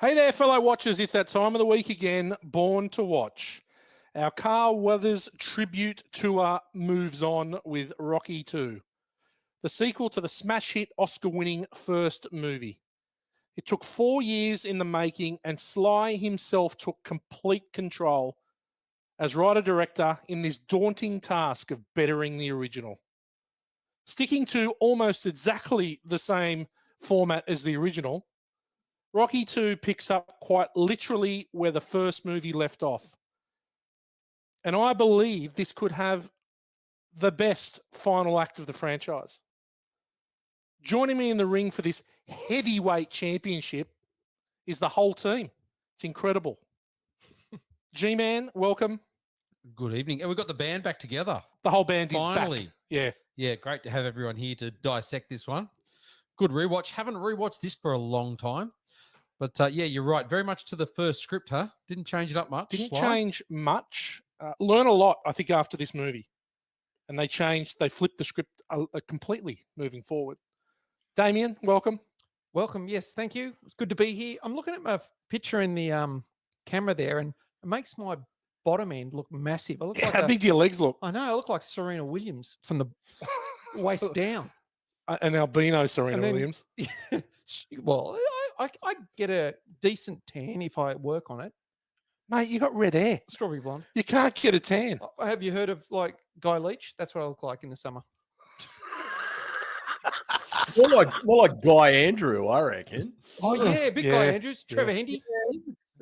Hey there, fellow watchers. It's that time of the week again, Born to Watch. Our Carl Weathers tribute tour moves on with Rocky 2, the sequel to the smash hit Oscar-winning first movie. It took 4 years in the making, and Sly himself took complete control as writer-director in this daunting task of bettering the original. Sticking to almost exactly the same format as the original, Rocky 2 picks up quite literally where the first movie left off. And I believe this could have the best final act of the franchise. Joining me in the ring for this heavyweight championship is the whole team. It's incredible. G-Man, welcome. Good evening. And we've got the band back together. The whole band Finally. is back. Yeah. Yeah, great to have everyone here to dissect this one. Good rewatch. Haven't rewatched this for a long time. But yeah, you're right. Very much to the first script, huh? Didn't change it up much. Didn't Sly? change much. Learn a lot, I think, after this movie. And they flipped the script completely moving forward. Damien, welcome. Welcome. Yes, thank you. It's good to be here. I'm looking at my picture in the camera there, and it makes my bottom end look massive. I look like How big do your legs look? I know. I look like Serena Williams from the waist down. An albino Serena Williams. Well, I get a decent tan if I work on it. Mate, you got red hair. Strawberry blonde. You can't get a tan. Have you heard of like Guy Leach? That's what I look like in the summer. More like Guy Andrew, I reckon. Oh yeah, big Guy Andrews. Trevor Hendy.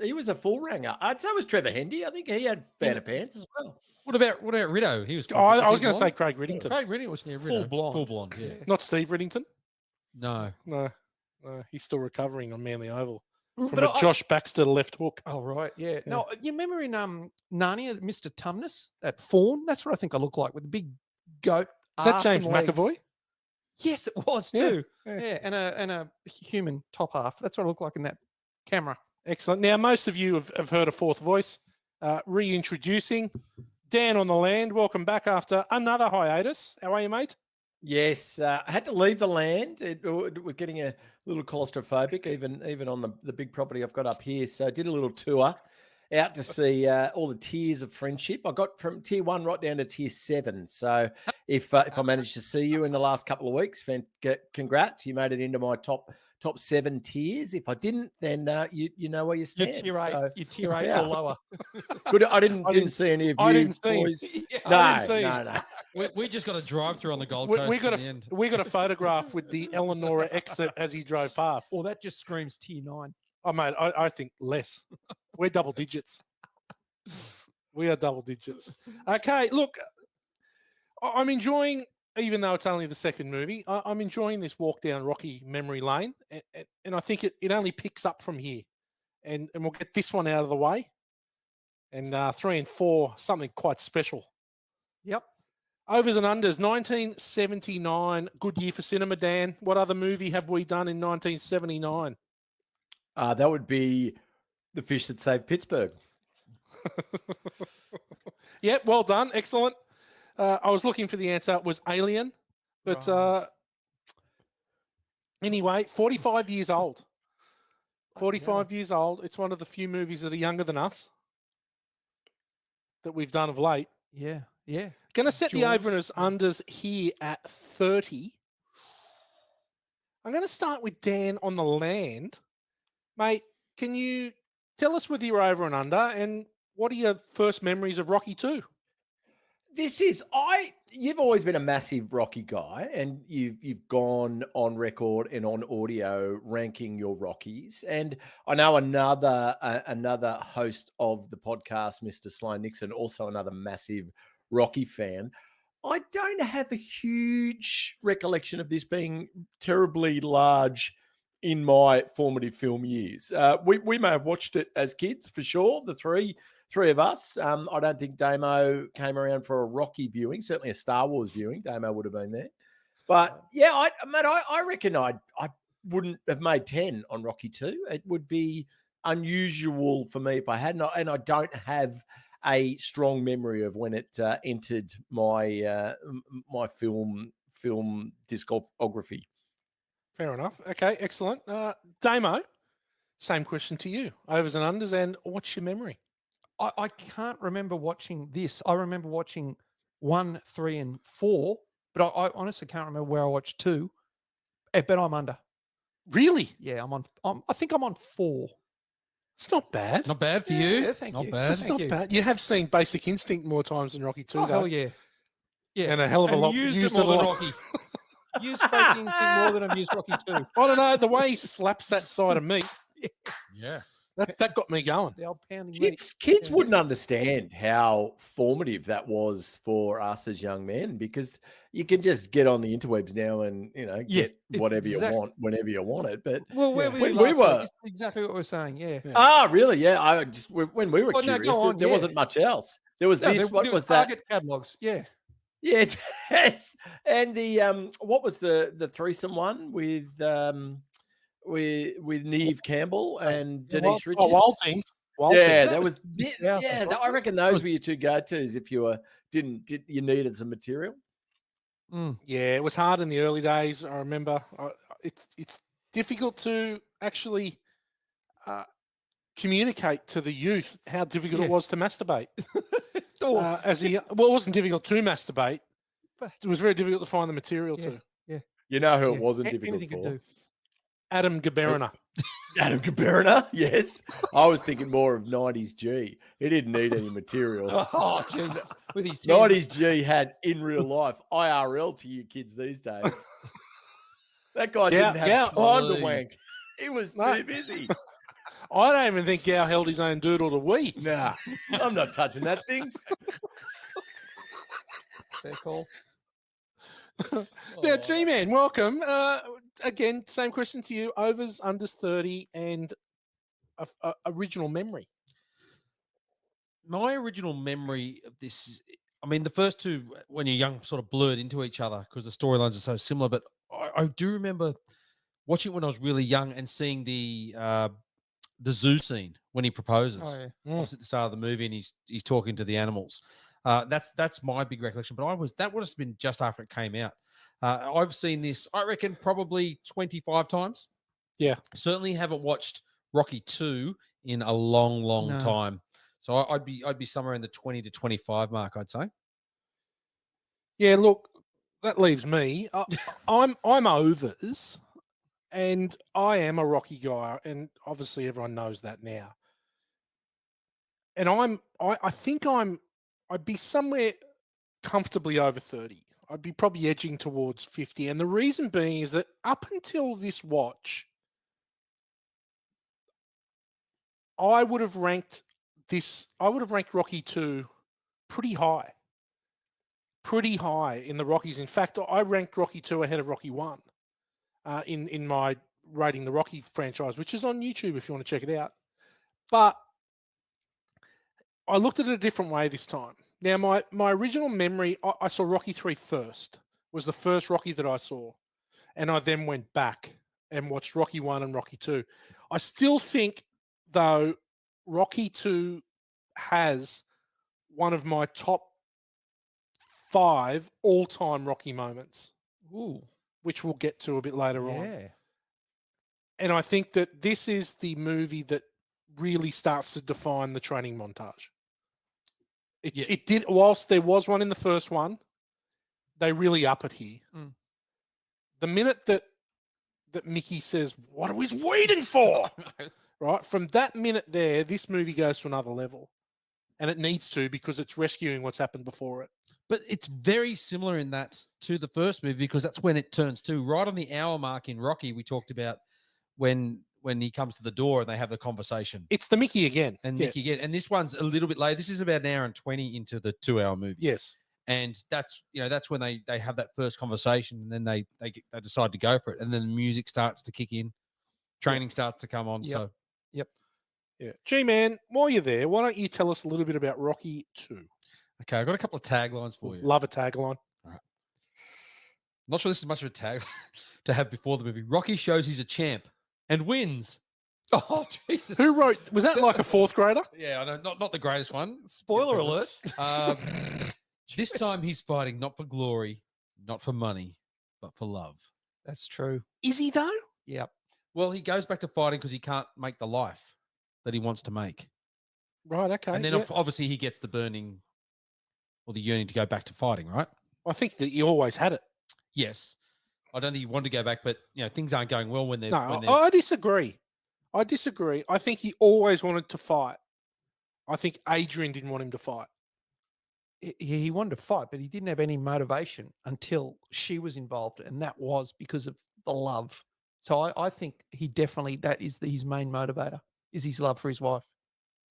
He was a full ranger. So was Trevor Hendy. I think he had fatter pants as well. What about Rideau? He was. I was going to say Craig Riddington. Craig Riddington was near Rideau. Full blonde. Yeah. Not Steve Riddington. No. He's still recovering on Manly Oval from But Josh Baxter left hook. Oh right, yeah. No, you remember in Narnia, Mr. Tumnus, that fawn? That's what I think I look like with the big goat. Is that James legs. McAvoy? Yes, it was too. Yeah. And a human top half. That's what I look like in that camera. Excellent. Now, most of you have heard a fourth voice. Reintroducing Dan on the land. Welcome back after another hiatus. How are you, mate? Yes, I had to leave the land. It was getting a little claustrophobic, even on the big property I've got up here. So I did a little tour out to see all the tiers of friendship. I got from tier 1 right down to tier 7. So if I managed to see you in the last couple of weeks, congrats. You made it into my top 7 tiers. If I didn't, then you know where you stand. You're tier 8 or lower. Good. I didn't see any of you. I didn't see. Boys. No. We just got to drive through on the Gold Coast. We got a photograph with the Eleanor exit as he drove past. Well, that just screams tier 9. Oh, mate, I think less. We're double digits. We are double digits. Okay, look, I'm enjoying, even though it's only the second movie, I'm enjoying this walk down Rocky memory lane, and I think it only picks up from here. And we'll get this one out of the way. And 3 and 4, something quite special. Yep. Overs and unders, 1979, good year for cinema, Dan. What other movie have we done in 1979? That would be The Fish That Saved Pittsburgh. Yep, well done. Excellent. I was looking for the answer. It was Alien. But anyway, 45 years old. 45 years old. It's one of the few movies that are younger than us that we've done of late. Yeah. Going to set the over and unders here at 30. I'm going to start with Dan on the land. Mate, can you tell us whether you're over and under, and what are your first memories of Rocky 2? You've always been a massive Rocky guy, and you've gone on record and on audio ranking your Rockies. And I know another host of the podcast, Mr. Sloan Nixon, also another massive Rocky fan. I don't have a huge recollection of this being terribly large in my formative film years. We may have watched it as kids for sure, the three of us. I don't think Damo came around for a Rocky viewing, certainly a Star Wars viewing. Damo would have been there. But yeah, I reckon I wouldn't have made 10 on Rocky 2. It would be unusual for me if I hadn't, and I don't have a strong memory of when it entered my my film discography. Fair enough. Okay, excellent. Damo, Same question to you. Overs and unders, and what's your memory? I can't remember watching this. I remember watching 1, 3, and 4, but I honestly can't remember where I watched 2. But I'm under. Really? Yeah, I think I'm on 4. It's not bad. Not bad for you. Yeah, thank Not you. bad. It's Thank not you. bad. You have seen Basic Instinct more times than Rocky 2, Oh, though. hell yeah. Yeah. And a hell of a lot. Used it a more than lot. Rocky. Used Basic Instinct more than I've used Rocky 2. I don't know. The way he slaps that side of meat, Yeah. that got me going. The old pounding meat. Kids Yeah. wouldn't understand how formative that was for us as young men, because you can just get on the interwebs now and get it's whatever you exact- want whenever you want it. But Well, where Yeah. were When you we last week? were- This is exactly what we're saying. Yeah. really, yeah. When we were Oh, no, go curious, on, there yeah. wasn't much else. There was No, this. they What do was that? Target catalogs. Yeah. Yeah, yes. And the what was the threesome one with Neve Campbell and Yeah, Denise Oh, Richards? Wild Things. Wild Yeah, Things. that was thousands, yeah. right? I reckon those were your two go-tos if you you needed some material. Yeah, it was hard in the early days. I remember. It's difficult to actually communicate to the youth how difficult Yeah. it was to masturbate. Oh, It wasn't difficult to masturbate. But- It was very difficult to find the material Yeah. to. You know who yeah. it wasn't difficult Anything could for? do. Adam Gaberna. Adam Caberna, yes. I was thinking more of 90s G. He didn't need any material. Oh, Jesus. With his 90s G had in real life IRL to you kids these days. That guy Yeah, didn't have yeah. time to Golly. wank. He was No. too busy. I don't even think Gow held his own doodle to wee. Nah, I'm not touching that thing. Fair call. Now, G-Man, welcome. Again, same question to you. Overs, unders 30, and original memory. My original memory of this is, I mean, the first two, when you're young, sort of blurred into each other because the storylines are so similar. But I do remember watching it when I was really young and seeing the zoo scene when he proposes. Oh, yeah. Obviously at the start of the movie, and he's talking to the animals. That's my big recollection. But that would have been just after it came out. I've seen this, I reckon, probably 25 times. Yeah. Certainly haven't watched Rocky 2 in a long, long No. time. So I'd be somewhere in the 20 to 25 mark, I'd say. Yeah, look, that leaves me. I'm overs, and I am a Rocky guy, and obviously everyone knows that now. And I think I'd be somewhere comfortably over 30. I'd be probably edging towards 50. And the reason being is that up until this watch, I would have ranked Rocky 2 pretty high in the Rockies. In fact, I ranked Rocky 2 ahead of Rocky 1 in my rating the Rocky franchise, which is on YouTube if you want to check it out. But I looked at it a different way this time. Now, my original memory, I saw Rocky 3 first. Was the first Rocky that I saw. And I then went back and watched Rocky 1 and Rocky 2. I still think, though, Rocky 2 has one of my top 5 all-time Rocky moments. Ooh. Which we'll get to a bit later on. Yeah. And I think that this is the movie that really starts to define the training montage. It did, whilst there was one in the first one, they really up it here. Mm. The minute that Mickey says, "What are we waiting for?" Right? From that minute there, this movie goes to another level. And it needs to, because it's rescuing what's happened before it. But it's very similar in that to the first movie, because that's when it turns to right on the hour mark in Rocky. We talked about when he comes to the door and they have the conversation. It's the Mickey again. And Yeah. Mickey again. And this one's a little bit late. This is about an hour and 20 into the 2-hour movie. Yes. And that's when they have that first conversation, and then they decide to go for it. And then the music starts to kick in. Training starts to come on. Yep. So Yeah. G-Man, while you're there, why don't you tell us a little bit about Rocky 2? okay, I've got a couple of taglines for you. Love a tagline. Not sure this is much of a tag to have before the movie. Rocky shows he's a champ and wins. Oh, Jesus. Who wrote, was that like a fourth grader? Yeah, I know, not the greatest one. Spoiler alert. This time he's fighting not for glory, not for money, but for love. That's true. Is he though? Yep. Well, he goes back to fighting because he can't make the life that he wants to make. Right. Okay. And then yeah. obviously he gets the burning or the yearning to go back to fighting, right? I think that you always had it. Yes. I don't think he wanted to go back, but things aren't going well when they're No, I disagree. I think he always wanted to fight. I think Adrian didn't want him to fight. He wanted to fight, but he didn't have any motivation until she was involved, and that was because of the love. So I think he definitely, that is his main motivator, is his love for his wife.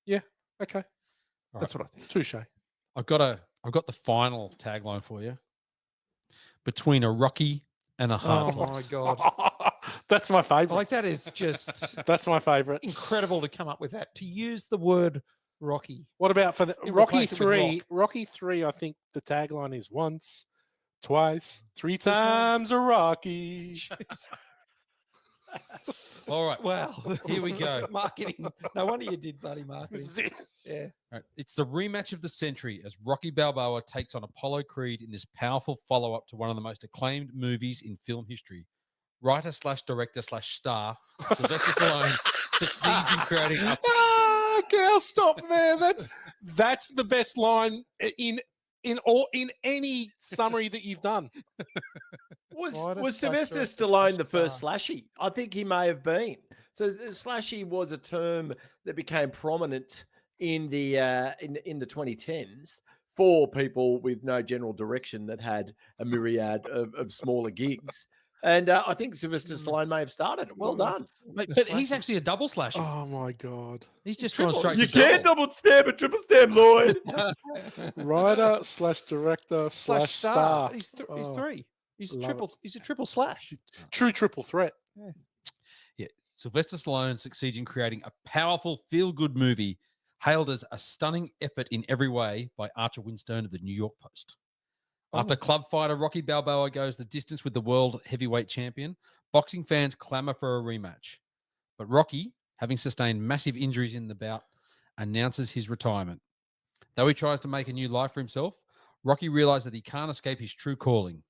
Yeah. Okay. All That's right. what I think. Touche. I've got the final tagline for you. Between a Rocky and a hard Oh my loss. God. That's my favorite. Like, that is just That's my favorite. incredible to come up with that. To use the word Rocky. What about for the You Rocky replace it with 3? rock. Rocky 3, I think the tagline is once, twice, three times. times a Rocky. All right. Wow. Here we go. Marketing. No wonder you did bloody marketing. Yeah. All right. It's the rematch of the century as Rocky Balboa takes on Apollo Creed in this powerful follow-up to one of the most acclaimed movies in film history. Writer/director/star Sylvester Stallone succeeds in creating a Okay, I'll stop there. That's the best line in any summary that you've done. Was Sylvester Stallone the first slashy? I think he may have been. So slashy was a term that became prominent in the 2010s for people with no general direction that had a myriad of smaller gigs. And I think Sylvester Stallone may have started it. Well done. Mate, but he's actually a double slasher. Oh my God. He's just gone triple. straight You to can't double. double stab a triple stab, Lloyd. Writer/director/star. He's Oh, three. He's love triple. He's a triple slash. True triple threat. Yeah. Sylvester Stallone succeeds in creating a powerful feel-good movie hailed as a stunning effort in every way by Archer Winstone of the New York Post. After club fighter Rocky Balboa goes the distance with the world heavyweight champion, boxing fans clamor for a rematch. But Rocky, having sustained massive injuries in the bout, announces his retirement. Though he tries to make a new life for himself, Rocky realizes that he can't escape his true calling.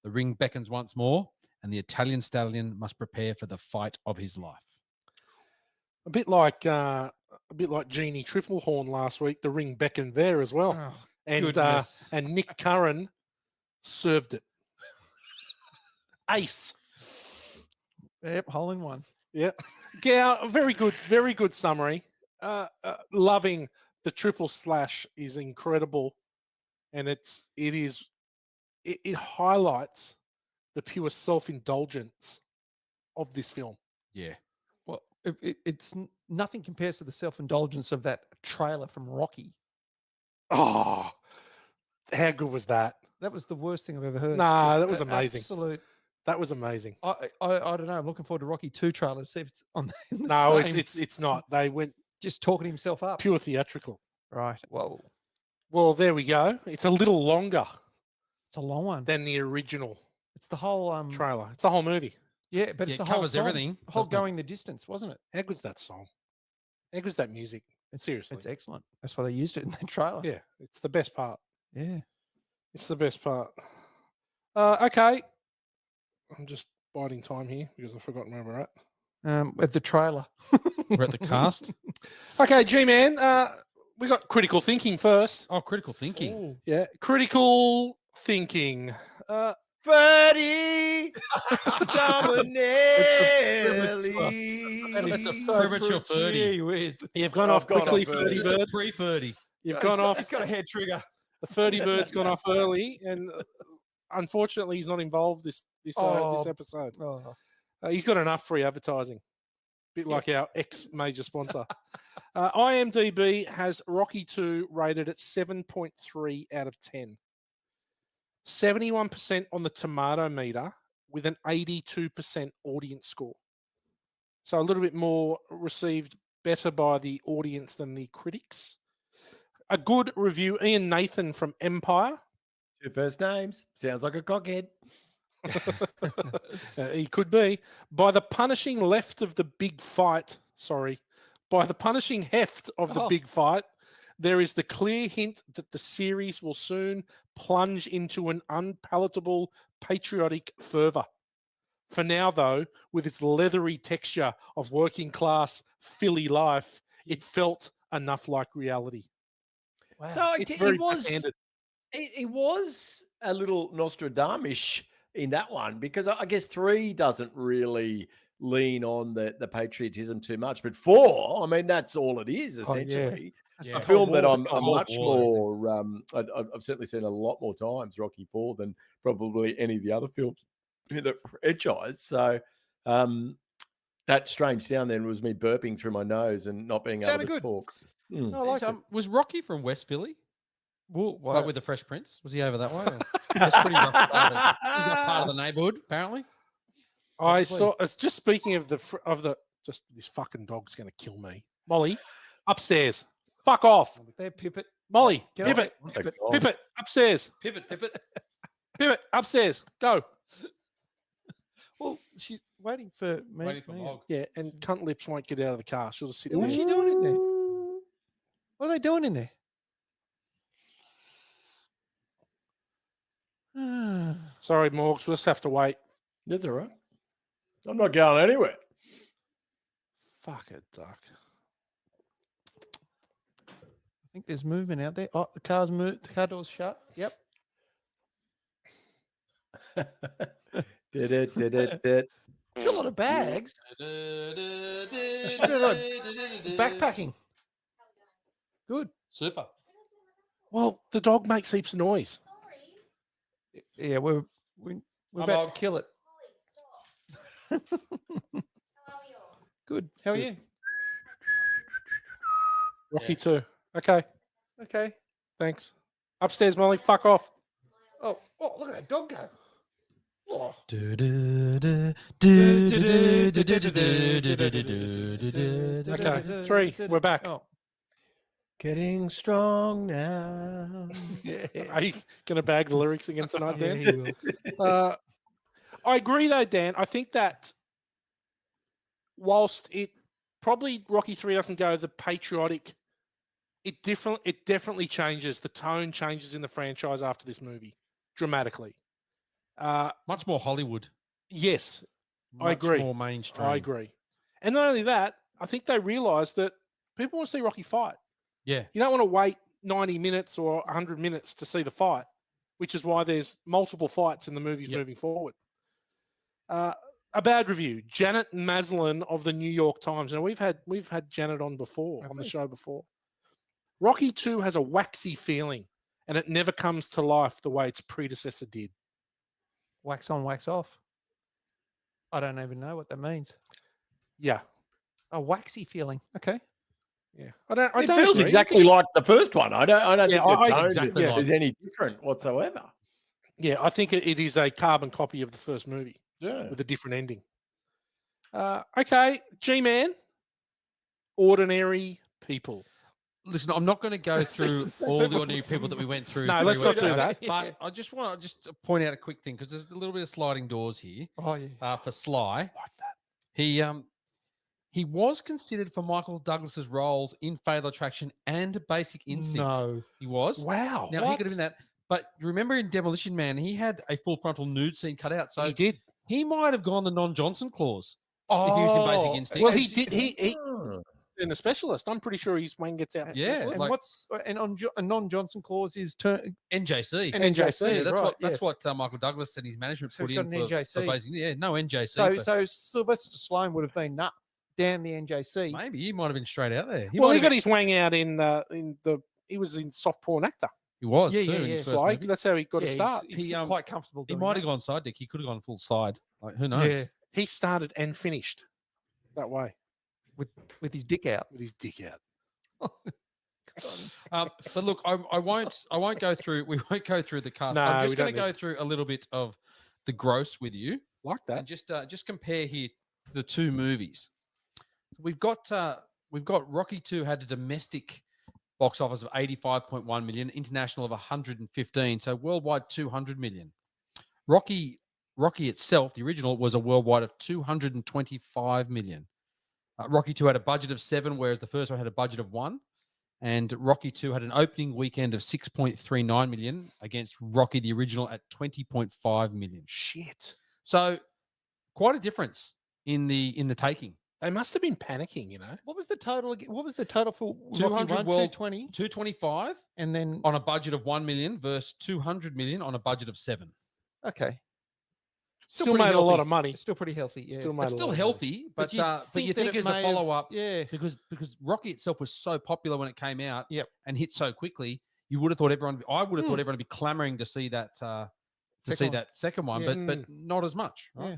The ring beckons once more, and the Italian stallion must prepare for the fight of his life. A bit like Jeannie Triplehorn last week. The ring beckoned there as well, Oh, and goodness. Nick Curran served it. Ace. Yep, hole in one. Yeah, very good summary. Loving the triple slash is incredible, and it highlights the pure self-indulgence of this film. Yeah. Well, nothing compares to the self-indulgence of that trailer from Rocky. Oh, how good was that? That was the worst thing I've ever heard. Nah, Just that was amazing. Absolute. That was amazing. I don't know. I'm looking forward to Rocky 2 trailer to see if it's on the No, same, it's not. They went just talking himself up. pure theatrical. Right. Well, there we go. It's a little longer It's a long one. than the original It's the whole trailer. It's the whole movie. Yeah, but Yeah, it's the it whole covers song. everything, Whole doesn't it? going the distance, wasn't it? How good's that song? How good's that music? Seriously. It's excellent. That's why they used it in the trailer. Yeah, it's the best part. Yeah. It's the best part. Okay. I'm just biding time here because I've forgotten where we're at. At the trailer. We're at the cast. Okay, G-Man, we got critical thinking first. Oh, critical thinking. Yeah, critical thinking. Freddie That Dominelli. is premature true. 30. Gee whiz. You've gone I've off gone quickly, off Ferdy early. Bird. Pre-30. You've gone off. He's got a hair trigger. The Ferdy Bird's gone off early, and unfortunately, he's not involved this episode. Oh. He's got enough free advertising, bit like our ex-major sponsor. IMDb has Rocky 2 rated at 7.3 out of 10. 71% on the tomato meter with an 82% audience score. So a little bit more received better by the audience than the critics. A good review, Ian Nathan from Empire. Two first names. Sounds like a cockhead. He could be. By the punishing heft of the big fight, there is the clear hint that the series will soon plunge into an unpalatable patriotic fervor. For now, though, with its leathery texture of working class Philly life, it felt enough like reality. Wow. So It's it very was backhanded. it was a little Nostradamus in that one, because I guess 3 doesn't really lean on the patriotism too much, but 4, I mean, that's all it is Oh, yeah. essentially. That's Yeah. A the film Cold that War. I'm Cold much War, more. I've certainly seen a lot more times Rocky 4 than probably any of the other films in the franchise. So that strange sound then was me burping through my nose and not being able Sounded to good. talk. No, I liked it. Was Rocky from West Philly? Well, Like with the Fresh Prince? Was he over that way? Or? That's pretty rough part of the neighborhood, apparently. I Obviously. saw. It's just speaking of just this fucking dog's going to kill me. Molly, upstairs. Fuck off, There, Pippet. Molly. Get Pivot, on it, Pippet. pivot, upstairs. Pivot. Pivot, upstairs. Go. Well, she's waiting for me. Waiting for Mog. Yeah, and cunt lips won't get out of the car. She'll just sit What's there. she doing in there? What are they doing in there? Sorry, Morgs. We'll just have to wait. That's all right. I'm not going anywhere. Fuck it, duck. I think there's movement out there. Oh, the car's moved. The car door's shut. Yep. Did it. Got a lot of bags. Backpacking. Good. Super. Well, the dog makes heaps of noise. Yeah, we're I'm about Mog. to kill it. Good. How are you? Rocky 2. Okay, Okay. thanks. Upstairs, Molly. Fuck off. Oh, look at that dog go. Oh. Okay, 3. We're back. Oh. Getting strong now. Yeah. Are you going to bag the lyrics again tonight, Yeah, Dan? he will. I agree, though, Dan. I think that whilst it probably Rocky 3 doesn't go the patriotic, it definitely changes. The tone changes in the franchise after this movie dramatically. Much more Hollywood. Yes, I Much agree. more mainstream. I agree. And not only that, I think they realised that people want to see Rocky fight. Yeah. You don't want to wait 90 minutes or 100 minutes to see the fight, which is why there's multiple fights in the movies moving forward. A bad review. Janet Maslin of the New York Times. Now we've had Janet on before on the show before. Rocky 2 has a waxy feeling, and it never comes to life the way its predecessor did. Wax on, wax off. I don't even know what that means. Yeah, A waxy feeling. Okay. yeah. I don't. It feels agree. exactly like the first one. I don't Yeah, think the tone exactly is any different whatsoever. Yeah, I think it is a carbon copy of the first movie Yeah. with a different ending. Okay, G-Man. Ordinary people. Listen, I'm not going to go through all the ordinary people that we went through. No, 3 let's not weeks do ago, that. But I just want to point out a quick thing because there's a little bit of sliding doors here Oh, yeah. for Sly. Like that. He was considered for Michael Douglas's roles in Fatal Attraction and Basic Instinct. No. He was. Wow. Now he could have been that. But remember in Demolition Man, he had a full frontal nude scene cut out. So He did. he might have gone the non-Johnson clause if he was in Basic Instinct. Well, he did. He Oh. in the specialist. I'm pretty sure his wing gets out. in the Yeah, specialist. And like- what's a non-Johnson clause is NJC. NJC. Yeah, that's right, that's yes. what Michael Douglas and his management So put he's in got an for NJC. Basic. Yeah, no NJC. So Sylvester Stallone would have been damn the NJC. maybe he might have been straight out there. He might have got been- his wang out in the. He was in soft porn actor. He was Yeah, too. yeah, in yeah. his It's first like movie. that's how he got Yeah, a start. He's He, quite comfortable He doing might have that. gone side dick. He could have gone full side. Like who knows? Yeah, He started and finished that way with his dick out. with his dick out. But look, I won't go through. We won't go through the cast. No, I'm we just going to don't go need through a little bit of the gross with you, Like that. and just compare here the two movies. We've got Rocky 2 had a domestic box office of 85.1 million, international of 115, so worldwide 200 million. Rocky itself, the original, was a worldwide of 225 million. Rocky 2 had a budget of 7, whereas the first one had a budget of 1. And Rocky 2 had an opening weekend of 6.39 million against Rocky the original at 20.5 million. Shit. So quite a difference in the taking. They must have been panicking, What was the total? What was the total for 200 Rocky 1? world- 220, 225 and then on a budget of 1 million versus 200 million on a budget of 7. okay, Still pretty made a lot healthy. of money. It's still pretty healthy. Yeah. Still made It's a still lot of money. healthy, but you'd you that think it as the may have- follow up, yeah. because Rocky itself was so popular when it came out, Yep. and hit so quickly, you would have thought I would have Hmm. thought everyone would be clamoring to see that Second one. second one, Yeah. but not as much. Right? Yeah.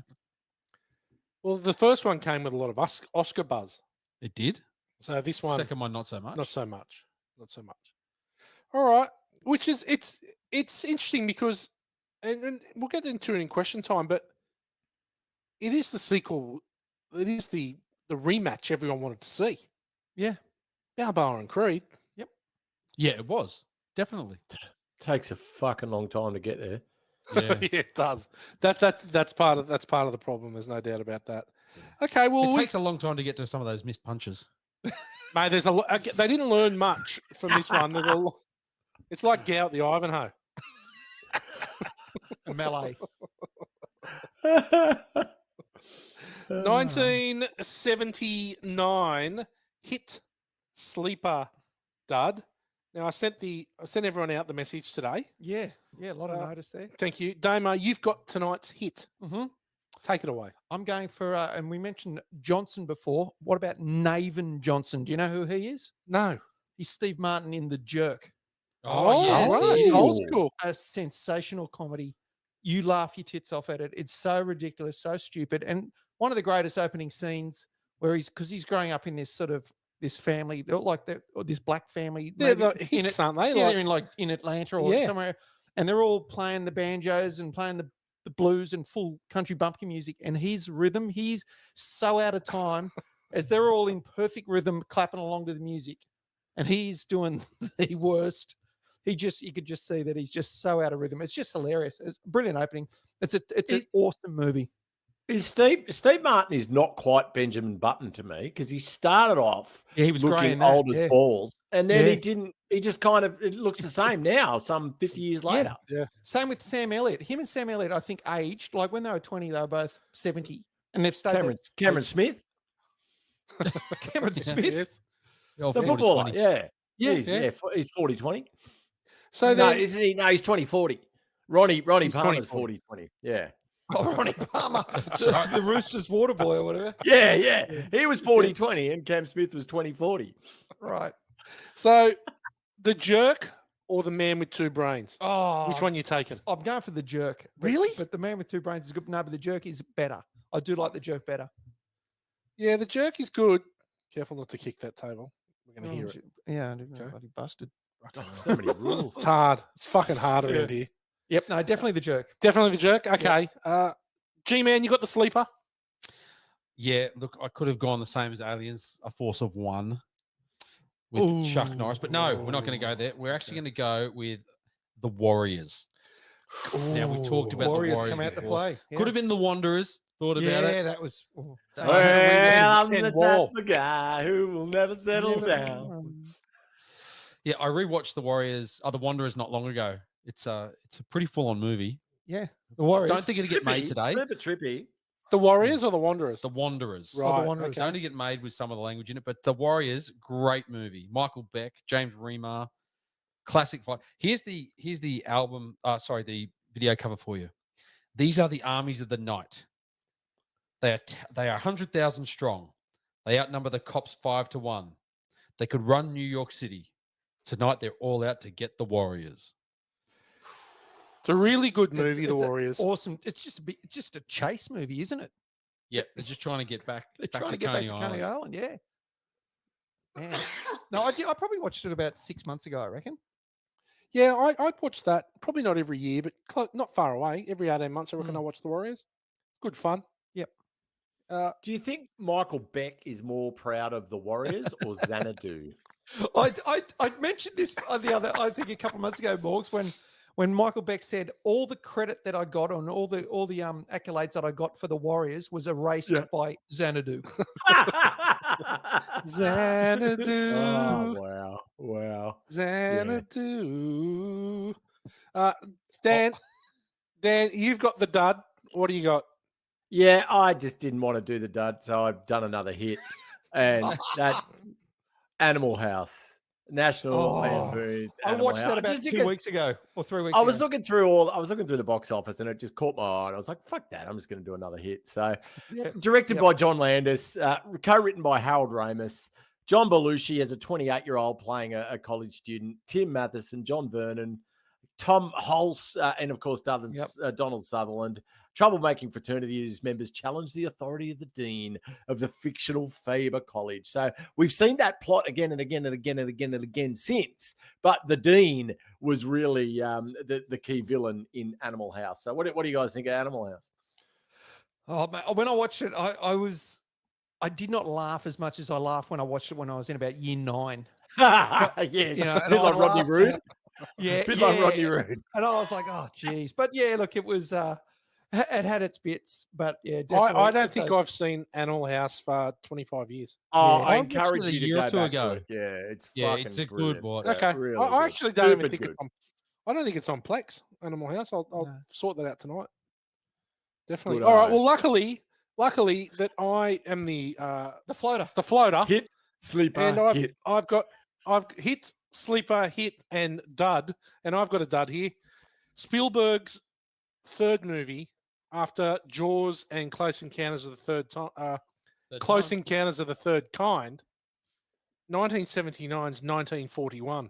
Well, the first one came with a lot of Oscar buzz. It did. So this one, Second one, not so much. not so much. Not so much. All right. Which is, it's interesting because, and we'll get into it in question time, but it is the sequel. It is the rematch everyone wanted to see. Yeah. Balboa and Creed. Yeah, it was definitely. Takes a fucking long time to get there. Yeah. Yeah, it does. That's part of the problem. There's no doubt about that. Okay, well, It takes a long time to get to some of those missed punches. mate, there's a lot. They didn't learn much from this one. There's a lot. It's like Gout the Ivanhoe. Melee. 1979 hit sleeper dud. Now I sent everyone out the message today. Yeah. Yeah. A lot of notice there. Thank you, Damo. You've got tonight's hit. Mm-hmm. Take it away. I'm going for, and we mentioned Johnson before. What about Naven Johnson? Do you know who he is? No. He's Steve Martin in The Jerk. yes, right. he is. Old school. A sensational comedy. You laugh your tits off at it. It's so ridiculous, so stupid. And one of the greatest opening scenes where because he's growing up in this sort of this family, they're like this black family. They're maybe the hicks, aren't they? Yeah, they're in Atlanta or Yeah. somewhere, and they're all playing the banjos and playing the blues and full country bumpkin music. And his rhythm, he's so out of time as they're all in perfect rhythm, clapping along to the music, and he's doing the worst. You could just see that he's just so out of rhythm. It's just hilarious. It's a brilliant opening. It's an awesome movie. Steve Martin is not quite Benjamin Button to me because he started off He was grey in looking that, old as balls, and then Yeah. he didn't. He just kind of it looks the same now, some 50 years later. Same with Sam Elliott. Him and Sam Elliott, I think, aged like when they were 20, they were both 70, and they've stayed. Cameron Smith, Cameron Smith. Yes. Oh, the 40, footballer. 20. Yeah, Yeah, he's 40-20. So No, then, isn't he? No, he's 20-40. Ronnie He's Palmer's 20-40. 40-20. Yeah. Oh, Ronnie Palmer, the Roosters water boy or whatever. Yeah. He was 40-20 and Cam Smith was 20-40. Right. so the Jerk or the Man with Two Brains? Oh, Which one you taking? I'm going for The Jerk. Really? But the Man with Two Brains is good. No, but The Jerk is better. I do like The Jerk better. Yeah, the Jerk is good. Careful not to kick that table. We're going to hear it. Yeah, I didn't know. Okay. Bloody busted. So many rules. It's hard. It's fucking hard around here. Yep, no, definitely The Jerk. Definitely the Jerk. Okay. G-Man, you got the sleeper? Yeah, look, I could have gone the same as Aliens, a force of one with Chuck Norris, but no, we're not going to go there. We're actually going to go with the Warriors. Now we've talked about Warriors the Warriors come out to before. play. Yeah. Could have been the Wanderers. Thought about Yeah, it. that was. Well, I'm Ken the Wall. type of guy who will never settle down. Yeah, I rewatched the Warriors, the Wanderers not long ago. It's a pretty full on movie. Yeah, the Warriors. Don't think it'll get made today. Remember Trippy? The Warriors or the Wanderers? The Wanderers. Right. the Wanderers. It's only get made with some of the language in it, but the Warriors, great movie. Michael Beck, James Remar, classic fight. Here's the album. The video cover for you. These are the armies of the night. They are 100,000 strong. They outnumber the cops 5-1. They could run New York City. Tonight they're all out to get the Warriors. It's a really good It's- movie, The it's Warriors. Awesome. It's just a chase movie, isn't it? Yeah, they're just trying to get back. They're back trying to to get back to Coney Coney Island. Island. Yeah. Man. No, I probably watched it about 6 months ago, I reckon. Yeah, I'd watch that. Probably not every year, but not far away. Every 18 months, I reckon I watch The Warriors. Good fun. Yep. Do you think Michael Beck is more proud of the Warriors or Xanadu? I mentioned this I think a couple of months ago, Morgs, when Michael Beck said all the credit that I got on all the accolades that I got for the Warriors was erased by Xanadu. Xanadu. Oh, wow. Xanadu. Dan, you've got the dud. What do you got? Yeah, I just didn't want to do the dud, so I've done another hit. And that Animal House, National Oh, Lampoon's I Animal watched that House. about Just 2 because weeks ago or 3 weeks I ago. was looking through the box office and it just caught my eye. And I was like, fuck that. I'm just going to do another hit. So, Yeah. directed Yep. by John Landis, co-written by Harold Ramis, John Belushi as a 28-year-old playing a college student, Tim Matheson, John Vernon, Tom Hulse, and of course, Donald Sutherland. Troublemaking fraternity whose members challenge the authority of the dean of the fictional Faber College. So we've seen that plot again and again and again and again and again since. But the dean was really the key villain in Animal House. So what do you guys think of Animal House? Oh, man, when I watched it, I did not laugh as much as I laughed when I watched it when I was in about year 9. Yeah, You know, a and bit I like Rodney laughed, Roode. Yeah, Bit like Rodney Roode. And I was like, oh, geez. But yeah, look, it was, it had its bits, but yeah, definitely. I don't think I've seen Animal House for 25 years. Oh, Yeah. I I watched encourage it a you to year or go two back ago. to it. Yeah, it's Yeah, fucking it's a good brilliant. watch. Yeah, Okay, really I good. actually don't even Stupid think good. it's on. I don't think it's on Plex Animal House. I'll No. sort that out tonight. Definitely. Good All right. eye. Well, luckily that I am the floater. floater, Hit, sleeper, and hit. I've hit, sleeper, hit, and dud, and I've got a dud here. Spielberg's third movie after Jaws and Close Encounters of the Third Kind, 1979's 1941.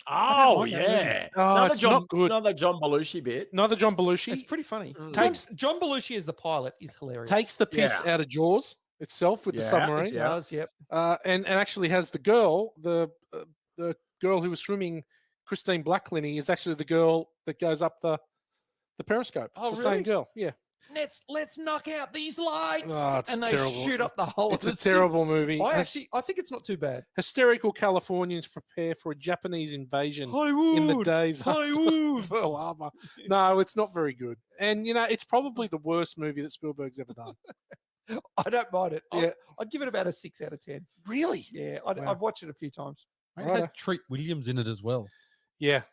Oh, mind that movie. yeah. Oh, it's not good. Another John Belushi bit. Another John Belushi. It's pretty funny. Takes- John Belushi as the pilot is hilarious. Takes the piss Yeah. out of Jaws itself with the Yeah, submarine. It does, yep. And actually has the girl, the girl who was swimming, Christine Blacklinney, is actually the girl that goes up the periscope. It's Oh, the really? same girl. Yeah. Let's knock out these lights. Oh, it's and they terrible. shoot up the whole It's of a the city. terrible movie. I think it's not too bad. Hysterical Californians prepare for a Japanese invasion Hollywood. in the days Hollywood. after Pearl Harbor. No, it's not very good. And, it's probably the worst movie that Spielberg's ever done. I don't mind it. Yeah. I'd give it about a 6 out of 10. Really? Yeah, Wow. I've watched it a few times. It Righto. had Treat Williams in it as well. Yeah.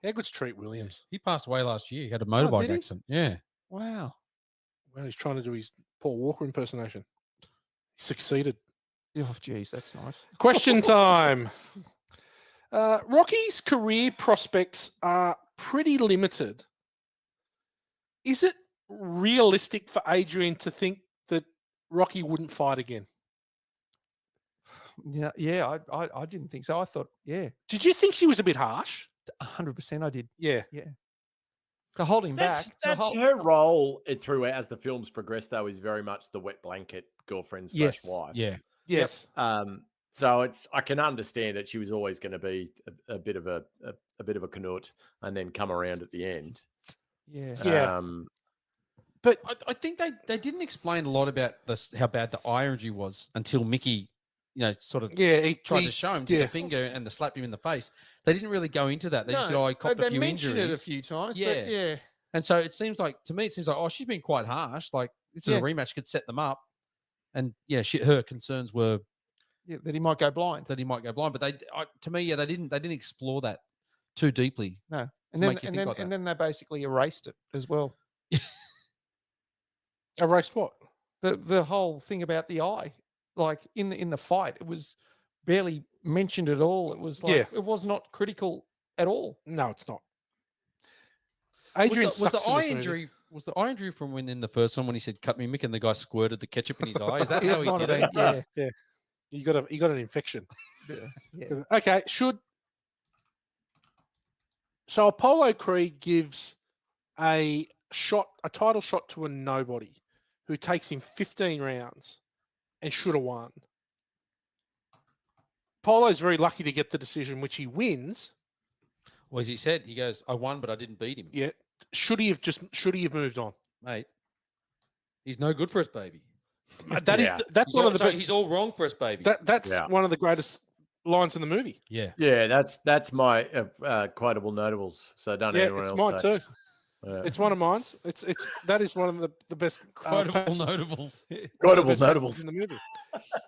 How good's Treat Williams? He passed away last year. He had a did motorbike he? accident. Yeah. Wow. Well, he's trying to do his Paul Walker impersonation. He succeeded. Oh, geez, that's nice. Question time. Rocky's career prospects are pretty limited. Is it realistic for Adrian to think that Rocky wouldn't fight again? Yeah, I didn't think so. I thought, yeah, Did you think she was a bit harsh? 100% I did. Yeah. To hold him That's back. her role throughout as the films progress, though, is very much the wet blanket girlfriend Yes. / wife. Yeah. Yes. So I can understand that she was always going to be a bit of a bit of a canut and then come around at the end. Yeah. Yeah. But I think they didn't explain a lot about this, how bad the eye injury was until Mickey, sort of Yeah. tried to show him to the finger and to slap him in the face. They didn't really go into that. They just said, "Oh, he copped a few mentioned injuries." it a few times. Yeah. But yeah. And so it seems like, oh, she's been quite harsh. Like, this is a rematch, could set them up. And her concerns were That he might go blind. that he might go blind. But they didn't explore that too deeply. No. to make you think like and that. then they basically erased it as well. Erased what? The whole thing about the eye, like in the fight, it was barely mentioned at all. It was like it was not critical at all. No, it's not. Adrian was sucks the in eye this movie. injury? Was the eye injury from when in the first one when he said "cut me, Mick" and the guy squirted the ketchup in his eye? Is that how he Might did have it? been, yeah. You got an infection. Yeah. Okay. So Apollo Creed gives a title shot to a nobody who takes him 15 rounds and should have won. Apollo's very lucky to get the decision, which he wins. Well, as he said, he goes, "I won, but I didn't beat him." Yeah. Should he have moved on? Mate, he's no good for us, baby. That's one of the he's all wrong for us, baby. That's one of the greatest lines in the movie. Yeah. Yeah, that's my quotable notables. So don't anyone it's else mine touch. too. It's one of mine. That is one of the best Quotable notables. Quotable best notables. in the movie.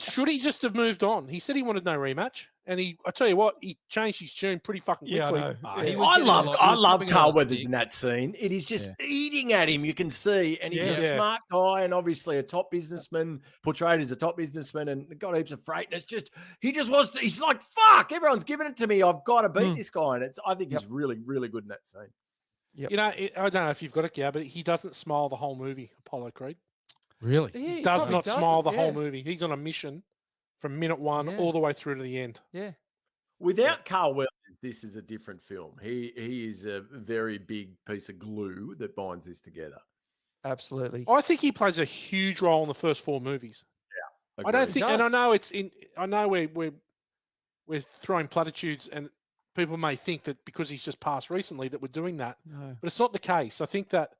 Should he just have moved on? He said he wanted no rematch, and I tell you what, he changed his tune pretty fucking quickly. He was getting a lot- he I was love giving a lot Carl of Weathers stick. in that scene. It is just Yeah. eating at him. You can see, and he's a Yeah. smart guy, and obviously a top businessman, portrayed as a top businessman, and got heaps of freight. And it's just he just wants to. He's like, "Fuck! Everyone's giving it to me. I've got to beat this guy." And I think he's really, really good in that scene. Yep. You know, I don't know if you've got it, Gab, but he doesn't smile the whole movie. Apollo Creed Really? Yeah, he does probably not doesn't, smile the whole yeah. movie. He's on a mission from minute one all the way through to the end. Yeah. Without Carl Weathers, this is a different film. He is a very big piece of glue that binds this together. Absolutely. I think he plays a huge role in the first 4 movies. I don't Agreed. think, and I know it's in. I know we're throwing platitudes, and people may think that because he's just passed recently that we're doing that, No. but it's not the case. I think that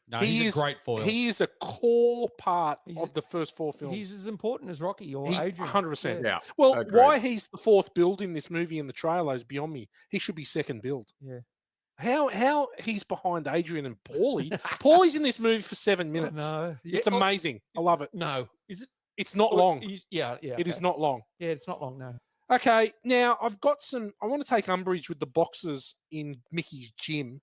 No, he he's a great foil. He is a core part He's of the first 4 films. He's as important as Rocky or Adrian. 100%. Yeah. Well, agreed. why he's the 4th build in this movie in the trailer is beyond me. He should be 2nd build. Yeah. How he's behind Adrian and Paulie. Paulie's in this movie for 7 minutes. No. It's amazing. I love it. No. Is it? It's not long. Yeah. It is not long. Yeah, it's not long, no. Okay, now I've got I want to take umbrage with the boxers in Mickey's gym.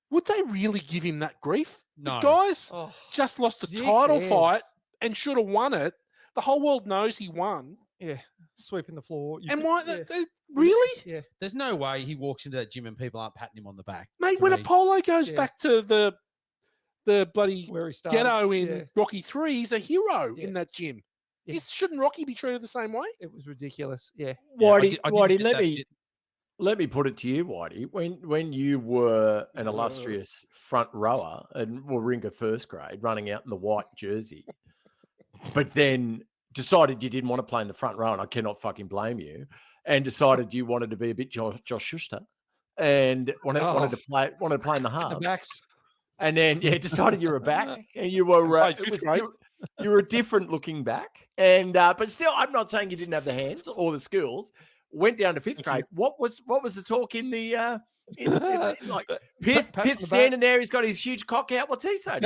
Would they really give him that grief? No. The guys Oh, just lost a who title cares? fight and should have won it. The whole world knows he won. yeah. Sweeping the floor. And why? Really? Yeah. There's no way he walks into that gym and people aren't patting him on the back. Mate, to when me. Apollo goes Yeah. back to the bloody Where he started. ghetto in Yeah. Rocky 3, he's a hero Yeah. in that gym. Yeah. Shouldn't Rocky be treated the same way? It was ridiculous. Yeah. Whitey, I didn't Whitey, get let that me bit. let me put it to you, Whitey. When you were an illustrious front rower and Warringah first grade, running out in the white jersey, but then decided you didn't want to play in the front row, and I cannot fucking blame you, and decided you wanted to be a bit Josh Schuster and wanted to play in the halves. The backs. And then decided you were a back, and you were played fifth grade. you were a different looking back, and but still, I'm not saying you didn't have the hands or the skills. Went down to 5th grade. What was the talk in the like Pitt Pats on the standing there? He's got his huge cock out. What's he saying?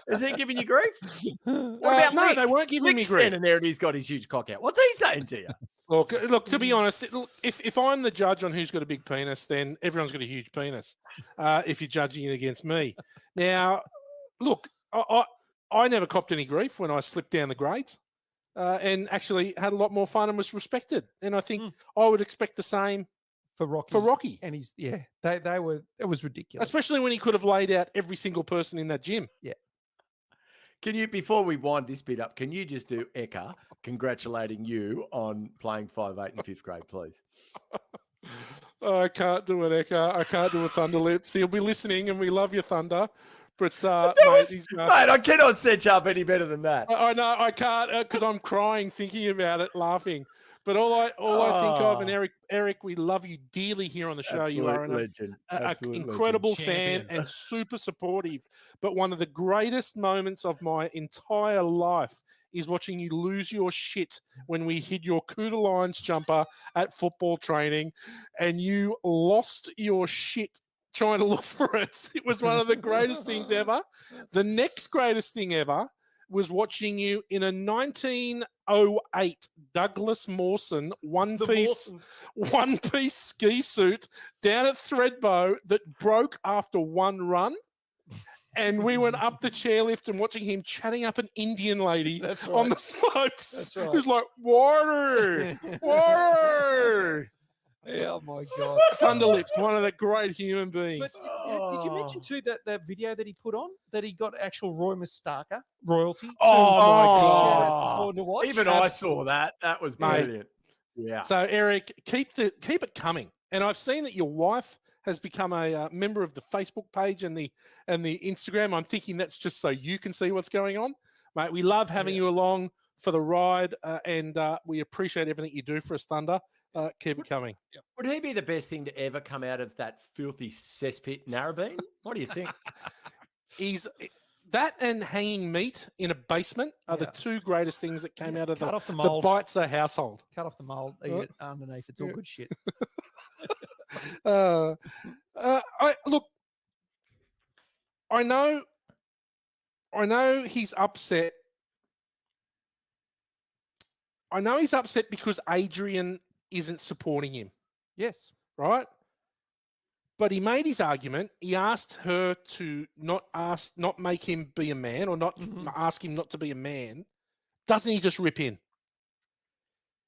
Is he giving you grief? What about no, Lick? they weren't giving me Lick's grief. standing there and he's got his huge cock out. What's he saying to you? Look. To be honest, if I'm the judge on who's got a big penis, then everyone's got a huge penis. If you're judging it against me, now, look, I never copped any grief when I slipped down the grades, and actually had a lot more fun and was respected. And I think I would expect the same For Rocky. for Rocky, And they were, it was ridiculous. especially when he could have laid out every single person in that gym. Can you, before we wind this bit up, can you just do Eka congratulating you on playing 5'8" in 5th grade, please? I can't do it, Eka. I can't do a Thunder Lips. He'll be listening, and we love you, Thunder. But Mate, I cannot set you up any better than that. I know I can't because I'm crying thinking about it, laughing. But all I think of, and Eric, we love you dearly here on the show. You are legend. an incredible fan and super supportive. But one of the greatest moments of my entire life is watching you lose your shit when we hid your Cooter Lions jumper at football training, and you lost your shit trying to look for it. It was one of the greatest things ever. The next greatest thing ever was watching you in a 1908 Douglas Mawson one-piece ski suit down at Threadbow that broke after one run. And we went up the chairlift and watching him chatting up an Indian lady on the slopes. That's right. Who's like, water, water. Yeah, oh my God. Thunder Lips, one of the great human beings. But did you mention too that video that he put on that he got actual Roy Mustaka royalty? Oh, my God. To watch? Even I saw that. That was Mate. brilliant. Yeah. So Eric, keep it coming. And I've seen that your wife has become a member of the Facebook page and the Instagram. I'm thinking that's just so you can see what's going on, mate. We love having you along for the ride, and we appreciate everything you do for us, Thunder. Keep it coming. Would he be the best thing to ever come out of that filthy cesspit, Narrabeen? What do you think? He's that and hanging meat in a basement are the two greatest things that came out of Cut off the the mold. Beitzer household. Cut off the mold, eat it underneath. It's all good shit. Look, I know he's upset. I know he's upset because Adrian isn't supporting him, Yes. right? But he made his argument. He asked her to not make him be a man, or not ask him not to be a man. Doesn't he just rip in?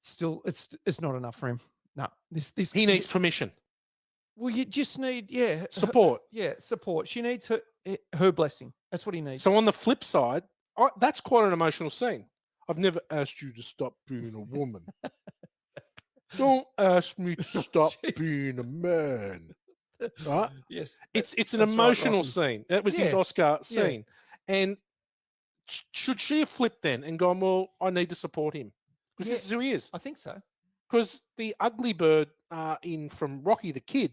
Still, it's not enough for him. No, He needs permission, Well, you just need support. support. She needs her blessing. That's what he needs. So on the flip side, that's quite an emotional scene. I've never asked you to stop being a woman. Don't ask me to stop being a man. Right? Yes, It's an that's right, emotional Rocky. scene. That was his Yeah, Oscar yeah. scene. And should she have flipped then and gone, well, I need to support him? Because this is who he is. I think so. Because the ugly bird from Rocky the Kid,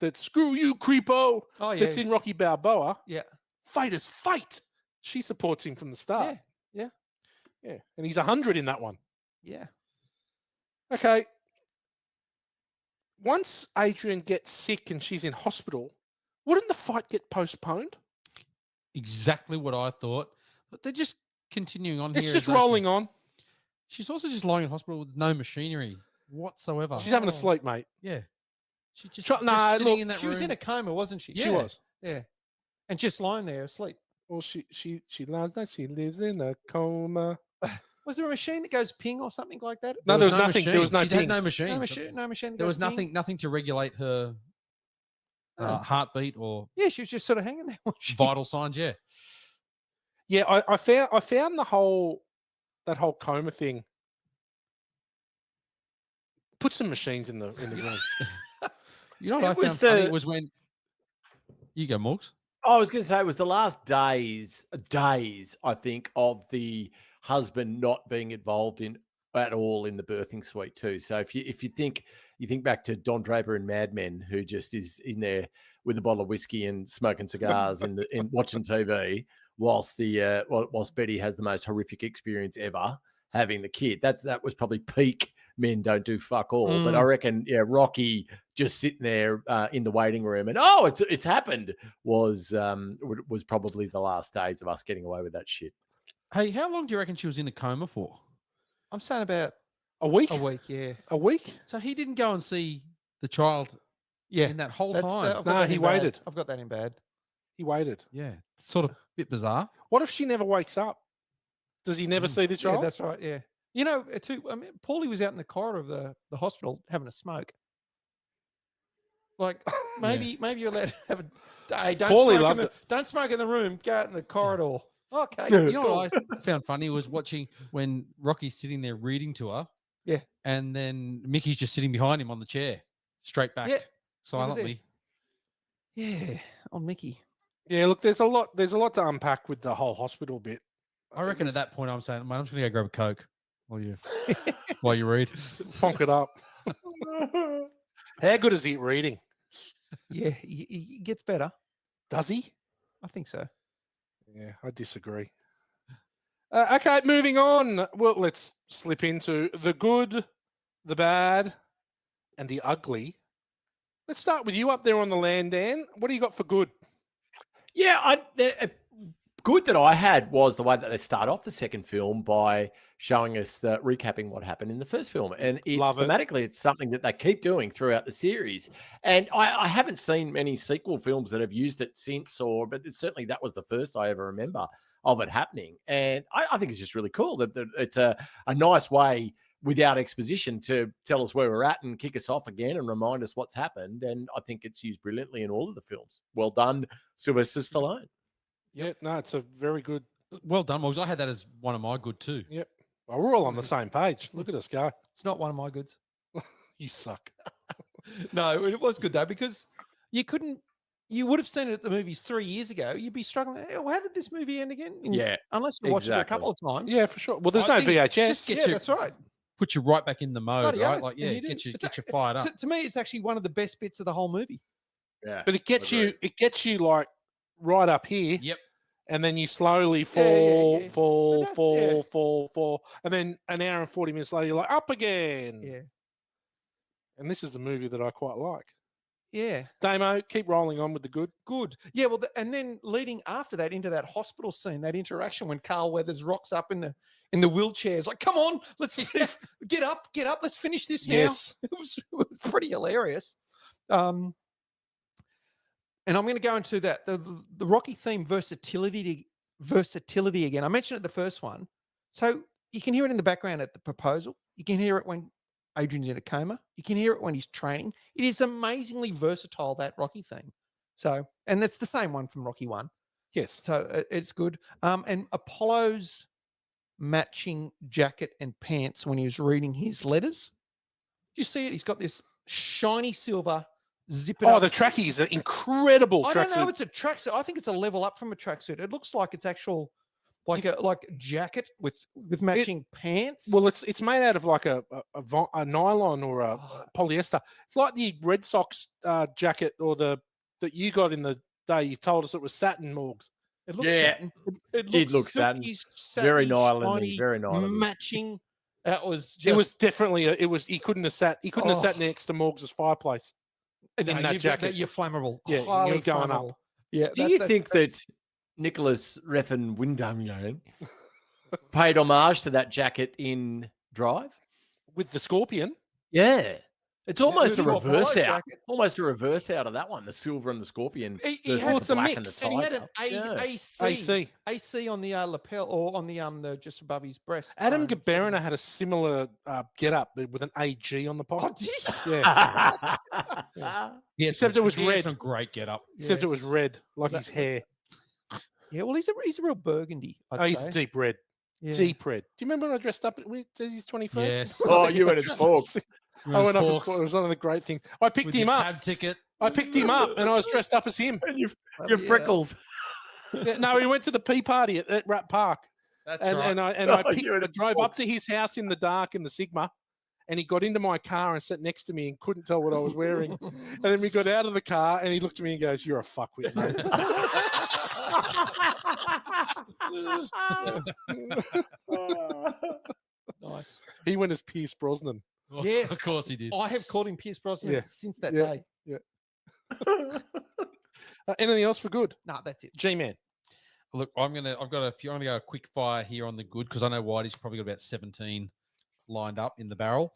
that screw you, creepo, Oh yeah, that's in Rocky Balboa, yeah, fighters fight. She supports him from the start. yeah, Yeah. And he's 100 in that one. yeah. Okay. Once Adrian gets sick and she's in hospital, wouldn't the fight get postponed? Exactly what I thought. But they're just continuing on here. It's just as though rolling on. She's also just lying in hospital with no machinery whatsoever. She's having a sleep, mate. Yeah. She's just, Nah, sitting look, in that She room. was in a coma, wasn't she? She was. Yeah, and just lying there asleep. Well, she lies like she lives in a coma. Was there a machine that goes ping or something like that? No, there was no nothing. There was no machine. She had ping. no machine. No machine. That There goes was ping? nothing to regulate her heartbeat or Yeah, she was just sort of hanging there. vital signs. Yeah. Yeah, I found that whole coma thing. Put some machines in the room. You know what It I was found funny the- was when you go, Morgs. I was going to say it was the last days, I think, of the husband not being involved in at all in the birthing suite too. So if you think back to Don Draper in Mad Men, who just is in there with a bottle of whiskey and smoking cigars in watching TV, whilst Betty has the most horrific experience ever having the kid. That was probably peak men don't do fuck all. But I reckon, Rocky just sitting there in the waiting room and it's happened was probably the last days of us getting away with that shit. Hey, how long do you reckon she was in a coma for? I'm saying about A week? a week. Yeah, A week? So he didn't go and see the child yeah. in that whole That's- time. I've got No, that he in bad. waited. I've got that in bad. He waited. Yeah. Sort of a bit bizarre. What if she never wakes up? Does he never see the Yeah, child? that's right. Yeah, you know, too. I mean, Paulie was out in the corridor of the hospital having a smoke. Like maybe you're allowed to have a. Hey, don't smoke in the room. Go out in the corridor. Okay. You know what I found funny was watching when Rocky's sitting there reading to her. Yeah. And then Mickey's just sitting behind him on the chair, straight back, Yeah, silently. Yeah, on Mickey. Yeah, look, there's a lot to unpack with the whole hospital bit. I reckon at that point I'm saying, man, I'm just gonna go grab a Coke while you read. Funk it up. How good is he at reading? Yeah, he gets better. Does he? I think so. Yeah, I disagree. Okay, moving on. Well, let's slip into the good, the bad, and the ugly. Let's start with you up there on the land, Dan. What do you got for good? Yeah, good that I had was the way that they start off the second film by showing us recapping what happened in the first film. And thematically, it's something that they keep doing throughout the series. And I haven't seen many sequel films that have used it since, but certainly that was the first I ever remember of it happening. And I think it's just really cool that it's a nice way without exposition to tell us where we're at and kick us off again and remind us what's happened. And I think it's used brilliantly in all of the films. Well done, Sylvester Stallone. Yeah, no, it's a very good. Well done, Morgs. I had that as one of my good too. Yep. Well, we're all on the same page. Look at us go. It's not one of my goods. You suck. No, it was good though because you would have seen it at the movies 3 years ago. You'd be struggling. Oh, how did this movie end again? Unless you watched it a couple of times. Yeah, for sure. Well, there's I no think VHS. just get you- that's right. Put you right back in the mode, Bloody right? oath, Like, and yeah, you do. get you It's fired up. To me, it's actually one of the best bits of the whole movie. Yeah, But it gets you like right up here. Yep. And then you slowly Yeah. fall. And then an hour and 40 minutes later, you're like, up again. Yeah. And this is a movie that I quite like. Yeah. Damo, keep rolling on with the good. Good. Yeah. Well, and then leading after that into that hospital scene, that interaction when Carl Weathers rocks up in the wheelchair, like, come on, let's get up, let's finish this now. Yes. It was pretty hilarious. And I'm going to go into that the Rocky theme versatility again. I mentioned it the first one, so you can hear it in the background at the proposal. You can hear it when Adrian's in a coma. You can hear it when he's training. It is amazingly versatile, that Rocky theme. So, and that's the same one from Rocky 1. Yes. So it's good. And Apollo's matching jacket and pants when he was reading his letters. Do you see it? He's got this shiny silver zip it up. The trackies are incredible. I don't know. tracksuit. It's a tracksuit. I think it's a level up from a tracksuit. It looks like it's actual, like a jacket with matching pants. Well, it's made out of like a nylon or a polyester. It's like the Red Sox jacket or that you got in the day. You told us it was satin, Morgs. It looks Yeah, satin. It did look silky, satin. Very satiny, nylon-y, shiny, very nylon-y. matching. That was just. It was definitely. He couldn't have sat. He couldn't have sat Oh. next to Morgs' fireplace. No, in that jacket. You're flammable. Yeah, highly you're going up. flammable. Yeah. Do you think that Nicholas Refn Windham paid homage to that jacket in Drive? With the Scorpion. Yeah. It's almost a Little reverse Apollo out. jacket. Almost a reverse out of that one, the silver and the scorpion. He versus had- the it's a black mix. and the And he had tiger. an Yeah. AC on the lapel or on the just above his breast. Adam bone. Gabarina had a similar get up with an AG on the Oh, pocket. did he? Yeah. Yeah, Except it was he had red. Some great get up. Except Yeah. it was red, like his That- hair. Yeah, well, he's a real burgundy. I'd He's say. deep red. Yeah. Deep red. Do you remember when I dressed up at his 21st? Yes. Oh, you went at Spork. I went up to Spork. It was one of the great things. I picked With him your up. tab ticket. I picked him up and I was dressed up as him. And your Yeah. freckles. Yeah, no, he went to the pea party at Rat Park. That's And, right. and I Oh, you were I at drove Spork. up to his house in the dark in the Sigma, and he got into my car and sat next to me and couldn't tell what I was wearing. And then we got out of the car and he looked at me and goes, "You're a fuckwit, mate." Nice. He went as Pierce Brosnan. Oh, Yes. of course he did. I have called him Pierce Brosnan Yeah. since that Yeah. day. Anything else for good? No, that's it. G-Man. Look, I'm gonna go a quick fire here on the good because I know Whitey's probably got about 17 lined up in the barrel.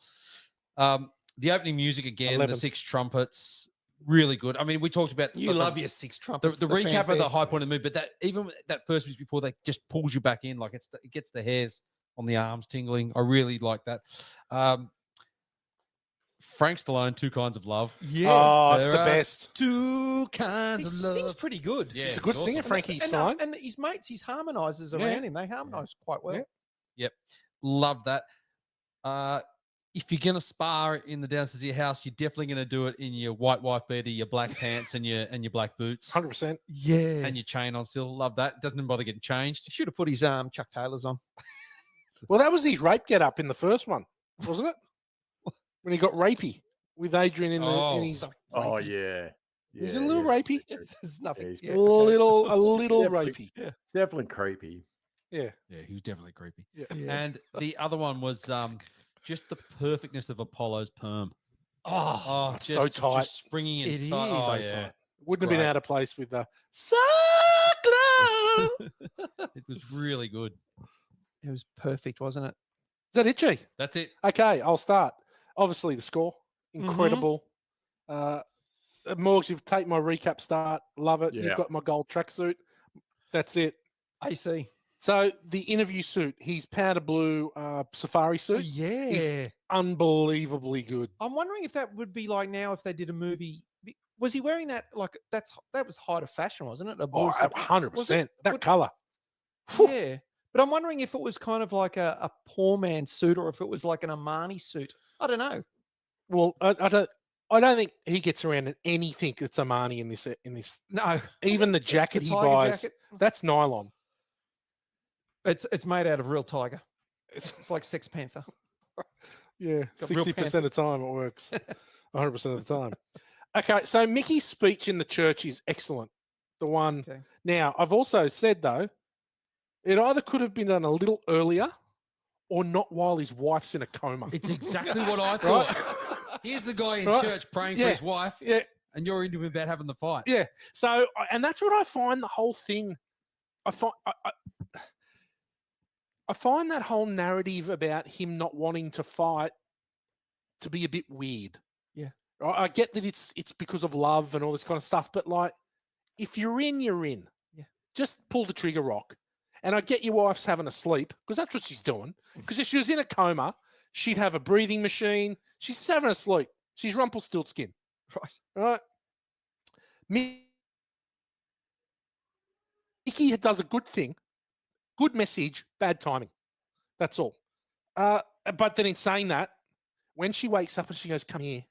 The opening music again, 11. the 6 trumpets, really good. I mean, we talked about You love your 6 the trumpets. recap of the fanfare. high point of the movie, but that even that first music before that just pulls you back in, like it gets the hairs on the arms tingling. I really like that. Frank Stallone, 2 Kinds of Love. Yeah. Oh, it's There the are best. 2 kinds He of love. sings pretty good. Yeah, He's a good awesome. singer, Frankie and, Stallone. and his mates, his harmonizers Yeah. around him, they harmonize quite well. Yeah. Yep. Love that. If you're gonna spar in the downstairs of your house, you're definitely gonna do it in your white wife beater, your black pants, and your black boots, 100%. Yeah. and your chain on still. Love that. Doesn't even bother getting changed. Should have put his Chuck Taylors on. Well, that was his rape get up in the first one, wasn't it? When he got rapey with Adrian in his. Oh, yeah. He's a little rapey. It's nothing. he's Yeah, A little Definitely. rapey. Definitely creepy. Yeah. Yeah, he was definitely creepy. Yeah. And the other one was just the perfectness of Apollo's perm. Oh, it's so tight. just springing in It tight. is. Oh, So yeah. tight. Wouldn't have been great. out of place with the Cyclone. It was really good. it was perfect, wasn't it? Is that it, G? That's it. Okay, I'll start. Obviously, the score, incredible. Morgs, you've taken my recap start. Love it. Yeah. You've got my gold tracksuit. That's it. AC. So the interview suit, his powder blue safari Oh, suit, yeah. unbelievably good. I'm wondering if that would be like now if they did a movie. Was he wearing that? Like that was height of fashion, wasn't it? A blue Oh, safari- 100%. That Would- color. Yeah. But I'm wondering if it was kind of like a poor man's suit or if it was like an Armani suit. I don't know. Well, I don't think he gets around in anything that's Armani in this. No. Even the jacket The he tiger buys, jacket, that's nylon. it's made out of real tiger. It's, It's like Sex Panther. yeah, Got real 60% of the time it works. 100% of the time. Okay, so Mickey's speech in the church is excellent. The one. Okay. Now, I've also said, though, it either could have been done a little earlier or not while his wife's in a coma. It's exactly what I thought. Right? Here's the guy in Right? church praying Yeah. for his wife. Yeah. and you're into him about having the fight. Yeah. So, and that's what I find the whole thing. I find that whole narrative about him not wanting to fight to be a bit weird. Yeah. I get that it's because of love and all this kind of stuff, but like, if you're in, you're in. Yeah. Just pull the trigger, Rock. And I get your wife's having a sleep because that's what she's doing. Because if she was in a coma, she'd have a breathing machine. She's having a sleep. She's Rumpelstiltskin. Right. Right. Mickey does a good thing. Good message, bad timing. That's all. But then in saying that, when she wakes up and she goes, "Come here.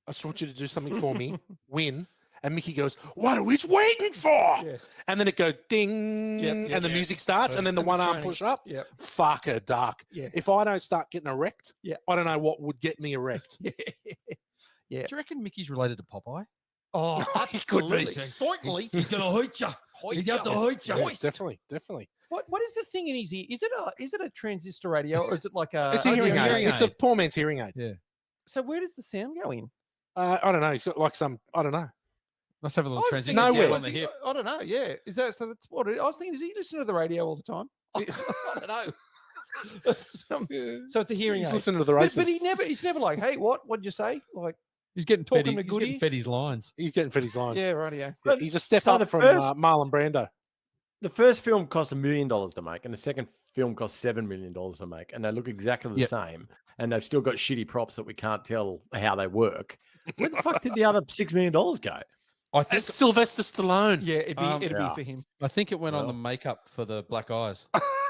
I just want you to do something for me. Win." And Mickey goes, "What are we waiting for?" Yeah. And then it goes ding, Yep, and the music starts, and then the And the one arm training. push up. Yeah. Fuck a duck. Yeah. If I don't start getting erect, Yeah. I don't know what would get me erect. Yeah. Do you reckon Mickey's related to Popeye? Oh, He could be. absolutely. Certainly. He's gonna hurt you. He's out to hurt you. Yeah, definitely. What is the thing in his ear? Is it a transistor radio or is it like a? It's a hearing aid. hearing It's a aid. poor man's hearing aid. Yeah. So where does the sound go in? I don't know. He's got like some. I don't know. Must have a little I was transition thinking, Nowhere. on the hip. I don't know. Yeah, is that so? That's what I was thinking. Does he listen to the radio all the time? I don't know. So it's a hearing He's aid. listening to the But, races. he's never like, hey, what'd you say? Like, He's getting fed. Talking to He's getting Goody. fed his lines. He's getting fed his lines. yeah, rightio. Yeah, But he's a step so up the from first- Marlon Brando. The first film cost $1 million to make, and the second film cost $7 million to make, and they look exactly the Yep. same. And they've still got shitty props that we can't tell how they work. Where the fuck did the other $6 million go? I think. That's Sylvester Stallone. Yeah, it'd Um, be Yeah. for him. I think it went on Well. the makeup for the black eyes.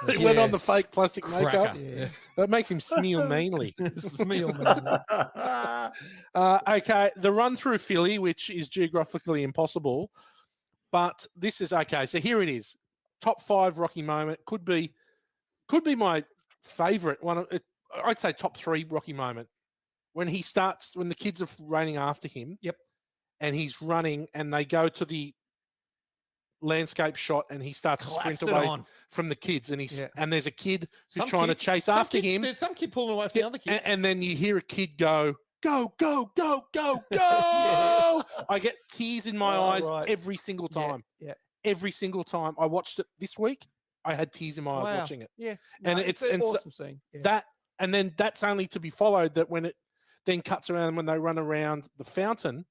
It went on the Yes. fake plastic makeup. Cracker. Yeah. That makes him smeal meanly. Smeal, man. Okay, the run through Philly, which is geographically impossible, but this is okay. So here it is. Top 5 Rocky moment could be my favorite one. I'd say top 3 Rocky moment when the kids are running after him. Yep. And he's running, and they go to the landscape shot, and he starts to sprint Collapse it away on. from the kids, and Yeah. and there's a kid who's Some trying to kid- chase some after kids- him. There's some kid pulling away from the other kids. And then you hear a kid go, go, go, go, go, go. Yeah. I get tears in my Oh, eyes right. every single Yeah, time. yeah. Every single time. I watched it this week. I had tears in my eyes Wow. watching it. Yeah, And no, it's- an and so- awesome scene. Yeah. That and then that's only to be followed that when it then cuts around when they run around the fountain,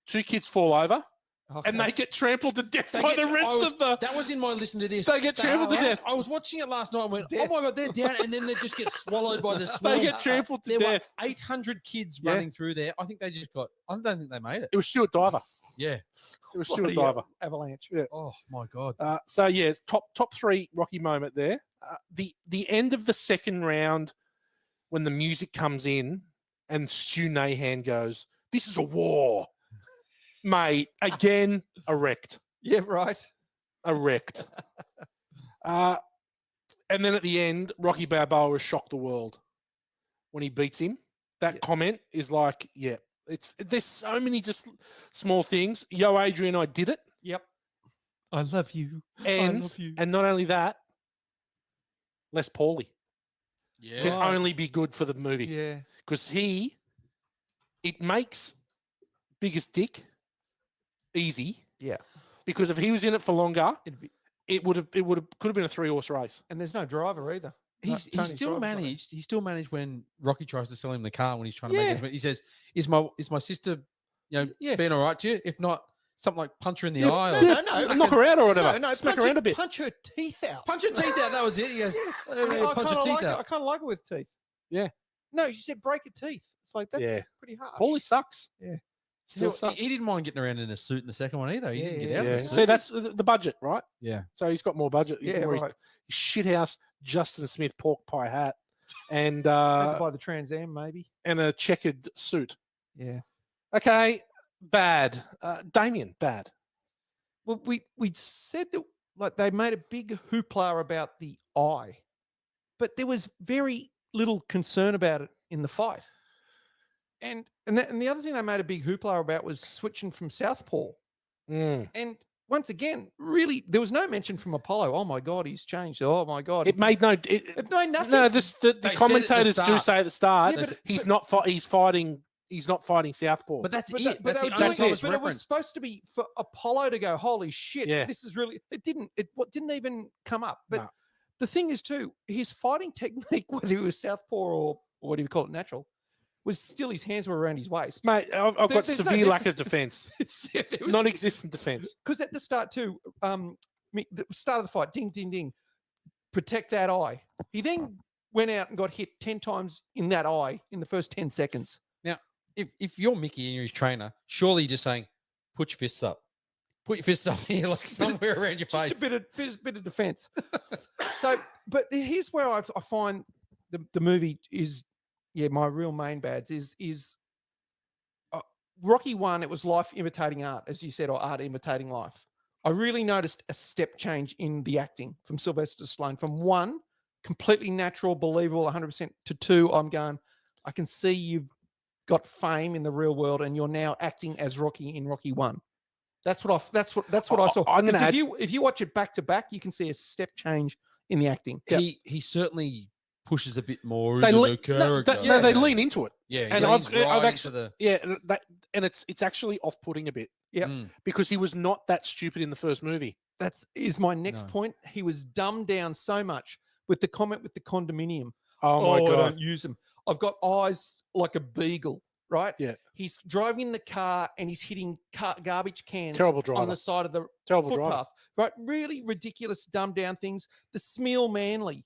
2 kids fall over Okay. and they get trampled to death They by get- the rest I was- of the. That was in my listen to this. They get trampled to I- death. I was watching it last night and went, To "Oh death. my god, they're down!" And then they just get swallowed by the They swarm. get trampled to There were death. 800 kids Yeah. running through there. I think they just got. I don't think they made it. It was Stuart Diver. Yeah. It was Stuart Bloody Diver. Avalanche. Oh my god. So yeah, top 3 Rocky moment there. The end of the second round when the music comes in and Stu Nahan goes, "This is a war, mate." Again, erect. Yeah, right. And then at the end, Rocky Balboa has shocked the world when he beats him. That Yeah. comment is like, yeah, there's so many just small things. Yo, Adrian, I did it. Yep. I love you. And love you. and not only that, Les Pauly Yeah. can Right. only be good for the movie Yeah. because it makes Biggest Dick easy. Yeah. Because if he was in it for longer, It'd be, it could have been a 3-horse race. and there's no driver either. No, He's Tony's still driver's not there. managed. He still managed when Rocky tries to sell him the car when he's trying to Yeah. make it. He says, "Is my sister, Yeah. being all right to you? If not, something like punch her in the Yeah, eye." no, Or, no, knock her out or whatever. No, Smack punch her around a bit. Punch her teeth out. Punch her teeth out. That was it. He goes, Yes. "Oh, yeah, I punch kind her of teeth like it. I out." kind of like it with teeth. Yeah. No, she said break her teeth. It's like that's Yeah. pretty hard. Paulie sucks. Yeah. Still Still, sucks. he didn't mind getting around in a suit in the second one either. He Yeah, didn't get yeah, out. Yeah. in a See, suit. that's the budget, right? Yeah. So he's got more budget. He Yeah, can wear right. his shithouse Justin Smith pork pie hat and Had to buy the Trans Am, maybe. and a checkered suit. Yeah. Okay, bad. Damien, bad. Well, we said that like they made a big hoopla about the eye, but there was very little concern about it in the fight. And the other thing they made a big hoopla about was switching from southpaw. Mm. And once again, really, there was no mention from Apollo. Oh my God, he's changed. Oh my God, It made no. it made nothing. No, They said at the commentators do start. say at the start Yeah, but- he's not. He's fighting he's not fighting Southpaw. But that's But, it. but That's they it. were That's doing all it, it's but it was referenced. supposed to be for Apollo to go, holy shit, Yeah. this is really. It didn't. It didn't even come up. But No. the thing is, too, his fighting technique, whether it was Southpaw or what do you call it, natural, was still his hands were around his waist. Mate, I've got There's no severe lack of defense. Because Non-existent defense. at the start too, the start of the fight, ding, ding, ding, protect that eye. He then went out and got hit 10 times in that eye in the first 10 seconds. Now, if you're Mickey and you're his trainer, surely you're just saying, put your fists up. Put your fists up here, like somewhere around your face. Just a bit of defense. So, but here's where I find the movie is, my real main bads is Rocky 1, it was life imitating art, as you said, or art imitating life. I really noticed a step change in the acting from Sylvester Stallone. From 1, completely natural, believable, 100%, to 2, I'm going, I can see you've got fame in the real world and you're now acting as Rocky in Rocky 1. That's what I saw. I'm gonna 'Cause add- if you watch it back to back, you can see a step change in the acting. He certainly pushes a bit more They into le- the character. no, they lean into it. Yeah, he and leans I've right actually, into and it's actually off-putting a bit the. because he was not that stupid in the first movie. That is my next No. point. He was dumbed down so much with the comment with the condominium. Oh my I god! don't use them. I've got eyes like a beagle, right? Yeah. He's driving the car and he's hitting garbage cans Terrible on driver. the side of the Terrible driver. footpath, right? Really ridiculous, dumbed down things. The Smeal Manley,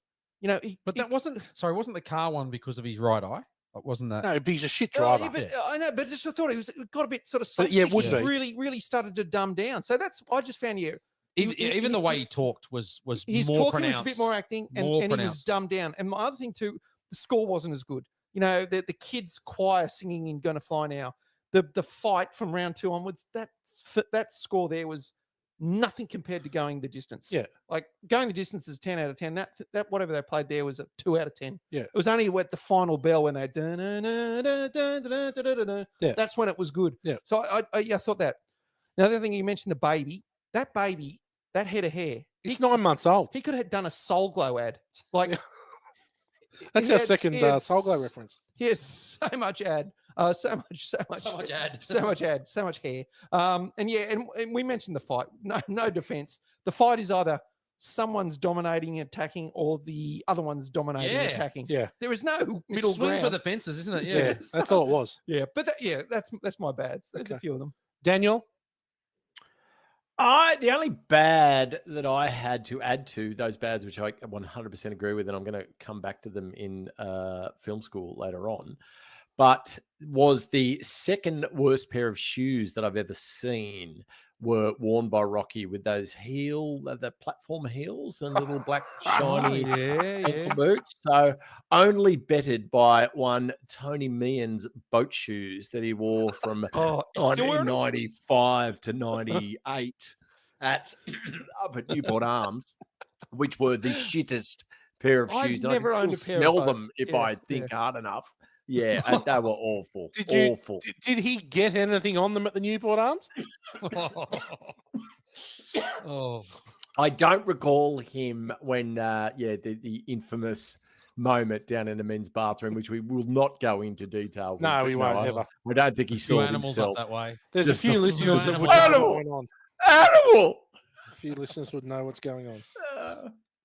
But that wasn't the car one because of his right eye. It wasn't that. No, but he's a shit Oh, driver. yeah, but, I know, but just I thought it got a bit sort of But yeah, it would slapsticky. be. Really started to dumb down. So I just found Even the way he talked was his more talking pronounced. was a bit more acting, and More he was pronounced. dumbed down. And my other thing too, the score wasn't as good. The kids' choir singing in "Gonna Fly Now." The fight from round 2 onwards, that score there was nothing compared to Going the Distance. Yeah. Like Going the Distance is 10 out of 10. That whatever they played there was a 2 out of 10. Yeah. It was only at the final bell when they Yeah. that's when it was good. Yeah. So I thought that. The other thing you mentioned, the baby, that head of hair. It's 9 months old. He could have done a Soul Glow ad. Like That's he our had- second he had Soul Glow s- reference. He has so much ad. So much ad. so much ad, so much hair. And we mentioned the fight. No defense. The fight is either someone's dominating, attacking, or the other one's dominating, Yeah. attacking. Yeah. There is no It's middle swing ground. for the fences, isn't it? Yeah, Yeah. that's all it was. Yeah, but that's my bad. There's a Okay. few of them. Daniel, The only bad that I had to add to those bads, which I 100% agree with, and I'm going to come back to them in film school later on, but was the second worst pair of shoes that I've ever seen were worn by Rocky with those the platform heels and little black shiny ankle boots. So only bettered by one Tony Meehan's boat shoes that he wore from Oh, he's still wearing them? 1995 to 98 up at Newport Arms, which were the shittest pair of I've shoes. And I never can owned still a pair of smell them boats. if Yeah, I think hard enough. Yeah, and they were awful. Awful. Did he get anything on them at the Newport Arms? Oh, I don't recall him when, the infamous moment down in the men's bathroom, which we will not go into detail. No, with, we but won't I- ever. I don't think he a few saw animals himself. up that way. There's Just a few the listeners that would animal. know what's Animal. going on. Animal. A few listeners would know what's going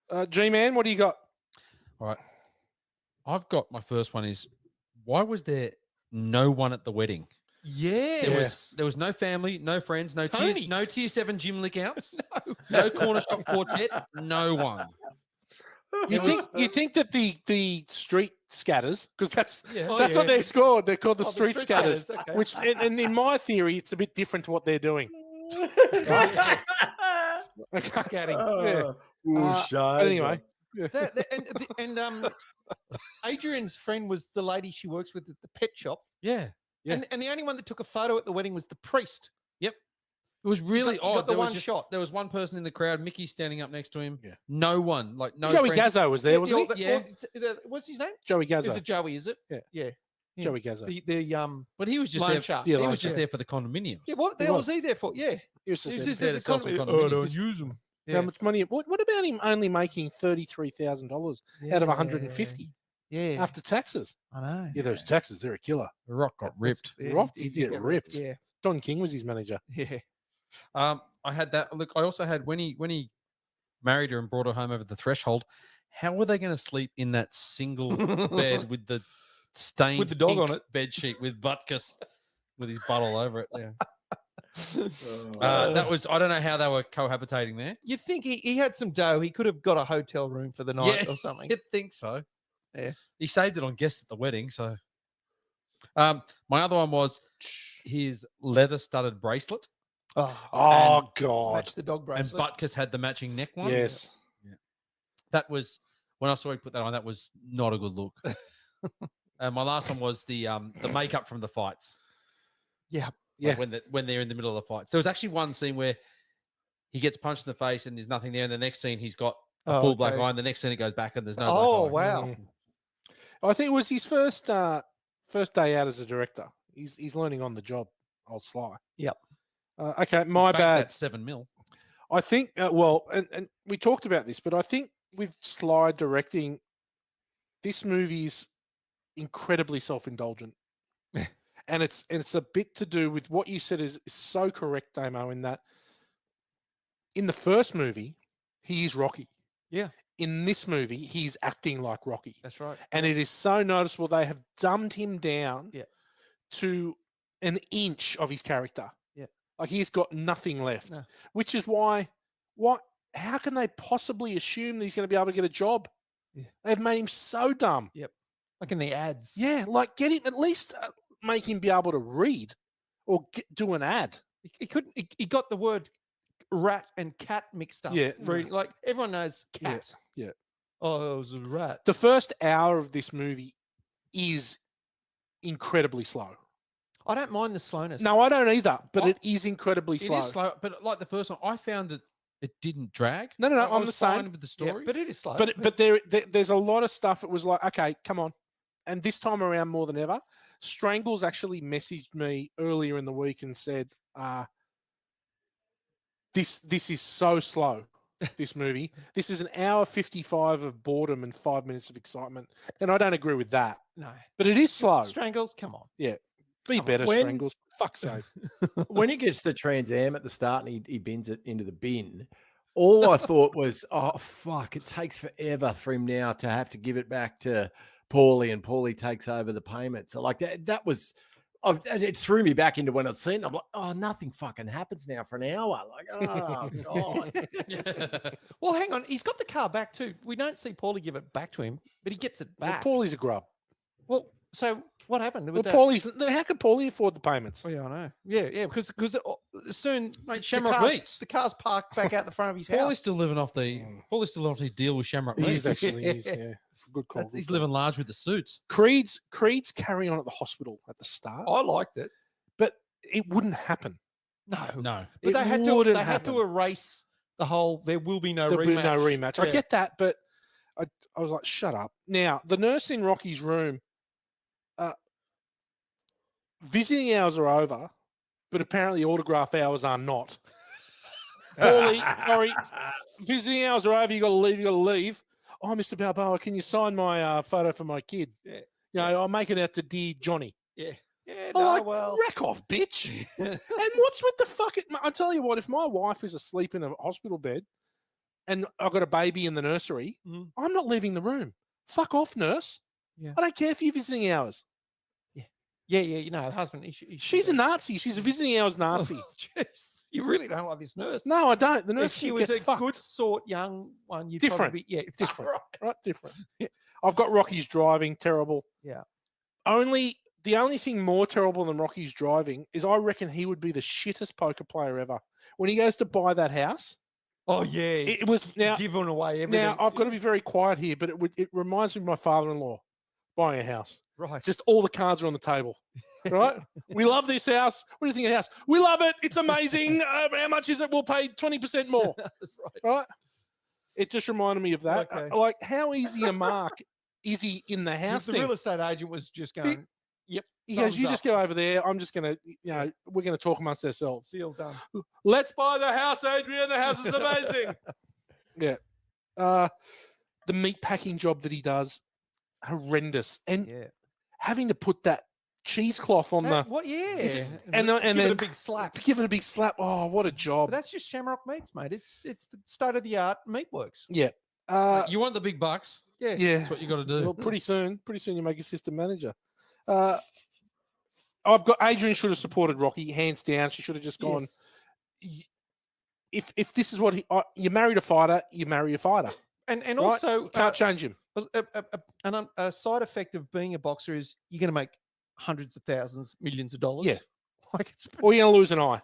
on. G-Man, what do you got? All right. I've got my first one is why was there no one at the wedding? Yeah. There was no family, no friends, no Tony. tier 7 gym lick outs, no corner shop quartet, no one. You think that the street scatters, because that's Yeah. Oh, that's what yeah. they're called. They're called the Oh, street scatters. okay. Which and in my theory, it's a bit different to what they're doing. Okay. Scatting. But anyway, Adrian's friend was the lady she works with at the pet shop. Yeah. Yeah. And the only one that took a photo at the wedding was the priest. It was really got- you odd. got the There was one just- shot. There was one person in the crowd, Mickey standing up next to him. Yeah. No one. Like no Joey friends. Gazzo was there, wasn't he? Yeah. What's his name? Joey Is Gazzo. it Joey? Is it? Yeah. Yeah. Joey Gazzo. The But he was just Loan there. shark. He Yeah, was just loan there for the condominiums. Yeah. What the He hell was. was he there for? Yeah. He was He just was there. just there at to the sell some condominium. condominiums. Oh, don't use them. How much money? What about him only making $33,000 out of 150? Yeah. after taxes. I know. Yeah, those taxes, they're a killer. The Rock got ripped. Rock did get get ripped. Yeah. Don King was his manager. Yeah. I had that. Look, I also had when he married her and brought her home over the threshold. How were they going to sleep in that single bed with the stained the dog pink on it? bed sheet with Butkus with his butt all over it? Yeah. Oh. That was. I don't know how they were cohabitating there. You think he had some dough? He could have got a hotel room for the night or something. You'd think so. Yeah. He saved it on guests at the wedding. So, my other one was his leather-studded bracelet, Oh, God. Match the dog and bracelet. Butkus had the matching neck one. Yes. That was when I saw he put that on. That was not a good look. And my last one was the makeup from the fights. Yeah. Yeah. Like when they're in the middle of the fights. There was actually one scene where he gets punched in the face and there's nothing there. And the next scene he's got a full black eye. And the next scene it goes back and there's no Oh, black eye. wow. I think it was his first day out as a director. He's learning on the job, old Sly. Yep. Okay, my Banked bad. that $7 million. I think, and we talked about this, but I think with Sly directing, this movie is incredibly self-indulgent. And it's a bit to do with what you said is so correct, Damo, in that in the first movie, he is Rocky. Yeah. In this movie, he's acting like Rocky. That's right. And it is so noticeable. They have dumbed him down to an inch of his character. Yeah. Like he's got nothing left, No. which is why, how can they possibly assume that he's going to be able to get a job? Yeah. They've made him so dumb. Yep. Like in the ads. Yeah. Like get him, at least make him be able to read or do an ad. He couldn't, he got the word rat and cat mixed up. Yeah. Reading, like everyone knows Yeah. cat. Yeah. Oh, it was a rat. The first hour of this movie is incredibly slow. I don't mind the slowness. No, I don't either, but it is incredibly slow. It is slow, but like the first one, I found it didn't drag. No, I I'm was the same. fine with the Yeah, story. but it is slow. But there's a lot of stuff. It was like, okay, come on. And this time around, more than ever, Strangles actually messaged me earlier in the week and said, "This is so slow. This movie. This is an hour 55 of boredom and 5 minutes of excitement." And I don't agree with that. no. But it is slow. Strangles, come on. Be Come on. better, When- Strangles. Fuck's sake. When he gets the Trans Am at the start and he bins it into the bin, all I thought was, oh, fuck, it takes forever for him now to have to give it back to Paulie, and Paulie takes over the payments. So like that was, it threw me back into when I'd seen it. I'm like, oh, nothing fucking happens now for an hour. Like, oh, God. Well, hang on. He's got the car back too. We don't see Paulie give it back to him, but he gets it Well, back. Paulie's a grub. Well, so what happened Well, with that? how could Paulie afford the payments? Oh, yeah, I know. Yeah, because soon Mate, the Shamrock car's- Meats. The car's parked back out the front of his Paulie's house. still living off his deal with Shamrock He Meats. is actually, yeah. Good call. He's good call. living large with the suits. Creed's carry on at the hospital at the start, I liked it. but it wouldn't happen. No, No. but It they had to. wouldn't They had to happen. erase the whole. There will be no There'll rematch. be no rematch. I Yeah. get that, but I was like, shut up. Now, the nurse in Rocky's room, visiting hours are over, but apparently autograph hours are not. Paulie, sorry, visiting hours are over. You got to leave. You got to leave. Oh, Mr. Balboa, can you sign my photo for my kid? Yeah. You know, I'll make it out to dear Johnny. Yeah. Yeah. I'm No. like, Well. wreck off, bitch. And what's with the fucking? I tell you what, if my wife is asleep in a hospital bed and I've got a baby in the nursery, Mhm. I'm not leaving the room. Fuck off, nurse. Yeah. I don't care if you're visiting hours. Yeah. You know, the husband. She's a Nazi. She's a visiting hours Nazi. Jeez, you really don't like this nurse. No, I don't. The If nurse she can was get a fucked. good sort young one, you'd Different. probably be Different. Right. Right, different. I've got Rocky's driving terrible. Yeah. The only thing more terrible than Rocky's driving is I reckon he would be the shittest poker player ever. When he goes to buy that house, Oh yeah. it was now. giving away everything. Now I've got to be very quiet here, but it reminds me of my father-in-law buying a house. right. Just all the cards are on the table, right? We love this house. What do you think of the house? We love it. It's amazing. How much is it? We'll pay 20% more, That's right. right? It just reminded me of that. Okay. Like, how easy a mark is he in the house The thing? real estate agent was just going. Yep. He goes, thumbs you up. just go over there. I'm just going to, we're going to talk amongst ourselves. Deal done. Let's buy the house, Adrian. The house is amazing. Yeah. The meat packing job that he does. horrendous. And Yeah. having to put that cheesecloth on the What? Yeah. Is it- And and give then it a big slap. give it a big slap. Oh, what a But job! that's just Shamrock Meats, mate. It's the state of the art meat works. Yeah, You want the big bucks? Yeah. yeah. That's what you got to do. Well, pretty soon you make assistant manager. I've got Adrian should have supported Rocky hands down. She should have just gone. Yes. If this is what you married a fighter, you marry a fighter. And Right? also You can't change him. a side effect of being a boxer is you're going to make hundreds of thousands, millions of dollars. Yeah. Like it's Or you're gonna lose an eye.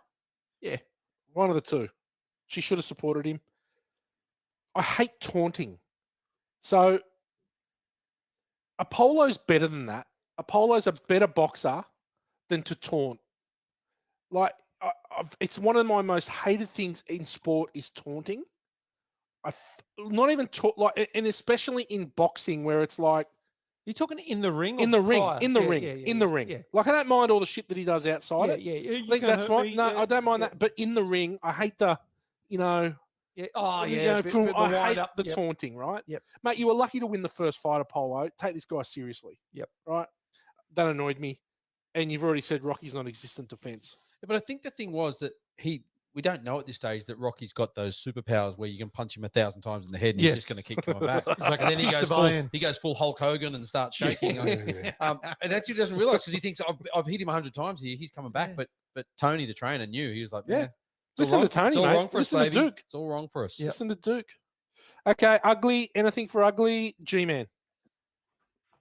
Yeah. One of the two. She should have supported him. I hate taunting. So Apollo's better than that. Apollo's a better boxer than to taunt. Like, it's one of my most hated things in sport is taunting. Not even like, and especially in boxing where it's like, you're talking in the ring. In the ring. Yeah. Like, I don't mind all the shit that he does outside it. Yeah. I think that's fine. No, I don't mind that. But in the ring, I hate the, Yeah. Oh, yeah. I hate the taunting, right? Yep. Mate, you were lucky to win the first fight, Apollo. Take this guy seriously. Yep. Right? That annoyed me. And you've already said Rocky's non-existent defense. Yeah, but I think the thing was that we don't know at this stage that Rocky's got those superpowers where you can punch him 1,000 times in the head and he's just going to keep coming back. Like, and then he goes full Hulk Hogan and starts shaking. And actually doesn't realize because he thinks I've hit him 100 times here. He's coming back. But Tony, the trainer, knew. He was like, yeah. Man, Listen to Tony, it's all mate. wrong for Listen us, to baby. Duke. It's all wrong for us. Yep. Listen to Duke. Okay, Ugly. Anything for Ugly? G-Man.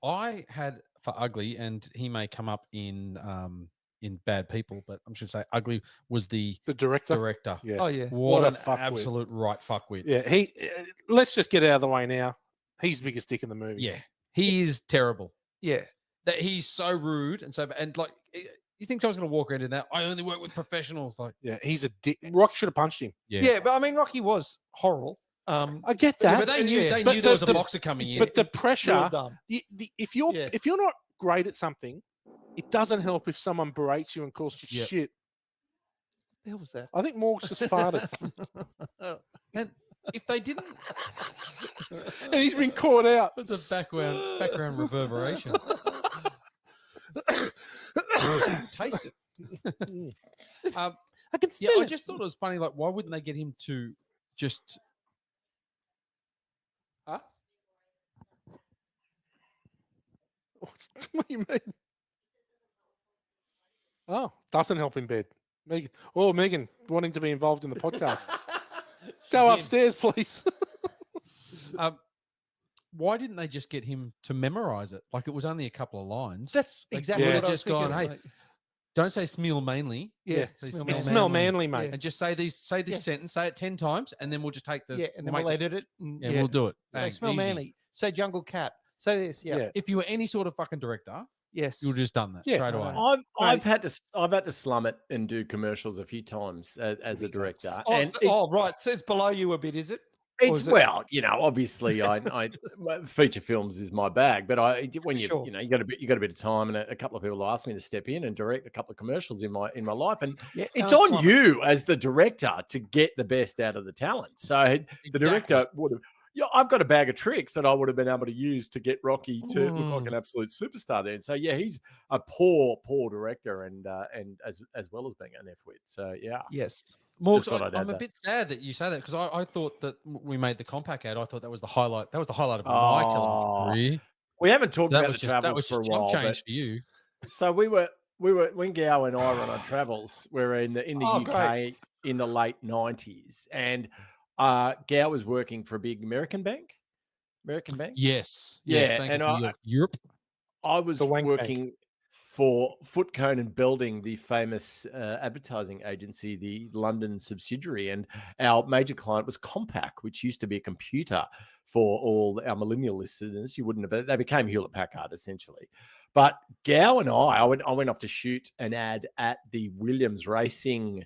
I had for Ugly, and he may come up in Bad People, but I'm just going to say Ugly was the director. Yeah. Oh, yeah. What an fuckwit. absolute right fuckwit. Yeah, let's just get it out of the way now. He's the biggest dick in the movie. Yeah. He is terrible. Yeah. That he's so rude and like, you think someone's going to walk around in that? I only work with professionals. Like, yeah, he's a dick. Rock should have punched him. Yeah, but I mean, Rocky was horrible. I get that. But they knew But there was a boxer coming in. But the pressure, Real dumb. if you're not great at something, it doesn't help if someone berates you and calls you shit. What the hell was that? I think Morgs just farted. And if they didn't, and he's been caught out. it's a background reverberation. Taste it. I can smell it. I just thought it was funny. Like, why wouldn't they get him to just? Huh? What do you mean? Oh, doesn't help in bed. Megan wanting to be involved in the podcast. Go upstairs, please. Why didn't they just get him to memorize it? Like, it was only a couple of lines. That's exactly what I was just gone. thinking. Hey, don't say smell mainly. Yeah, Smell manly, mate. And just say this sentence. Say it 10 times, and then we'll just take the and then we'll edit it. And we'll do it. Say Bang, smell easy. manly. Say jungle cat. Say this. Yeah. If you were any sort of fucking director, Yes. you would have just done that straight away. I've had to slum it and do commercials a few times as a director. Right. So it's below you a bit, is it? Obviously, I feature films is my bag, but when you got a bit of time, and a couple of people asked me to step in and direct a couple of commercials in my life, and it's on you as the director to get the best out of the talent. So the director would have. Yeah, I've got a bag of tricks that I would have been able to use to get Rocky to look like an absolute superstar there. And so he's a poor director, and as well as being an F-wit. So Yes. Morgs, I'm a bit sad that you say that because I thought that we made the compact ad. I thought that was the highlight. That was the highlight of my television career. We haven't talked about the travels that was for a just while. Change for you. So we were when Gow and I were on our travels. We were in the UK great. in the late 90s, and Gow was working for a big American bank. Yes. And Europe. I was working for Foot Cone and Belding, the famous advertising agency, the London subsidiary, and our major client was Compaq, which used to be a computer for all our millennial listeners. You wouldn't have. They became Hewlett Packard essentially. But Gow and I went off to shoot an ad at the Williams Racing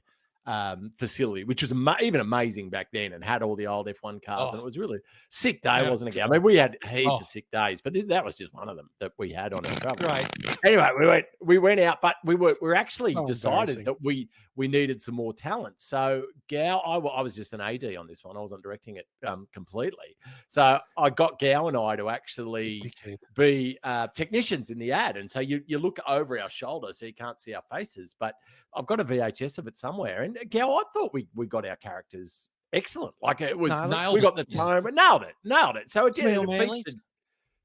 facility, which was even amazing back then, and had all the old F1 cars, and it was really sick day, wasn't it? I mean, we had heaps of sick days, but that was just one of them that we had on our travel. Right. Anyway, we went out, but we were actually So decided embarrassing. that we we needed some more talent. So Gow, I was just an AD on this one. I wasn't directing it completely. So I got Gow and I to actually be technicians in the ad. And so you look over our shoulder so you can't see our faces, but I've got a VHS of it somewhere. And Gow, I thought we got our characters excellent. Like it was, we got the tone, but nailed it. So it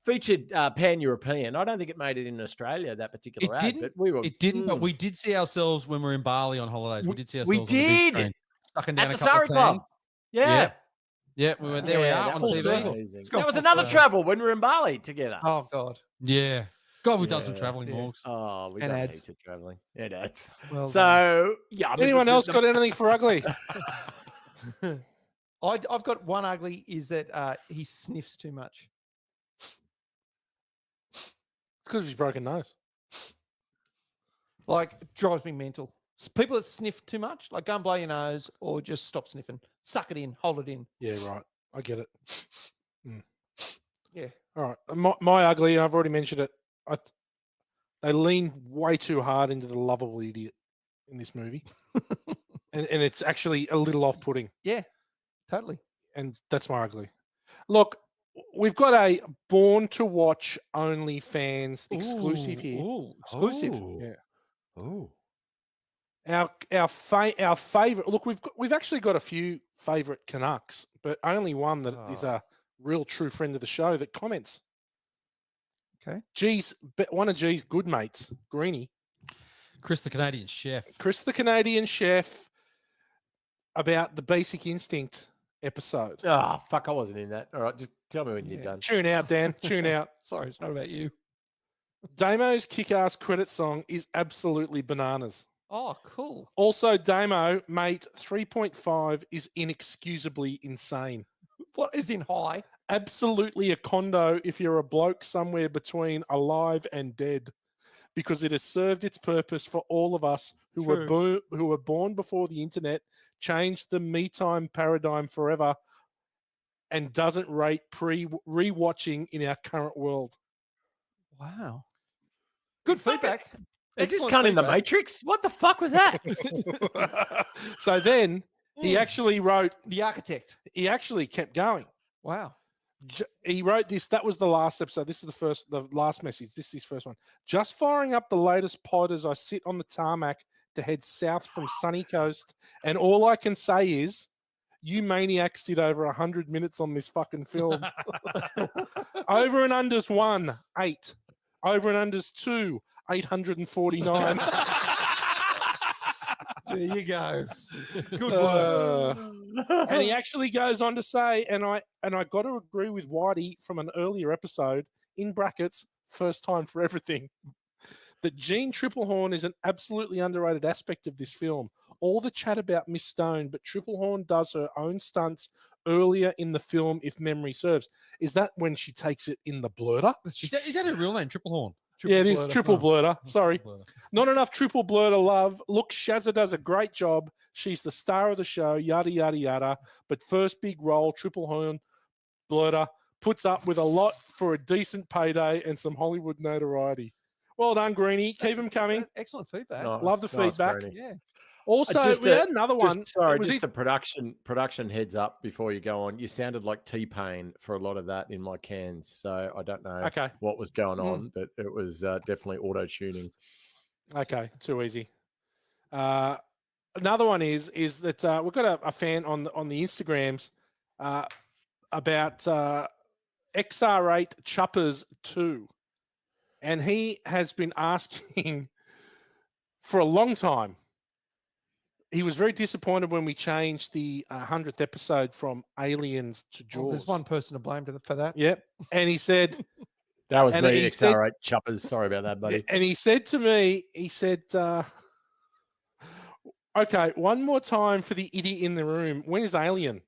featured pan-European. I don't think it made it in Australia, that particular ad. But it didn't, but we did see ourselves when we were in Bali on holidays. We did see ourselves we on the big did. screen, sucking down At a the couple Surrey of Club. teams. Yeah. Yeah, we went there. We are on TV. Amazing. There was another travel when we were in Bali together. Oh God. Yeah. God, we've done some traveling, Morgs. Oh, we've And done ads. heaps of traveling. And ads. Well so, yeah. I mean, Anyone else got anything for ugly? I've got one ugly is that he sniffs too much. It's because of his broken nose. Like, it drives me mental. People that sniff too much, like go and blow your nose or just stop sniffing. Suck it in, hold it in. Yeah, right. I get it. Yeah. All right. My ugly, and I've already mentioned it. They lean way too hard into the lovable idiot in this movie. and it's actually a little off-putting. Yeah, totally. And that's my ugly. Look, we've got a Born to Watch OnlyFans exclusive here. Ooh, exclusive. Yeah. Oh. Our favorite. Look, we've actually got a few favorite Canucks, but only one that is a real true friend of the show that comments. Okay. One of G's good mates, Greenie. Chris the Canadian chef. Chris the Canadian chef, about the Basic Instinct episode. Oh, fuck, I wasn't in that. All right, just tell me when you're done. Tune out, Dan. Tune out. Sorry, it's not about you. Damo's kick-ass credit song is absolutely bananas. Oh, cool. Also, Damo, mate, 3.5 is inexcusably insane. What is in high? Absolutely a condo if you're a bloke somewhere between alive and dead, because it has served its purpose for all of us who were born before the internet, changed the me time paradigm forever, and doesn't rate re-watching in our current world. Wow. Good feedback. Is this cunt in the Matrix? What the fuck was that? So then he actually wrote... The Architect. He actually kept going. Wow. He wrote this. That was the last episode. This is the last message. This is his first one. Just firing up the latest pod as I sit on the tarmac to head south from Sunny Coast. And all I can say is, you maniacs did over 100 minutes on this fucking film. Over and unders 1, 8. Over and unders 2, 849. There you go. Good work. And he actually goes on to say, and I got to agree with Whitey from an earlier episode, in brackets, first time for everything, that Jean Triplehorn is an absolutely underrated aspect of this film. All the chat about Miss Stone, but Triplehorn does her own stunts earlier in the film, if memory serves. Is that when she takes it in the blurter? Is that her real name, Triplehorn? Yeah, it is triple blurter. Sorry. Blurter. Not enough triple blurter love. Look, Shazza does a great job. She's the star of the show, yada, yada, yada. But first big role, triple horn blurter, puts up with a lot for a decent payday and some Hollywood notoriety. Well done, Greenie. Keep them coming. Excellent feedback. Love the feedback. Greenie. Yeah. Also, we had another one. Sorry, just a production heads up before you go on. You sounded like T-Pain for a lot of that in my cans, so I don't know what was going on, but it was definitely auto-tuning. Okay, too easy. Another one is that we've got a fan on the Instagrams about XR8 Chuppers 2, and he has been asking for a long time. He was very disappointed when we changed the 100th episode from Aliens to Jaws. There's one person to blame for that. Yep. And he said... That was me, XR8 Chuppers. Sorry about that, buddy. And he said to me, okay, one more time for the idiot in the room. When is Alien?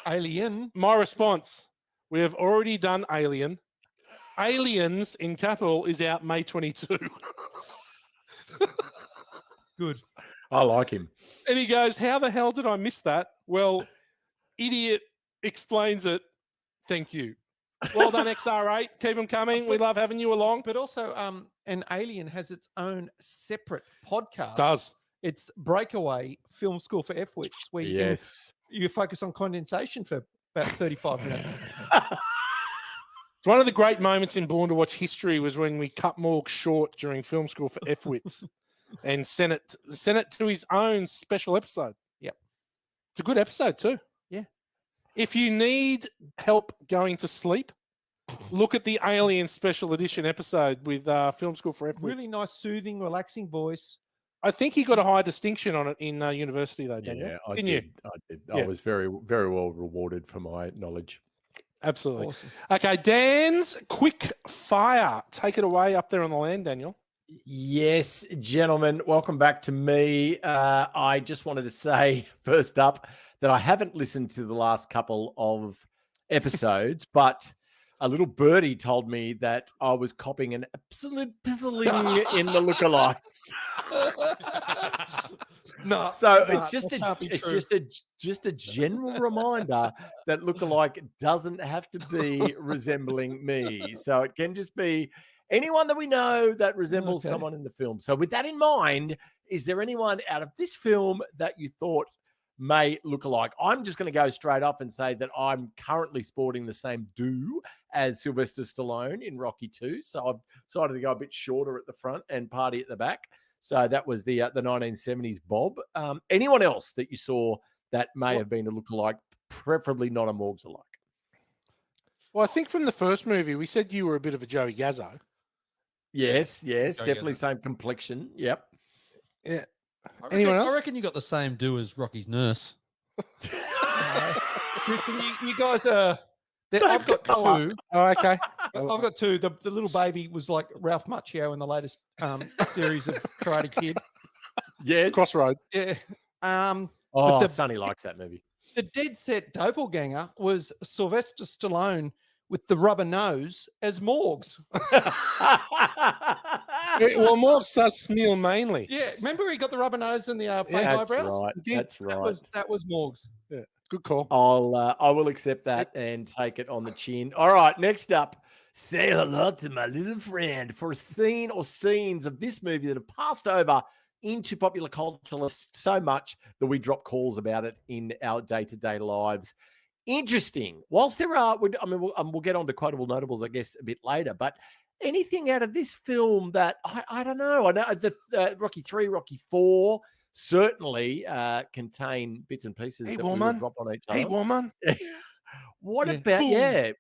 Alien? My response, we have already done Alien. Aliens, in capital, is out May 22. Good. I like him. And he goes, how the hell did I miss that? Well, idiot explains it. Thank you. Well done, XR8. Keep them coming. We love having you along. But also, an Alien has its own separate podcast. Does. It's Breakaway Film School for F-wits, where you focus on condensation for about 35 minutes. It's one of the great moments in Born to Watch history was when we cut Morg short during film school for F-wits and sent it to his own special episode. Yep. It's a good episode too. Yeah. If you need help going to sleep, look at the Alien Special Edition episode with Film School for F-wits. Really nice, soothing, relaxing voice. I think he got a high distinction on it in university though, Daniel. Yeah, I Didn't did. you? I did. Yeah. I was very, very well rewarded for my knowledge. Absolutely. Awesome. Okay, Dan's quick fire. Take it away up there on the land, Daniel. Yes, gentlemen, welcome back to me. I just wanted to say first up that I haven't listened to the last couple of episodes, but a little birdie told me that I was copying an absolute pizzling in the Lookalikes. No, So no, it's just that can't be true. just a general reminder that lookalike doesn't have to be resembling me. So it can just be anyone that we know that resembles Okay. someone in the film. So with that in mind, is there anyone out of this film that you thought may look alike? I'm just going to go straight off and say that I'm currently sporting the same do as Sylvester Stallone in Rocky 2. So I've decided to go a bit shorter at the front and party at the back. So that was the 1970s Bob. Anyone else that you saw that may have been a lookalike, preferably not a Morgs alike? Well, I think from the first movie, we said you were a bit of a Joey Gazzo. Yes, Joey definitely Gazzo. same complexion. Yep. Yeah. Anyone else? I reckon you got the same do as Rocky's nurse. Listen, you guys are. Same I've got colour. two. Oh, okay. I've got two. The little baby was like Ralph Macchio in the latest series of Karate Kid. Yes. Crossroad. Yeah. Oh, Sonny likes that movie. The dead set doppelganger was Sylvester Stallone with the rubber nose as Morgs. Well, Morgs does smeal mainly. Yeah, remember he got the rubber nose and the fake That's eyebrows? right. That's right. That was Morgs. Yeah, good call. I will accept that and take it on the chin. All right, next up, say hello to my little friend for a scene or scenes of this movie that have passed over into popular culture so much that we drop calls about it in our day-to-day lives. Interesting. Whilst there are, we'll get on to quotable notables, I guess, a bit later, but anything out of this film that I don't know. I know the Rocky 3, Rocky 4 certainly contain bits and pieces that we would drop on each other. Hey, woman. What Yeah. about, Fool.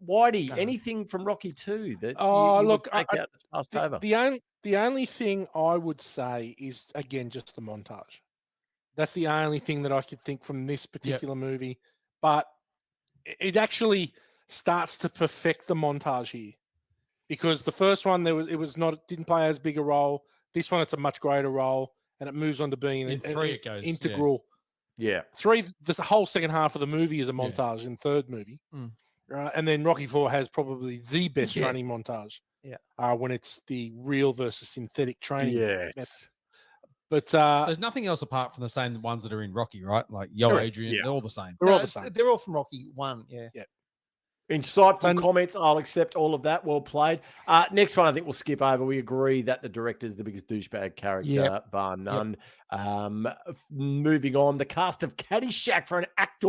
Whitey, No. anything from Rocky 2 that Oh, you look, would take out that's passed over? The only thing I would say is, again, just the montage. That's the only thing that I could think from this particular movie. But it actually starts to perfect the montage here. Because the first one, it didn't play as big a role. This one, it's a much greater role, and it moves on to being In 3 it goes, integral. Yeah. 3, the whole second half of the movie is a montage in third movie. Mm. And then Rocky 4 has probably the best training montage. Yeah. When it's the real versus synthetic training. Yes. method. But There's nothing else apart from the same ones that are in Rocky, right? Like Yo Correct, Adrian, yeah. they're all the same. they're all the same. They're all from Rocky 1, yeah. Insightful comments. I'll accept all of that. Well played. Next one, I think we'll skip over. We agree that the director's the biggest douchebag character, bar none. Moving on, the cast of Caddyshack for an actor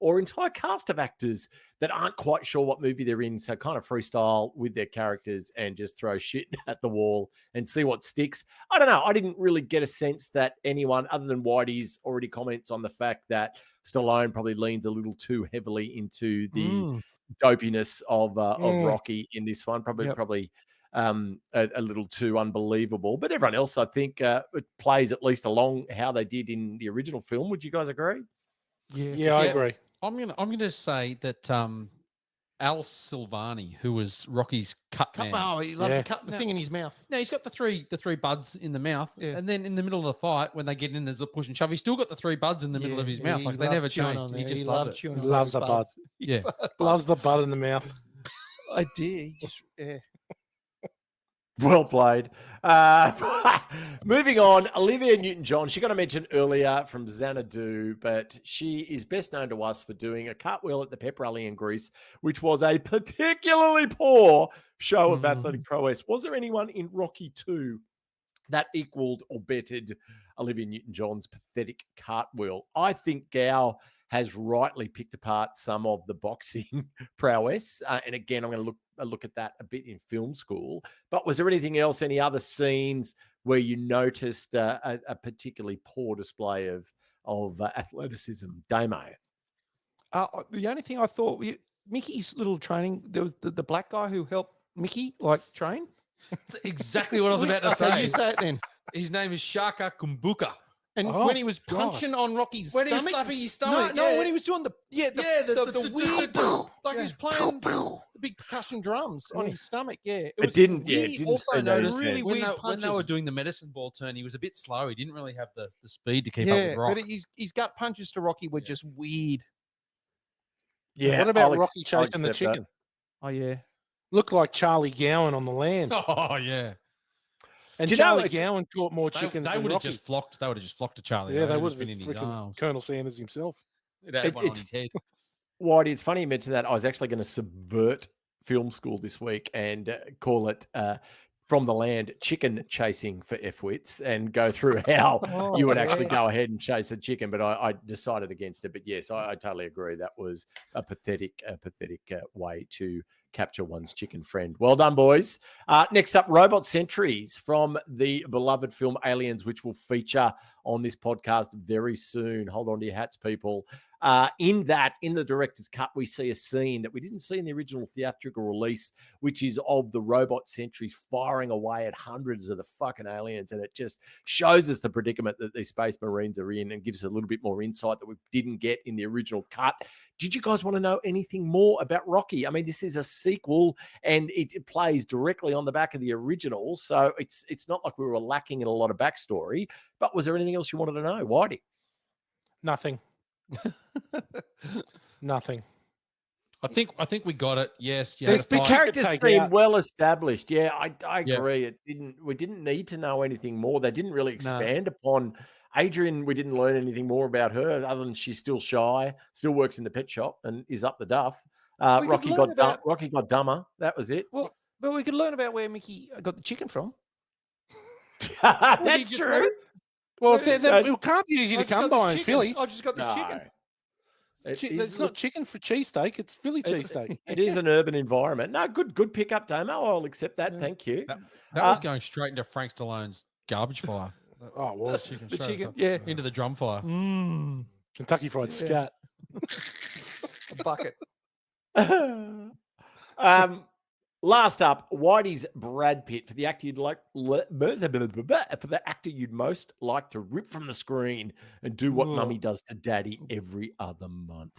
or entire cast of actors that aren't quite sure what movie they're in, so kind of freestyle with their characters and just throw shit at the wall and see what sticks. I don't know. I didn't really get a sense that anyone other than Whitey's already comments on the fact that Stallone probably leans a little too heavily into the dopiness of Rocky in this one. Probably a little too unbelievable. But everyone else, I think, it plays at least along how they did in the original film. Would you guys agree? Yeah, I agree. I'm gonna say that Al Silvani, who was Rocky's cut man. Oh, he loves to cut the thing in his mouth. No, he's got the three buds in the mouth, and then in the middle of the fight, when they get in, there's the push and shove. He's still got the 3 buds in the middle of his mouth. Like they never changed. He just loved it. He loves the bud. Yeah, loves the bud in the mouth. I did. Just, Well played. Moving on, Olivia Newton-John. She got a mention earlier from Xanadu, but she is best known to us for doing a cartwheel at the pep rally in Greece, which was a particularly poor show of athletic prowess. Was there anyone in Rocky 2 that equaled or bettered Olivia Newton-John's pathetic cartwheel. I think Gow has rightly picked apart some of the boxing prowess. And again, I'm going to look at that a bit in film school. But was there anything else, any other scenes where you noticed a particularly poor display of athleticism? Damo. The only thing I thought, Mickey's little training, there was the black guy who helped Mickey train. That's exactly what I was about to Okay, say. you say it then. His name is Shaka Kumbuka. And Oh, when he was God. punching on Rocky's When he was stomach, slapping his stomach, no, yeah. when he was doing the weird, like he was playing the big percussion drums on his stomach. Yeah, It didn't Also say no to noticed really sense. weird when they were punches. doing the medicine ball turn, he was a bit slow. He didn't really have the speed to keep yeah, up with Rock. but his gut punches to Rocky were just weird. Yeah. What about I'll Rocky I'll chasing the accept that. chicken? Oh yeah, Looked like Charlie Gowan on the land. Oh yeah, And Do you know, Charlie it's- Gowan caught more they chickens would than have Rocky. just flocked. They would have just flocked to Charlie. Yeah, they would would have have been in his freaking arms. Colonel Sanders himself. He'd had one on his head. Whitey, it's funny you mentioned that. I was actually going to subvert film school this week and call it From the Land Chicken Chasing for F-wits and go through how you would actually go ahead and chase a chicken. But I decided against it. But yes, I totally agree. That was a pathetic way to capture one's chicken friend. Well done, boys. Next up, robot sentries from the beloved film Aliens, which will feature on this podcast very soon. Hold on to your hats, people. In the director's cut, we see a scene that we didn't see in the original theatrical release, which is of the robot sentries firing away at hundreds of the fucking aliens. And it just shows us the predicament that these space marines are in and gives us a little bit more insight that we didn't get in the original cut. Did you guys want to know anything more about Rocky? I mean, this is a sequel and it plays directly on the back of the original. So it's not like we were lacking in a lot of backstory. But was there anything else you wanted to know? Whitey? Nothing. Nothing. I think we got it. Yes, There's The Fight. characters Take seem out. well established. Yeah, I Yeah. agree. We didn't need to know anything more. They didn't really expand upon Adrian. We didn't learn anything more about her other than she's still shy, still works in the pet shop, and is up the duff. We could Rocky learn about- Rocky got dumber. That was it. Well, but we could learn about where Mickey got the chicken from. That's just true. got it? Well, Uh, it can't be easy I to just come got this by in chicken. Philly. I just got this chicken. It's not chicken for cheesesteak. It's Philly cheesesteak. It is an urban environment. No, good pickup, Damo. I'll accept that. Yeah. Thank you. That was going straight into Frank Stallone's garbage fire. Oh, it was. Chicken The straight chicken, up yeah. into the drum fire. Kentucky Fried Scat. A bucket. Last up, Whitey's Brad Pitt for the actor you'd most like to rip from the screen and do what Mummy does to Daddy every other month.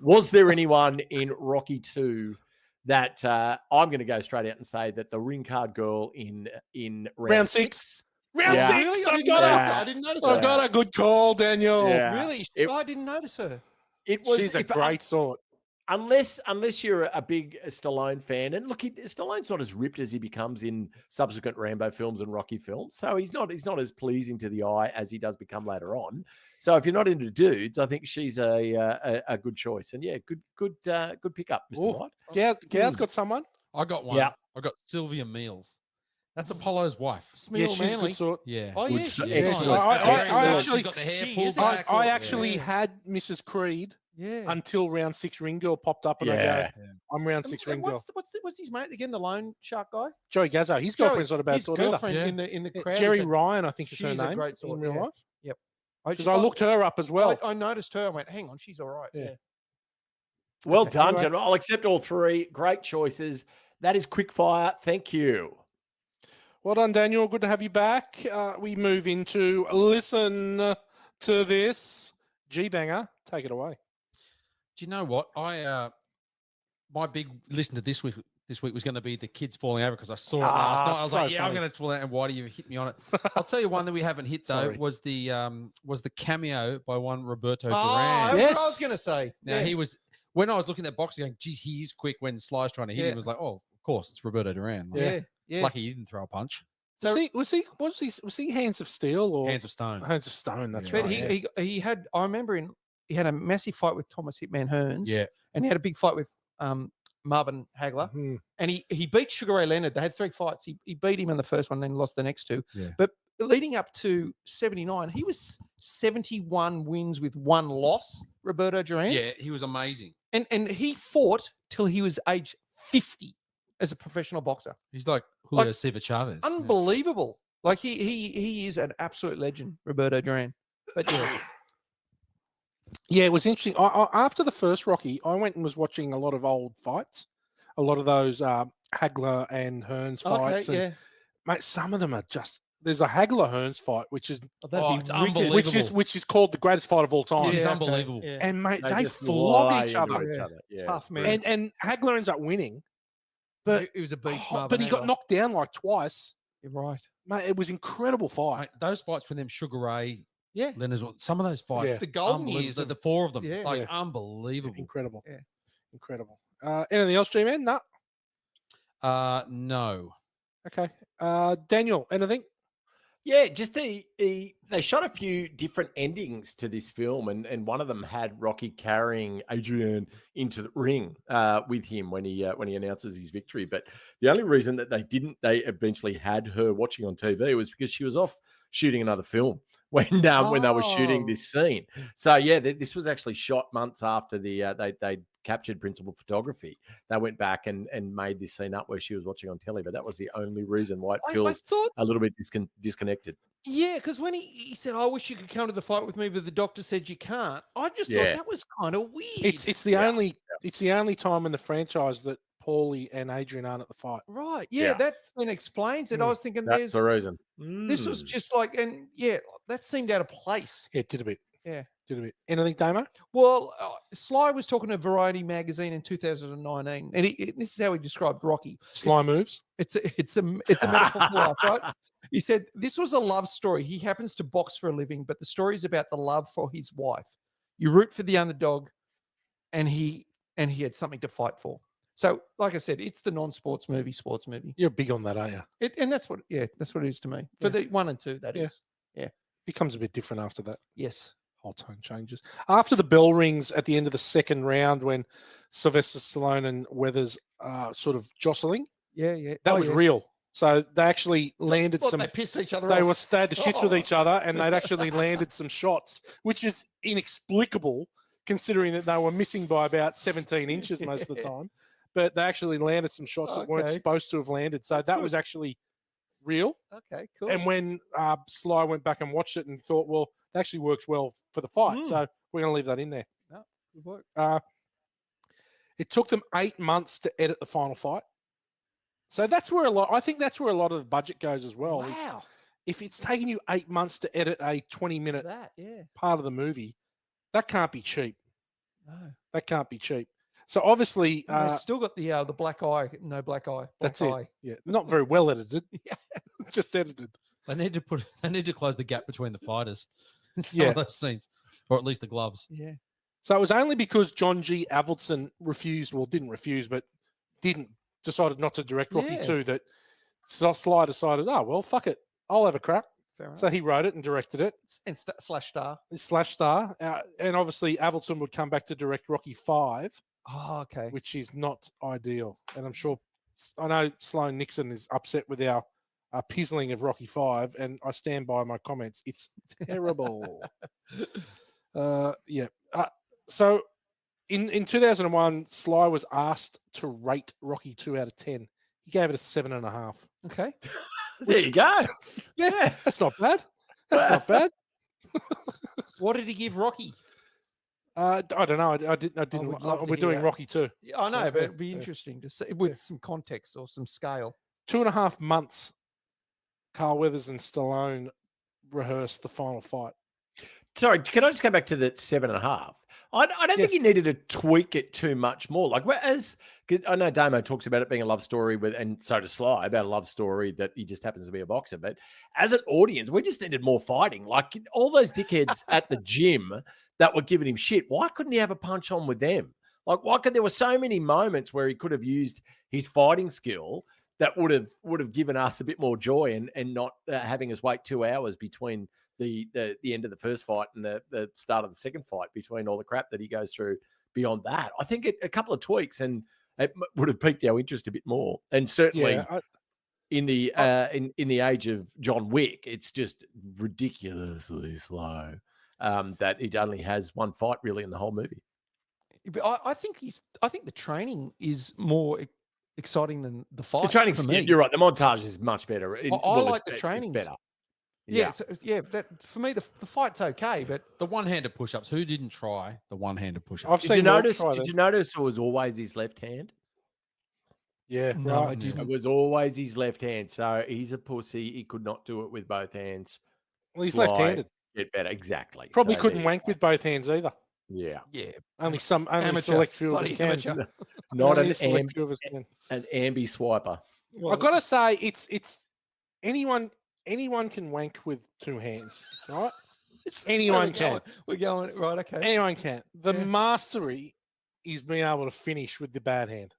Was there anyone in Rocky 2 that I'm going to go straight out and say that the ring card girl in round 6. Yeah. Round 6. Really? I didn't notice I her. got a good call, Daniel. Yeah. Really? I didn't notice her. It was She's a great sort. Unless you're a big Stallone fan, and look, Stallone's not as ripped as he becomes in subsequent Rambo films and Rocky films, so he's not as pleasing to the eye as he does become later on. So if you're not into dudes, I think she's a good choice, and yeah, good pickup, Mr. Ooh. White. Gow's got someone. I got one. Yeah. I got Sylvia Meals. That's Apollo's wife. Yeah, Smell she's a manly. good sort. Yeah. Oh, Good yeah, so- she is. excellent. I actually- she's got the hair she pulled is back. I Yeah. actually had Mrs. Creed Yeah. until round 6 ring girl popped up, and I Yeah. go, I'm round 6 ring girl. What's his mate again? The lone shark guy. Joey Gazzo. His girlfriend's not a bad His sort either. girlfriend Yeah. in the crowd. Jerry is a- Ryan, I think is her she's a name great sort, in real yeah. life. Yep. Because I looked her up as well. I noticed her. I went, hang on, she's all right. Yeah. Yeah. Well Okay, done, anyway. gentlemen. I'll accept all three. Great choices. That is quick fire. Thank you. Well done, Daniel. Good to have you back. We move into listen to this. G-Banger, take it away. Do you know what? My big listen to this week was going to be the kids falling over because I saw it last night. I was so like, yeah, I'm funny. going to pull out. And why do you hit me on it? I'll tell you one that we haven't hit though Sorry. was the cameo by one Roberto Oh, Duran. that's Yes. what I was going to say. Now Yeah. he was when I was looking at that box going, geez, he is quick when Sly's trying to hit him. Yeah. I was like, oh, of course, it's Roberto Duran. Like, Yeah. Yeah. Lucky he didn't throw a punch. So- Was he Hands of Steel or Hands of Stone. Hands of Stone? That's Yeah. But right. he had. I remember he had a massive fight with Thomas Hitman Hearns. Yeah. And he had a big fight with Marvin Hagler. Mhm. And he beat Sugar Ray Leonard. They had 3 fights. He beat him in the first one, then lost the next 2. Yeah. But leading up to 79, he was 71 wins with 1 loss, Roberto Duran. Yeah, he was amazing. And he fought till he was age 50 as a professional boxer. He's like Julio Like, Cesar Chavez. Yeah. Unbelievable. Like he is an absolute legend, Roberto Duran. But yeah. Yeah, it was interesting. After the first Rocky, I went and was watching a lot of old fights, a lot of those Hagler and Hearns fights. Okay, And, yeah. mate, some of them are just. There's a Hagler Hearns fight, which is it's unbelievable. which is called the greatest fight of all time. It is Yeah, unbelievable. Okay, yeah. And mate, they just flog fly each into other. each other. Yeah, Tough, it's man. brilliant. And Hagler ends up winning, but It was a beast, but he got Hagler. knocked down like twice. You're right. Mate, it was incredible fight. Mate, those fights from them, Sugar Ray, Yeah. Leonard's, some of those fights, Yeah. The golden unbelievable. years the, of- the 4 of them, Yeah. like Yeah. unbelievable. Incredible. Yeah. Incredible. Anything else, G-Man? No. No. Okay. Daniel, anything? Yeah, just they shot a few different endings to this film, and one of them had Rocky carrying Adrian into the ring with him when he announces his victory. But the only reason that they eventually had her watching on TV was because she was off shooting another film when they were shooting this scene. So yeah, this was actually shot months after they captured principal photography. They went back and made this scene up where she was watching on telly. But that was the only reason why it I feels thought, a little bit disconnected. yeah, because when he said, I wish you could come to the fight with me, but the doctor said you can't. I just Yeah. thought that was kind of weird. It's the only time in the franchise that Paulie and Adrian aren't at the fight. right. Yeah, Yeah. that then explains it. I was thinking That's the reason. this was just like, and yeah, that seemed out of place. Yeah, it did a bit. Yeah. Did a bit. Anything, Damo? Well, Sly was talking to Variety magazine in 2019, and this is how he described Rocky. Sly moves. It's a metaphor for life, right? He said this was a love story. He happens to box for a living, but the story is about the love for his wife. You root for the underdog, and he had something to fight for. So, like I said, it's the non-sports movie, sports movie. You're big on that, are you? And that's what it is to me. For the 1 and 2, that is. Becomes a bit different after that. Yes. Whole tone changes. After the bell rings at the end of the second round when Sylvester Stallone and Weathers are sort of jostling, Yeah, yeah. that was real. So they actually landed What, some. they pissed each other They off. they had the shits with each other, and they'd actually landed some shots, which is inexplicable considering that they were missing by about 17 inches most of the time. But they actually landed some shots that weren't Okay. supposed to have landed. So That's that good. was actually real. Okay, cool. And when Sly went back and watched it and thought, well, it actually works well for the fight. So we're going to leave that in there. No, good work. It took them 8 months to edit the final fight. So that's where I think that's where a lot of the budget goes as well. is Wow. if it's taking you 8 months to edit a 20-minute That, yeah. part of the movie, that can't be cheap. No. That can't be cheap. So obviously, And they still got the black eye, no black eye. that's black it. eye. Yeah, not very well edited. Yeah. Just edited. They need to close the gap between the fighters in some Yeah. of those scenes, or at least the gloves. Yeah. So it was only because John G. Avildsen decided not to direct Rocky Yeah. 2 that Sly decided, oh, well, fuck it. I'll have a crack. Fair enough. So he wrote it and directed it. And slash star. Slash star. And obviously Avildsen would come back to direct Rocky 5, Oh, okay. which is not ideal. And I'm sure, I know Sloane Nixon is upset with our pizzling of Rocky 5, and I stand by my comments. It's terrible. Yeah. So in 2001, Sly was asked to rate Rocky 2 out of 10. He gave it a 7.5. Okay. There you go. Yeah, that's not bad. That's not bad. What did he give Rocky? I don't know. I didn't. would love to We're hear doing that. Rocky 2. Yeah, I know, Yeah, but yeah, it'd be yeah. interesting to see with some context or some scale. 2.5 months, Carl Weathers and Stallone rehearsed the final fight. Sorry, can I just go back to the 7.5? I don't Yes. think you needed to tweak it too much more. Like, whereas I know Damo talks about it being a love story and so does Sly about a love story that he just happens to be a boxer. But as an audience, we just needed more fighting. Like all those dickheads at the gym that were giving him shit. Why couldn't he have a punch on with them? Like, why could there were so many moments where he could have used his fighting skill that would have given us a bit more joy and not having us wait 2 hours between the end of the first fight and the start of the second fight, between all the crap that he goes through beyond that. I think a couple of tweaks and it would have piqued our interest a bit more. And certainly in the in the age of John Wick, it's just ridiculously slow. That it only has one fight really in the whole movie. But I think the training is more exciting than the fight. The training's, for me. you're right. The montage is much better. I like the it's trainings. better. Yeah, that for me the fight's okay, but The one-handed push-ups. Who didn't try the one-handed push-ups? I've Did seen you Will notice? try Did them. you notice it was always his left hand? Yeah, no, I right. didn't. It was always his left hand. So he's a pussy. He could not do it with both hands. Well, he's Slide, left-handed. Get better. Exactly. Probably So couldn't there you wank with both hands either. go. Yeah. Yeah, Only amateur, select few of us bloody can. amateur. Not Only an a select few of us can. ambi swiper. I've got to say, it's anyone can wank with two hands, right? Anyone can. We're going right. Okay. Anyone can. The Yeah. mastery is being able to finish with the bad hand.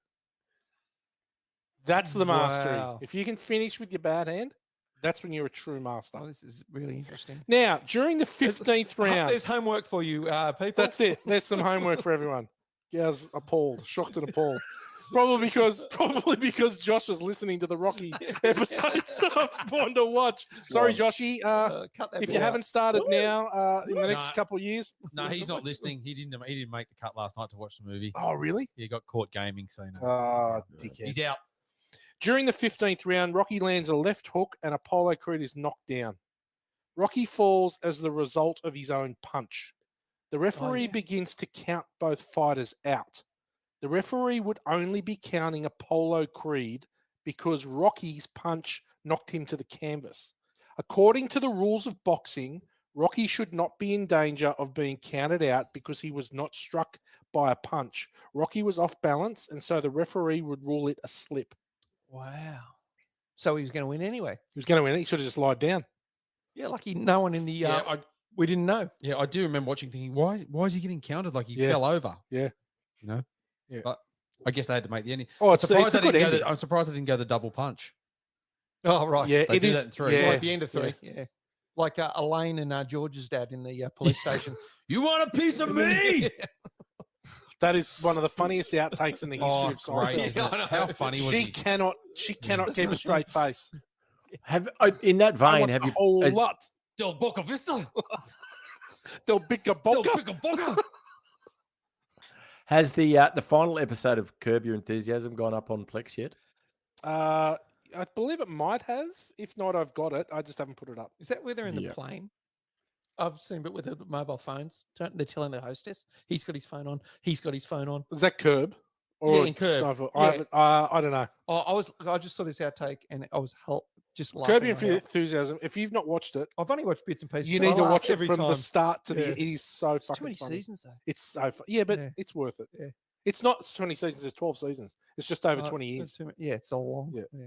That's the mastery. Wow. If you can finish with your bad hand, that's when you're a true master. Oh, this is really interesting. Now, during the 15th round, There's homework for you, people. that's it. There's some homework for everyone. Gaz appalled, shocked and appalled. Probably because Josh was listening to the Rocky episodes of Born to Watch. Sorry, Joshy. Cut that If bit you out. haven't started now, in the next Nah. couple of years. No, he's not listening. He didn't make the cut last night to watch the movie. Oh, really? He got caught gaming, so no. Oh, dickhead. He's out. During the 15th round, Rocky lands a left hook and Apollo Creed is knocked down. Rocky falls as the result of his own punch. The referee begins to count both fighters out. The referee would only be counting Apollo Creed because Rocky's punch knocked him to the canvas. According to the rules of boxing, Rocky should not be in danger of being counted out because he was not struck by a punch. Rocky was off balance, and so the referee would rule it a slip. Wow. So he was going to win anyway. He was going to win it. He should have just lied down. Yeah, lucky no one in the. We didn't know. Yeah, I do remember watching, thinking, why is he getting counted like he Yeah. fell over? Yeah. You know. Yeah. But I guess they had to make the ending. Oh, I'm it's a surprised, good ending. I'm surprised I didn't go the double punch. Oh right. Yeah, They it do is. that in 3. Yeah. Like the end of 3. Yeah. Like Elaine and George's dad in the police station. You want a piece of me? That is one of the funniest outtakes in the history of great. Seinfeld. Isn't it? How funny was She he? cannot keep a straight face. In that I vein, want have a you whole has- lot. Del Boca Vista. Del Bica Del Boca. Bica Boca. has the final episode of Curb Your Enthusiasm gone up on Plex yet? I believe it might have. If not, I've got it. I just haven't put it up. Is that where they're in the Yeah. plane? I've seen, but with the mobile phones, they're telling the hostess he's got his phone on. He's got his phone on. Is that Curb? Yeah, in Curb. Seinfeld? Yeah. I don't know. I just saw this outtake and I was just laughing. Curb Your my head off. Enthusiasm. If you've not watched it, I've only watched bits and pieces. you but I need to laugh watch it every from the time. start to the. Yeah. It is so It's too fucking many funny. seasons though. It's so yeah, but Yeah. it's worth it. Yeah. It's not 20 seasons. There's 12 seasons. It's just over Oh, 20 it's years. too many- Yeah, it's a long. Yeah. Yeah.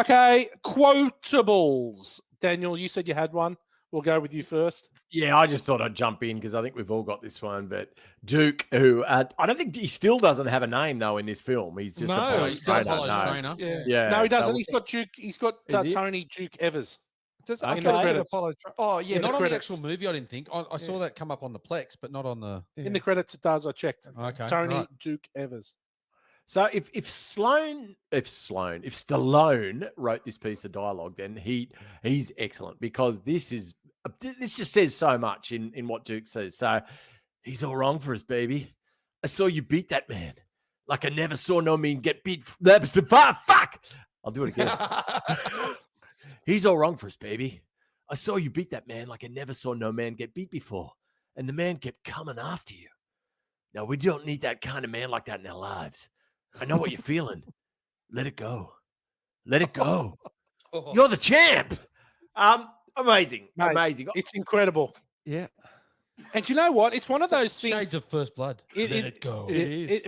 Okay, quotables. Daniel, you said you had one. We'll go with you first. Yeah, I just thought I'd jump in because I think we've all got this one. But Duke, who I don't think he still doesn't have a name though in this film. He's just No, Apollo's He's still trainer. Apollo's No. trainer. Yeah. Yeah, No, he doesn't. so- He's got Duke. He's got Is he? Tony Duke Evers. Does In I the thought it said credits. Apollo. Oh yeah. In the Not on credits. the actual movie, I didn't think. I saw that come up on the Plex, but not on the. In the credits, it does. I checked. Okay. Tony right. Duke Evers. So if Stallone wrote this piece of dialogue, then he's excellent because this just says so much in what Duke says. So he's all wrong for us, baby. I saw you beat that man like I never saw no man get beat. Fuck! I'll do it again. He's all wrong for us, baby. I saw you beat that man like I never saw no man get beat before, and the man kept coming after you. Now we don't need that kind of man like that in our lives. I know what you're feeling. Let it go. Let it go. You're the champ. Amazing. Mate, Amazing. It's incredible. Yeah. And you know what? It's one of those things. Shades of First Blood. Let it go.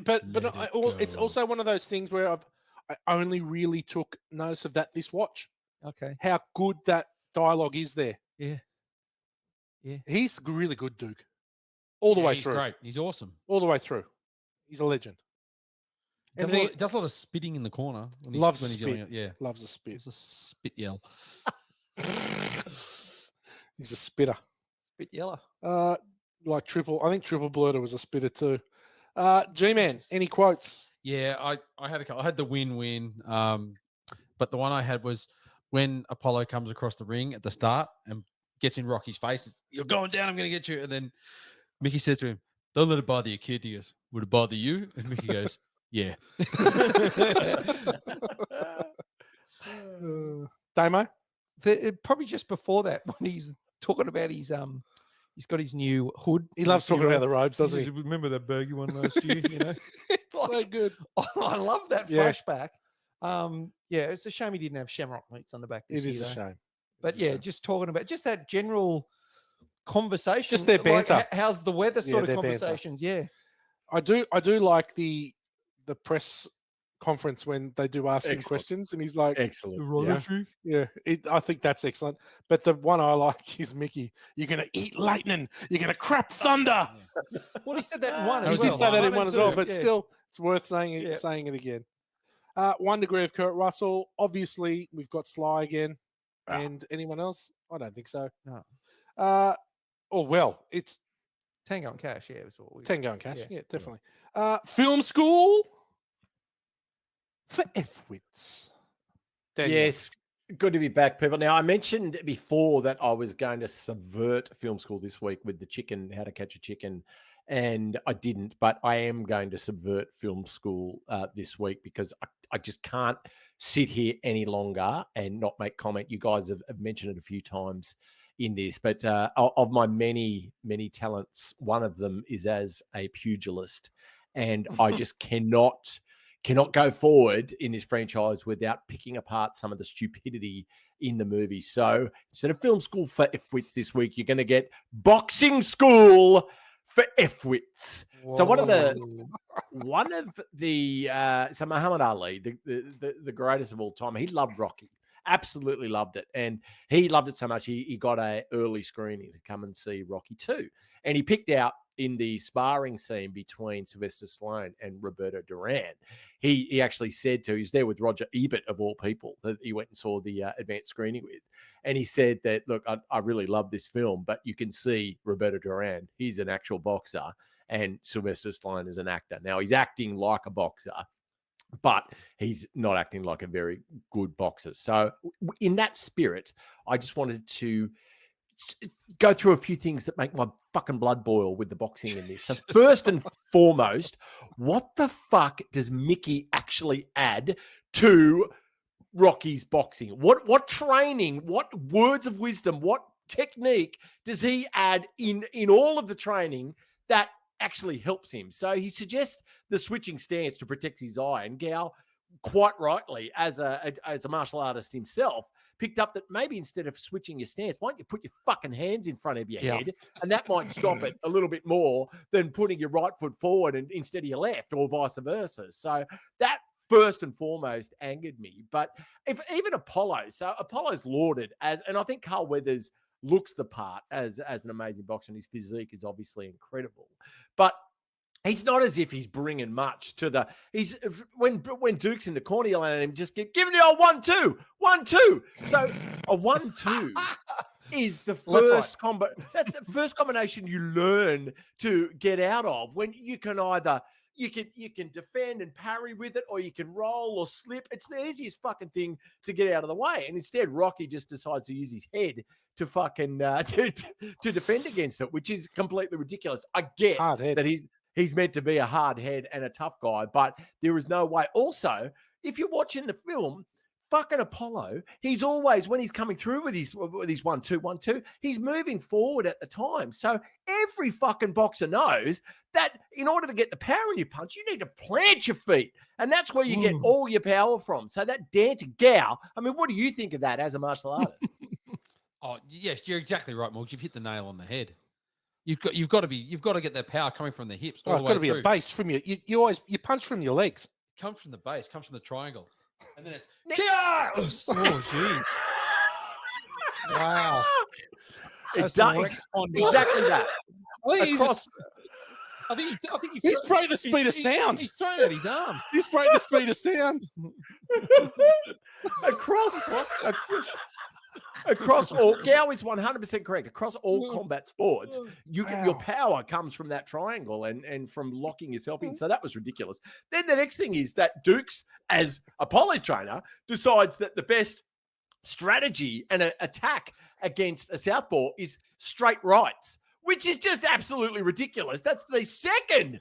But Let it it's go. also one of those things where I only really took notice of that this watch. Okay. How good that dialogue is there. Yeah. Yeah. He's really good, Duke. All the way He's through. great. He's awesome. All the way through. He's a legend. Does a lot of spitting in the corner. When Loves when to he's yelling spit. out. Yeah. Loves a spit. It's a spit yell. He's a spitter. Bit yellow. I think Triple Blurter was a spitter too. G-Man, any quotes? Yeah, I had a couple. I had the win-win. But the one I had was when Apollo comes across the ring at the start and gets in Rocky's face, it's, "You're going down, I'm going to get you." And then Mickey says to him, "Don't let it bother your kid." He goes, "Would it bother you?" And Mickey goes, "Yeah." Damo? Probably just before that, when he's talking about his he's got his new hood. He loves talking about the robes, doesn't he? Remember that baggy one last year? You know, It's so good. I love that Yeah. flashback. Yeah, it's a shame he didn't have shamrock meats on the back this It year. is a though. shame. But yeah, just talking about just that general conversation, Just their banter. Like, how's the weather? Sort of their banter. conversations. Yeah, I do like the press conference when they do ask him Excellent. questions, and he's like, Excellent. yeah, I think that's excellent. But the one I like is Mickey. You're going to eat lightning. You're going to crap thunder. well, he said that in one. He as did well. say that in and one as two, well, but yeah. still, it's worth saying it, Yeah. saying it again. 1 degree of Kurt Russell. Obviously, we've got Sly again. And anyone else? I don't think so. No. It's Tango and Cash. Yeah, it was what we. Tango and Cash. Yeah. Yeah, definitely. Film school for F-wits. Daniel. Yes, good to be back, people. Now, I mentioned before that I was going to subvert film school this week with the chicken, how to catch a chicken, and I didn't, but I am going to subvert film school this week because I just can't sit here any longer and not make comment. You guys have mentioned it a few times in this, but of my many, many talents, one of them is as a pugilist, and I just cannot go forward in this franchise without picking apart some of the stupidity in the movie. So instead of film school for F-wits this week, you're going to get boxing school for F-wits. So one of the so Muhammad Ali, the greatest of all time, he loved Rocky. Absolutely loved it. And he loved it so much, he got an early screening to come and see Rocky 2. And he picked out in the sparring scene between Sylvester Stallone and Roberto Duran, he actually said he was there with Roger Ebert, of all people, that he went and saw the advanced screening with. And he said that, look, I really love this film, but you can see Roberto Duran, he's an actual boxer, and Sylvester Stallone is an actor. Now, he's acting like a boxer, but he's not acting like a very good boxer. So in that spirit, I just wanted to go through a few things that make my fucking blood boil with the boxing in this. So first and foremost, what the fuck does Mickey actually add to Rocky's boxing? What training, what words of wisdom, what technique does he add in all of the training that actually helps him? So he suggests the switching stance to protect his eye, and Gao, quite rightly, as a martial artist himself, picked up that maybe instead of switching your stance, why don't you put your fucking hands in front of your head, and that might stop it a little bit more than putting your right foot forward and instead of your left, or vice versa. So that first and foremost angered me. But if even Apollo's lauded as, and I think Carl Weathers looks the part as an amazing boxer, and his physique is obviously incredible. But he's not as if he's bringing much to the. He's when Duke's in the corner, you'll let him just give me a 1-2, 1-2. So a 1-2 is the first That's the first combination you learn to get out of, when you can either. You can defend and parry with it, or you can roll or slip. It's the easiest fucking thing to get out of the way. And instead, Rocky just decides to use his head to fucking to defend against it, which is completely ridiculous. I get that he's meant to be a hard head and a tough guy, but there is no way. Also, if you're watching the film, fucking Apollo, he's always, when he's coming through with his 1-2, 1-2, he's moving forward at the time. So every fucking boxer knows that in order to get the power in your punch, you need to plant your feet. And that's where you get all your power from. So that dancing Gao, I mean, what do you think of that as a martial artist? Oh, yes, you're exactly right, Morgs. You've hit the nail on the head. You've got to get that power coming from the hips. It's got to be a base from you. You punch from your legs. It comes from the base, comes from the triangle. And then it's Oh, jeez. Wow. It does exactly that. I think he's spraying the speed of sound. He's throwing out his arm. He's spraying the speed of sound. Across all, Gao is 100% correct. Across all combat sports, your power comes from that triangle and from locking yourself in. So that was ridiculous. Then the next thing is that Dukes, as Apollo's trainer, decides that the best strategy and an attack against a southpaw is straight rights, which is just absolutely ridiculous. That's the second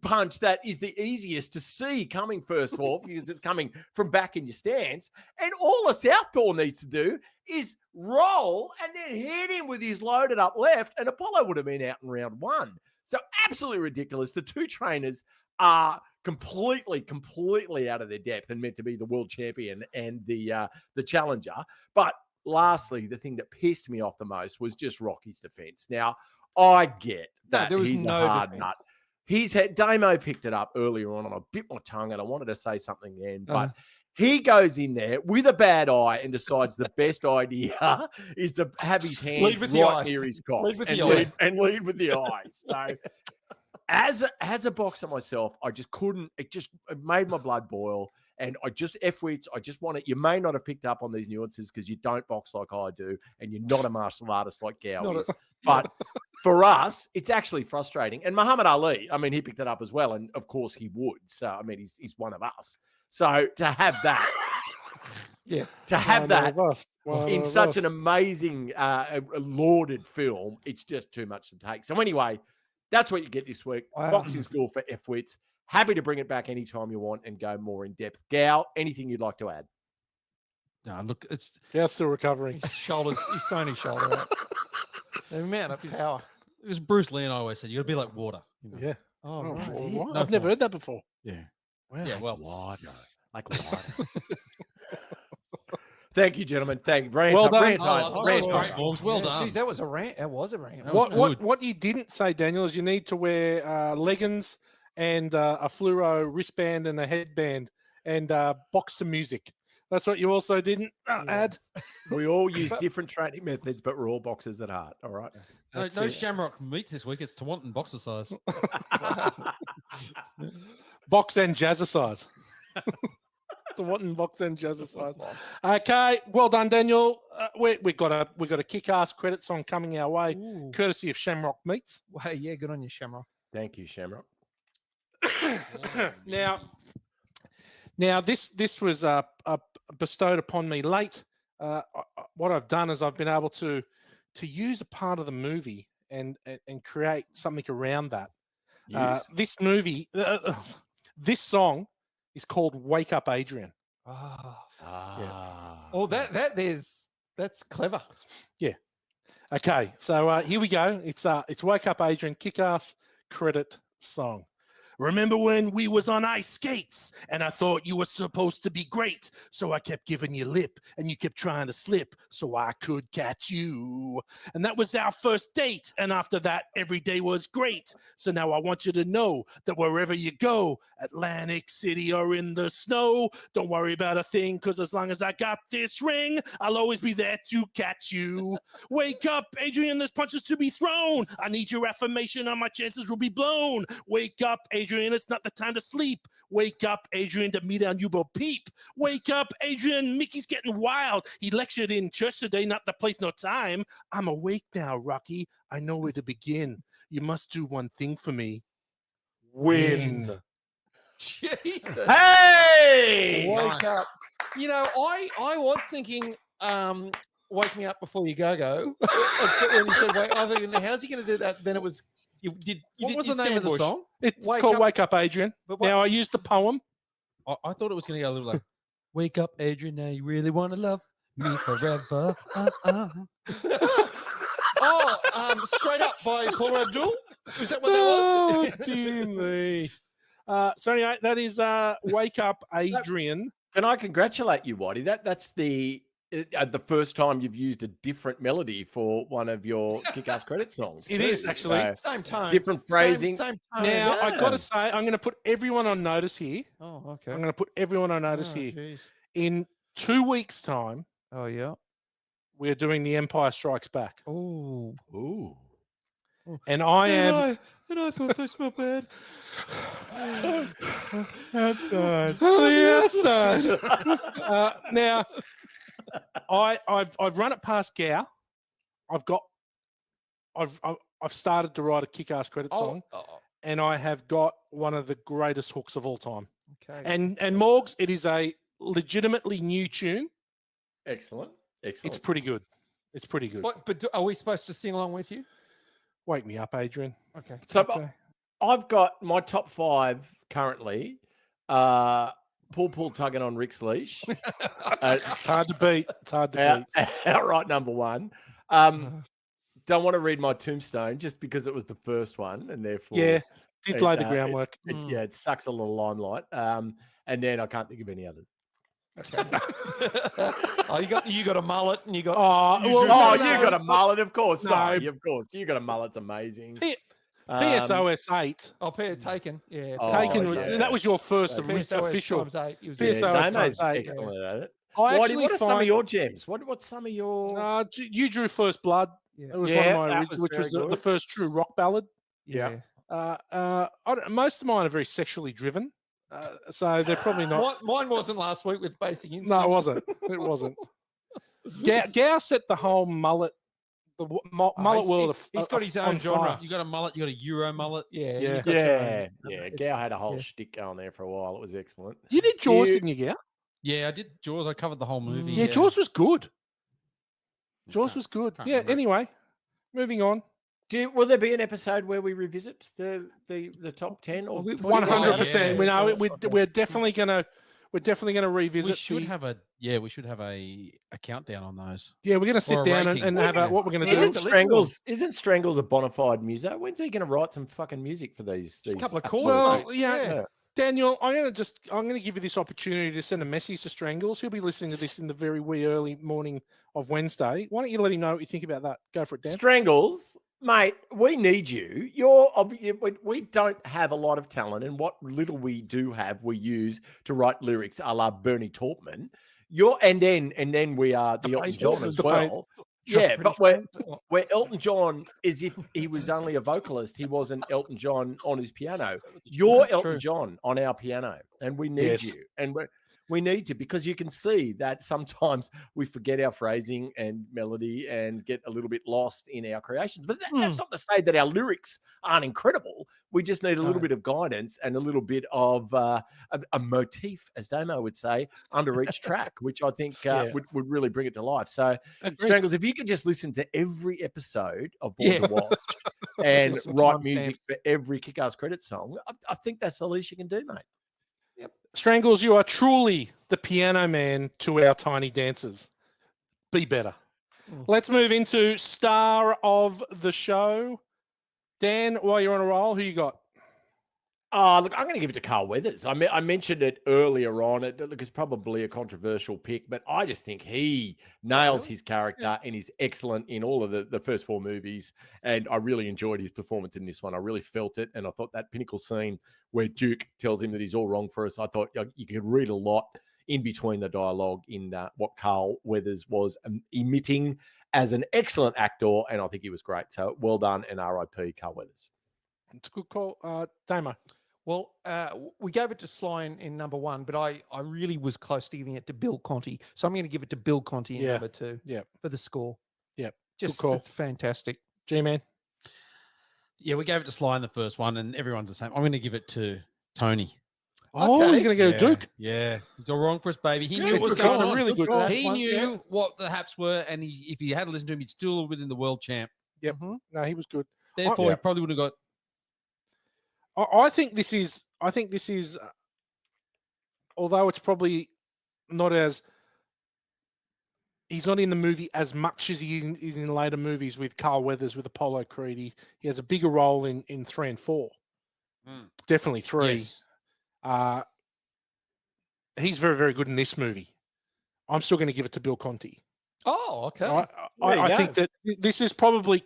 punch that is the easiest to see coming first of all because it's coming from back in your stance. And all a southpaw needs to do is roll and then hit him with his loaded up left, and Apollo would have been out in round one. So absolutely ridiculous. The two trainers are completely out of their depth and meant to be the world champion and the challenger. But lastly, the thing that pissed me off the most was just Rocky's defense. Now, I get that there was he's no a hard defense. nut. He's had Damo picked it up earlier on, and I bit my tongue, and I wanted to say something then, but he goes in there with a bad eye and decides the best idea is to have his hand right near his cock Lead with the lead, eye. and lead with the eye. So, as a boxer myself, I just couldn't. It made my blood boil. And I just F-wits, I just want it. You may not have picked up on these nuances because you don't box like I do, and you're not a martial artist like Gow is. But for us, it's actually frustrating. And Muhammad Ali, I mean, he picked it up as well, and of course he would. So I mean, he's one of us. So to have that, in such an amazing, lauded film, it's just too much to take. So anyway, that's what you get this week. Wow. Boxing School for F-wits. Happy to bring it back anytime you want and go more in depth. Gow, anything you'd like to add? No, look, it's Gow's still recovering. His shoulders, he's throwing his shoulder out. The amount of power. it was Bruce Lee and I always said you got to be like water. You know? Yeah. Oh, Oh, right. well, No what? I've never thought. heard that before. Yeah. Wow. Yeah. Well, Water. Like water. Thank you, gentlemen. Thank you. Rant Well time, done. rant time, Oh, rant that was time. great, Morgs. Well done. Geez, that was a rant. That was a rant. That was good. What you didn't say, Daniel, is you need to wear leggings and a fluoro wristband and a headband and box to music. That's what you also didn't add. We all use different training methods, but we're all boxers at heart. All right. No Shamrock meats this week. It's Tawantin boxer size. Box and jazzercise. The Watton box and jazzercise. Okay, well done, Daniel. We got a kick-ass credit song coming our way, courtesy of Shamrock Meats. Wow, yeah, good on you, Shamrock. Thank you, Shamrock. Now this was bestowed upon me late. What I've done is I've been able to use a part of the movie and create something around that. This movie, this song is called "Wake Up, Adrian." Oh, that's clever. Yeah. Okay, so here we go. It's "Wake Up, Adrian" kick-ass credit song. Remember when we was on ice skates and I thought you were supposed to be great, so I kept giving you lip and you kept trying to slip so I could catch you. And that was our first date, and after that every day was great. So now I want you to know that wherever you go, Atlantic City or in the snow, don't worry about a thing, because as long as I got this ring, I'll always be there to catch you. Wake up, Adrian, there's punches to be thrown. I need your affirmation or my chances will be blown. Wake up, Adrian, it's not the time to sleep. Wake up, Adrian, to meet our new Bo Peep. Wake up, Adrian, Mickey's getting wild. He lectured in church today, not the place, no time. I'm awake now, Rocky. I know where to begin. You must do one thing for me. Win. Jesus. Hey! Wake up. You know, I was thinking wake me up before you go. When you said wake, I was thinking, how's he going to do that? Then it was What was the name of the song? It's Wake called Up. Wake Up, Adrian. But what- Now, I used the poem. I thought it was going to go a little like, "Wake up, Adrian. Now you really want to love me forever." Straight Up by Paula Abdul. Is that what that Oh, was? dear me. So anyway, that is Wake Up, Adrian. Can I congratulate you, Whitey? That's the first time you've used a different melody for one of your kick-ass credit songs. It is, actually. So, Same time. different phrasing. Same time. Now, I got Yeah. to say, I'm going to put everyone on notice here. Oh, okay. I'm going to put everyone on notice here. Geez. In 2 weeks' time, Oh, yeah. we're doing The Empire Strikes Back. Oh. Ooh. And I am... And I thought they smelled bad. Outside. The outside. Now, I've run it past Gow. I've started to write a kick-ass credit song, and I have got one of the greatest hooks of all time. Okay. And Morgs, it is a legitimately new tune. Excellent. It's Excellent. pretty good. It's pretty good. What, but are we supposed to sing along with you? Wake me up, Adrian. Okay. So Okay. I've got my top 5 currently. Paul tugging on Rick's leash. It's hard to beat. It's hard to beat. Outright number 1. Don't want to read my tombstone just because it was the first one, and therefore Yeah, did it, lay the groundwork. it sucks a little limelight. And then I can't think of any others. Okay. Oh, you got a mullet and you got. Oh, You got a mullet, of course. No. Sorry, of course. You got a mullet. It's amazing. PSOS 8. Oh, taken. Yeah. Oh, Taken. yeah. That was your first PSOS official. times 8. He was PSOS Damo's times 8. excellent at it. I What actually are some of find- your gems? What's some of your? You drew First Blood. Yeah. It was Yeah, one of my that originals, was which very was the good. first true rock ballad. Yeah. Most of mine are very sexually driven, so they're probably not. Mine wasn't last week with Basic Instincts. No, it wasn't. It wasn't. Gow set the whole mullet, mullet world. He's got his on own genre. fire. You got a mullet. You got a Euro mullet. Yeah. Yeah. you've got your own- Yeah. Gow had a whole Yeah. shtick going there for a while. It was excellent. You did Jaws, didn't you, Gow? Yeah, I did Jaws. I covered the whole movie. Yeah, Jaws was good. Jaws Can't- was good. can't Yeah. remember it. Anyway, moving on. Will there be an episode where we revisit the top 10 or 20? 100%. Yeah. We know we're definitely gonna revisit. We should the- have a countdown on those. Yeah, we're gonna sit or a down rating. and have Yeah. what we're gonna Isn't do. Strangles a bona fide muso? When's he going to write some fucking music for these? Just a couple of episodes? chords, Well, mate. yeah. Daniel, I'm gonna give you this opportunity to send a message to Strangles. He'll be listening to this in the very wee early morning of Wednesday. Why don't you let him know what you think about that? Go for it, Dan. Strangles, mate, we need you. We don't have a lot of talent, and what little we do have, we use to write lyrics a la Bernie Taupman. And then we are the Elton John as well. Yeah, but where Elton John is if he was only a vocalist, he wasn't Elton John on his piano. You're That's Elton true. John on our piano, and we need you. And we need you because you can see that sometimes we forget our phrasing and melody and get a little bit lost in our creations. But that's not to say that our lyrics aren't incredible. We just need a little bit of guidance and a little bit of a motif, as Damo would say, under each track, which I think would really bring it to life. So, Strangles, if you could just listen to every episode of Born to Watch and write music for every Kick-Ass credit song, I think that's the least you can do, mate. Strangles, you are truly the piano man to our tiny dancers. Be better. Let's move into star of the show. Dan, while you're on a roll, who you got? Look, I'm going to give it to Carl Weathers. I mentioned it earlier on. Look, it's probably a controversial pick, but I just think he nails his character and he's excellent in all of the first 4 movies. And I really enjoyed his performance in this one. I really felt it. And I thought that pinnacle scene where Duke tells him that he's all wrong for us, I thought you could read a lot in between the dialogue in what Carl Weathers was emitting as an excellent actor. And I think he was great. So well done and RIP Carl Weathers. It's a good call. Damo. Well, we gave it to Sly in number 1, but I really was close to giving it to Bill Conti. So I'm going to give it to Bill Conti in number 2 for the score. Yeah. Just call. It's fantastic. G-Man. Yeah, we gave it to Sly in the first one, and everyone's the same. I'm going to give it to Tony. Oh, Okay. you're going to go Duke? Yeah, he's all wrong for us, baby. He Yeah, knew it's what was good. It's going a on. really good call. He knew what the haps were, and if he had listened to him, he'd still have been the world champ. Yep. No, he was good. Therefore, he probably would have got. I think this is, although it's probably not as, he's not in the movie as much as he is in later movies with Carl Weathers, with Apollo Creed. He has a bigger role in 3 and 4. Definitely 3. Yes. He's very, very good in this movie. I'm still going to give it to Bill Conti. Oh, okay. I think that this is probably,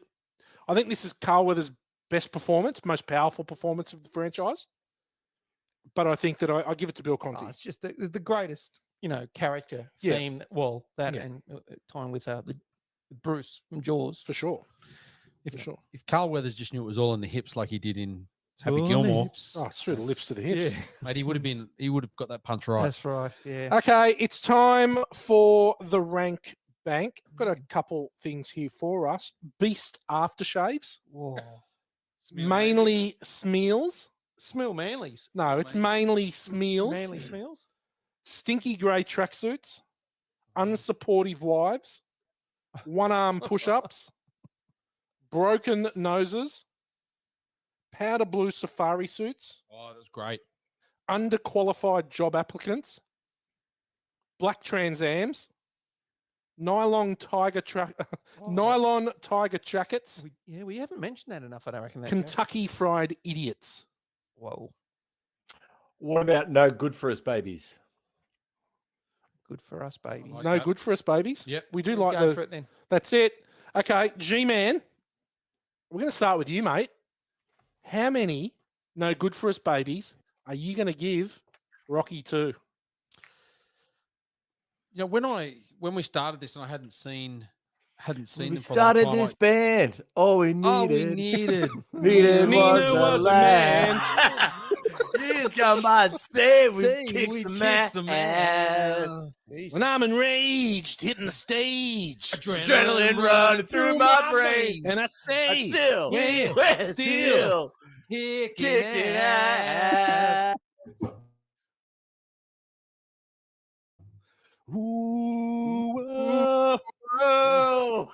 I think this is Carl Weathers' best performance, most powerful performance of the franchise. But I think that I give it to Bill Conti. It's just the greatest, character theme. Well, that and time with Bruce from Jaws. For sure. If Carl Weathers just knew it was all in the hips like he did in Happy Gilmore, Oh, it's through the lips to the hips. mate, he would have got that punch right. That's right. Yeah. Okay, it's time for the rank bank. I've got a couple things here for us. Beast aftershaves. Whoa. Mainly Smeals. Smell Manleys. No, it's mainly Smeals. Manly Smeals. Stinky grey tracksuits. unsupportive wives, one-arm push-ups, broken noses, powder blue safari suits, Oh, that's great. underqualified job applicants, black Trans Ams, nylon tiger nylon tiger jackets, we haven't mentioned that enough. I don't reckon that. Kentucky Fried Idiots. Whoa, What about no good for us babies? good for us, babies. like No that. good for us, babies. Yep. We do We'll like go for it then. That's it. Okay, G-Man, we're going to start with you, mate. How many no good for us babies are you going to give Rocky 2? You know, when we started this and I hadn't seen When we them for started a long time, this band, all we all we needed needed Nina was a man. Years gone by, say we kicked the man. When I'm enraged, hitting the stage, Adrenaline running through my brain. and I say, Still, yeah, we're still still kicking ass. ooh, Oh.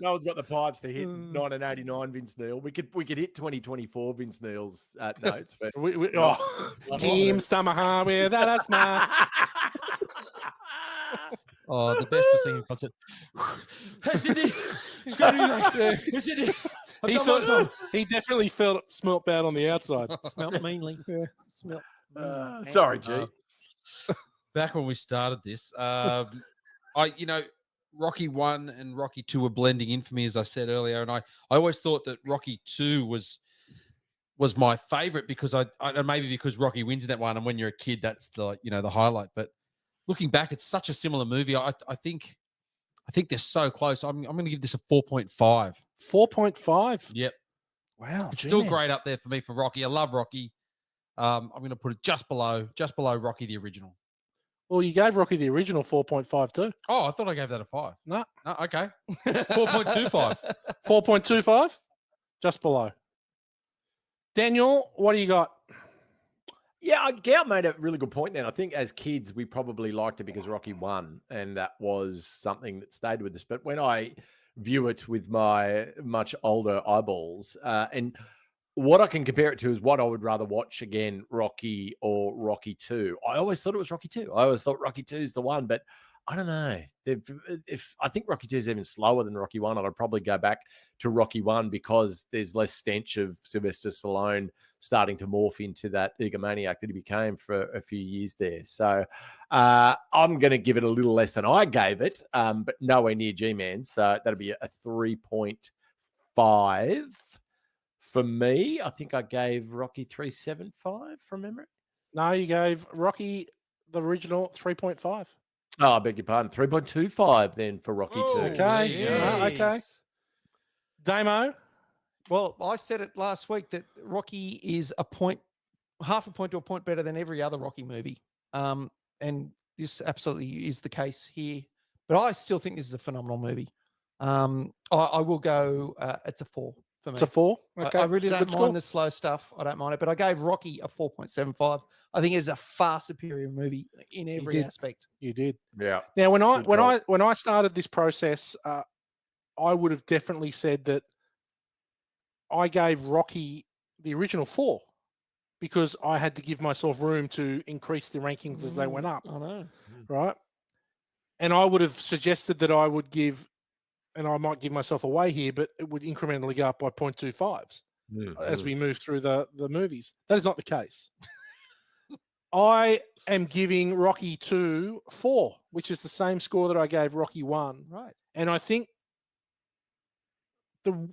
No one's got the pipes to hit 1989 Vince Neil. We could hit 2024 Vince Neil's notes, but Team Stamaha with that asthma. Oh, the best for singing concert. He definitely smelt bad on the outside. Smelt meanly. Yeah. Smelt. Sorry, G. Back when we started this, Rocky 1 and Rocky 2 were blending in for me, as I said earlier, and I always thought that Rocky 2 was my favorite because maybe because Rocky wins in that one, and when you're a kid, that's the highlight. But looking back, it's such a similar movie. I think they're so close. I'm going to give this a 4.5. 4.5. Yep. Wow. It's still great up there for me for Rocky. I love Rocky. I'm going to put it just below Rocky the original. Well, you gave Rocky the original 4.5 too. Oh, I thought I gave that a 5. No. No, okay. 4.25. 4.25? Just below. Daniel, what do you got? Yeah, Gout made a really good point then. I think as kids, we probably liked it because Rocky won, and that was something that stayed with us. But when I view it with my much older eyeballs, and what I can compare it to is what I would rather watch again, Rocky or Rocky 2. I always thought it was Rocky 2. I always thought Rocky 2 is the one, but I don't know. If I think Rocky 2 is even slower than Rocky 1, I'd probably go back to Rocky 1 because there's less stench of Sylvester Stallone starting to morph into that egomaniac that he became for a few years there. So I'm going to give it a little less than I gave it, but nowhere near G-Man. So that'll be a 3.5. For me, I think I gave Rocky 3.75 from memory. No, you gave Rocky the original 3.5. Oh, I beg your pardon. 3.25 then for Rocky 2. Okay. Okay. Damo? Well, I said it last week that Rocky is half a point to a point better than every other Rocky movie. And this absolutely is the case here. But I still think this is a phenomenal movie. I will go, it's a 4 for me. It's a 4? Okay. I really It's a don't good mind score. the slow stuff. I don't mind it. But I gave Rocky a 4.75. I think it is a far superior movie in every did. aspect. You did. Yeah. Now, when Good I started this process, I would have definitely said that I gave Rocky the original 4 because I had to give myself room to increase the rankings as they went up, I know. right? And I would have suggested that I would give, and I might give myself away here, but it would incrementally go up by 0.25s as we move through the movies. That is not the case. I am giving Rocky 2 4, which is the same score that I gave Rocky 1. Right. And I think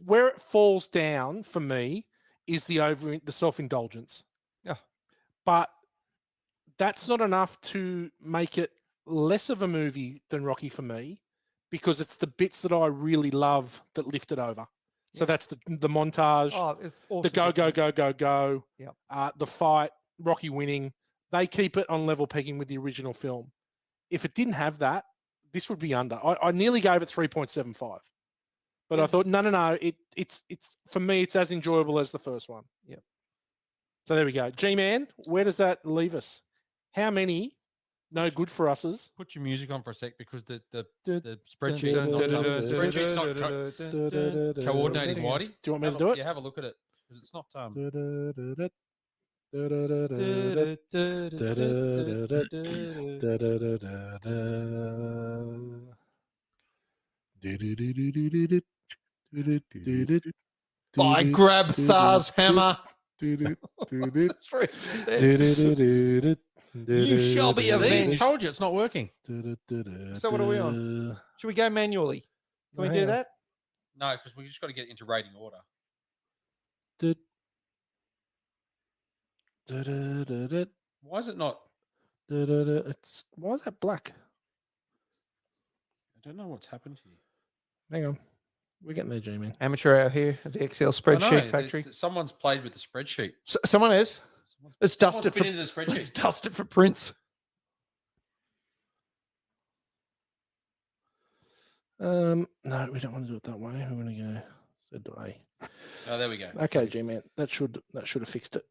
where it falls down for me is the self-indulgence. Yeah. But that's not enough to make it less of a movie than Rocky for me, because it's the bits that I really love that lift it over. So that's the montage, It's awesome. the go. Yep. The fight, Rocky winning. They keep it on level pegging with the original film. If it didn't have that, this would be under. I nearly gave it 3.75. But I thought, no. It's for me, it's as enjoyable as the first one. Yep. So there we go. G-Man, where does that leave us? How many No good for us's. Put your music on for a sec because the Dun, spreadsheet's dun, not, dun, dun, spreadsheet's not coordinating, Letting Whitey. Do you want me to do it? Yeah, have a look at it because it's not. By grab Thar's hammer. You shall be See, avenged. told you it's not working. So what are we on? Should we go manually? Can we do that? No, because we just got to get into rating order. Why is it not? Why is that black? I don't know what's happened here. Hang on. We're getting there, G-Man. Amateur out here at the Excel I spreadsheet know, factory. Someone's played with the spreadsheet. Someone is. Let's dust Someone's it for been into the spreadsheet. let's dust it for Prince. No, we don't want to do it that way. We're going to go Z to A. Oh, there we go. Okay, G-Man. That should have fixed it.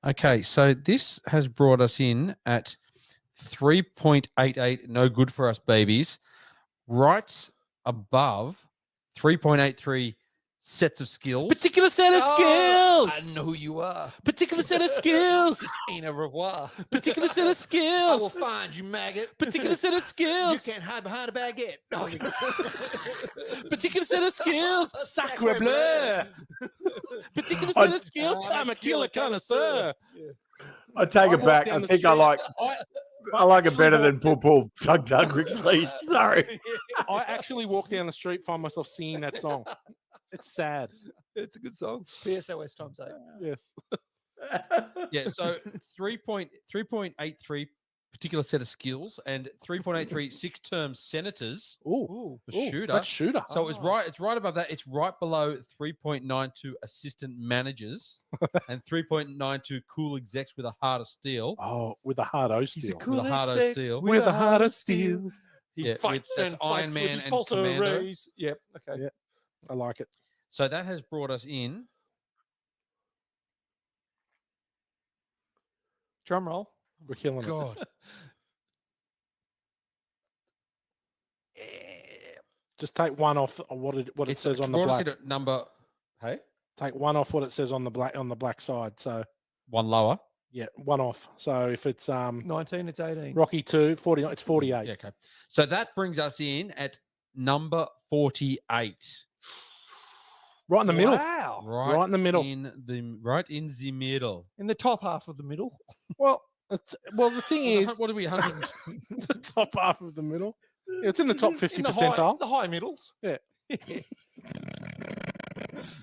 Okay, so this has brought us in at 3.88. No good for us, babies. Right above 3.83 sets of skills. Particular set of I skills. know who you are. Particular set of skills. This ain't a revoir. Particular set of I will skills. find you, maggot. Particular set of You skills. can't hide behind a baguette. No. Particular set of skills. Sacre bleu. Particular I- set of skills. I'm a killer connoisseur. I take I it walked back. down I the think I street. like I like it actually better than walked- Pull Tug Rick's leash. Sorry. I actually walk down the street, find myself singing that song. It's sad. It's a good song. PSOS times 8. Yes. Yeah, so 3.83 particular set of skills and 3.83 six-term senators Ooh, for shooter. That's shooter. So it's right above that. It's right below 3.92 assistant managers and 3.92 cool execs with a heart of steel. Oh, with a hard O steel. With a heart of steel. With a heart of steel. He Yeah, fights that's and Iron fights Man with his and pulsar Commando. rays. Yep. Okay. Yeah. I like it. So that has brought us in. Drum roll. We're killing it. God. Just take one off of what it says on the brought us black. in at number, hey, Take one off what it says on the black side. So one lower. yeah, one off. So if it's 19, it's 18. Rocky 2, 49, it's 48. Yeah, okay. So that brings us in at number 48. Right in the middle. Wow. Right in the middle. Right in the middle. In the top half of the middle. Well, the thing is, What are we? 100? the top half of the middle. Yeah, it's in the top 50 In the percentile. the high middles. Yeah.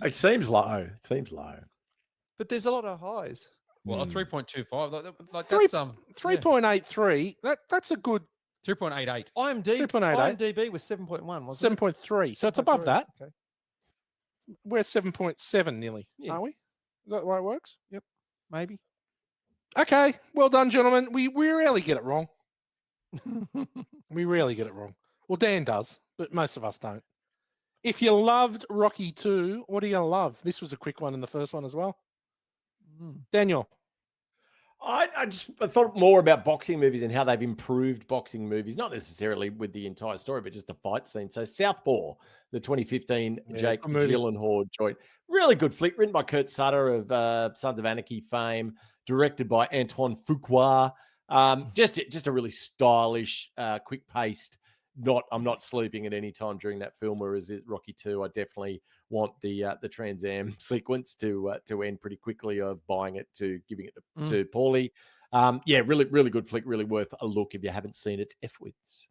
It seems low. It seems low. But there's a lot of highs. Well, a 3.25. Like Three- that's 3.83. That's a good 3.88. IMDb was 7.1, wasn't 7.3. So it's 7.3. above that. Okay. We're 7.7 nearly, Yeah. are we? Is that the way it works? Maybe. Okay. Well done, gentlemen. We rarely get it wrong. We rarely get it wrong. Well, Dan does, but most of us don't. If you loved Rocky 2, what are you going to love? This was a quick one in the first one as well. Daniel. I thought more about boxing movies and how they've improved boxing movies, not necessarily with the entire story, but just the fight scene. So Southpaw, the 2015 Jake good movie. Gyllenhaal joint, really good flick, written by Kurt Sutter of Sons of Anarchy fame, directed by Antoine Fuqua. Just a really stylish, quick-paced. I'm not sleeping at any time during that film. Whereas Rocky 2, I definitely want the Trans Am sequence to end pretty quickly of buying it to giving it to Paulie. Really, really good flick. Really worth a look if you haven't seen it. F-wits.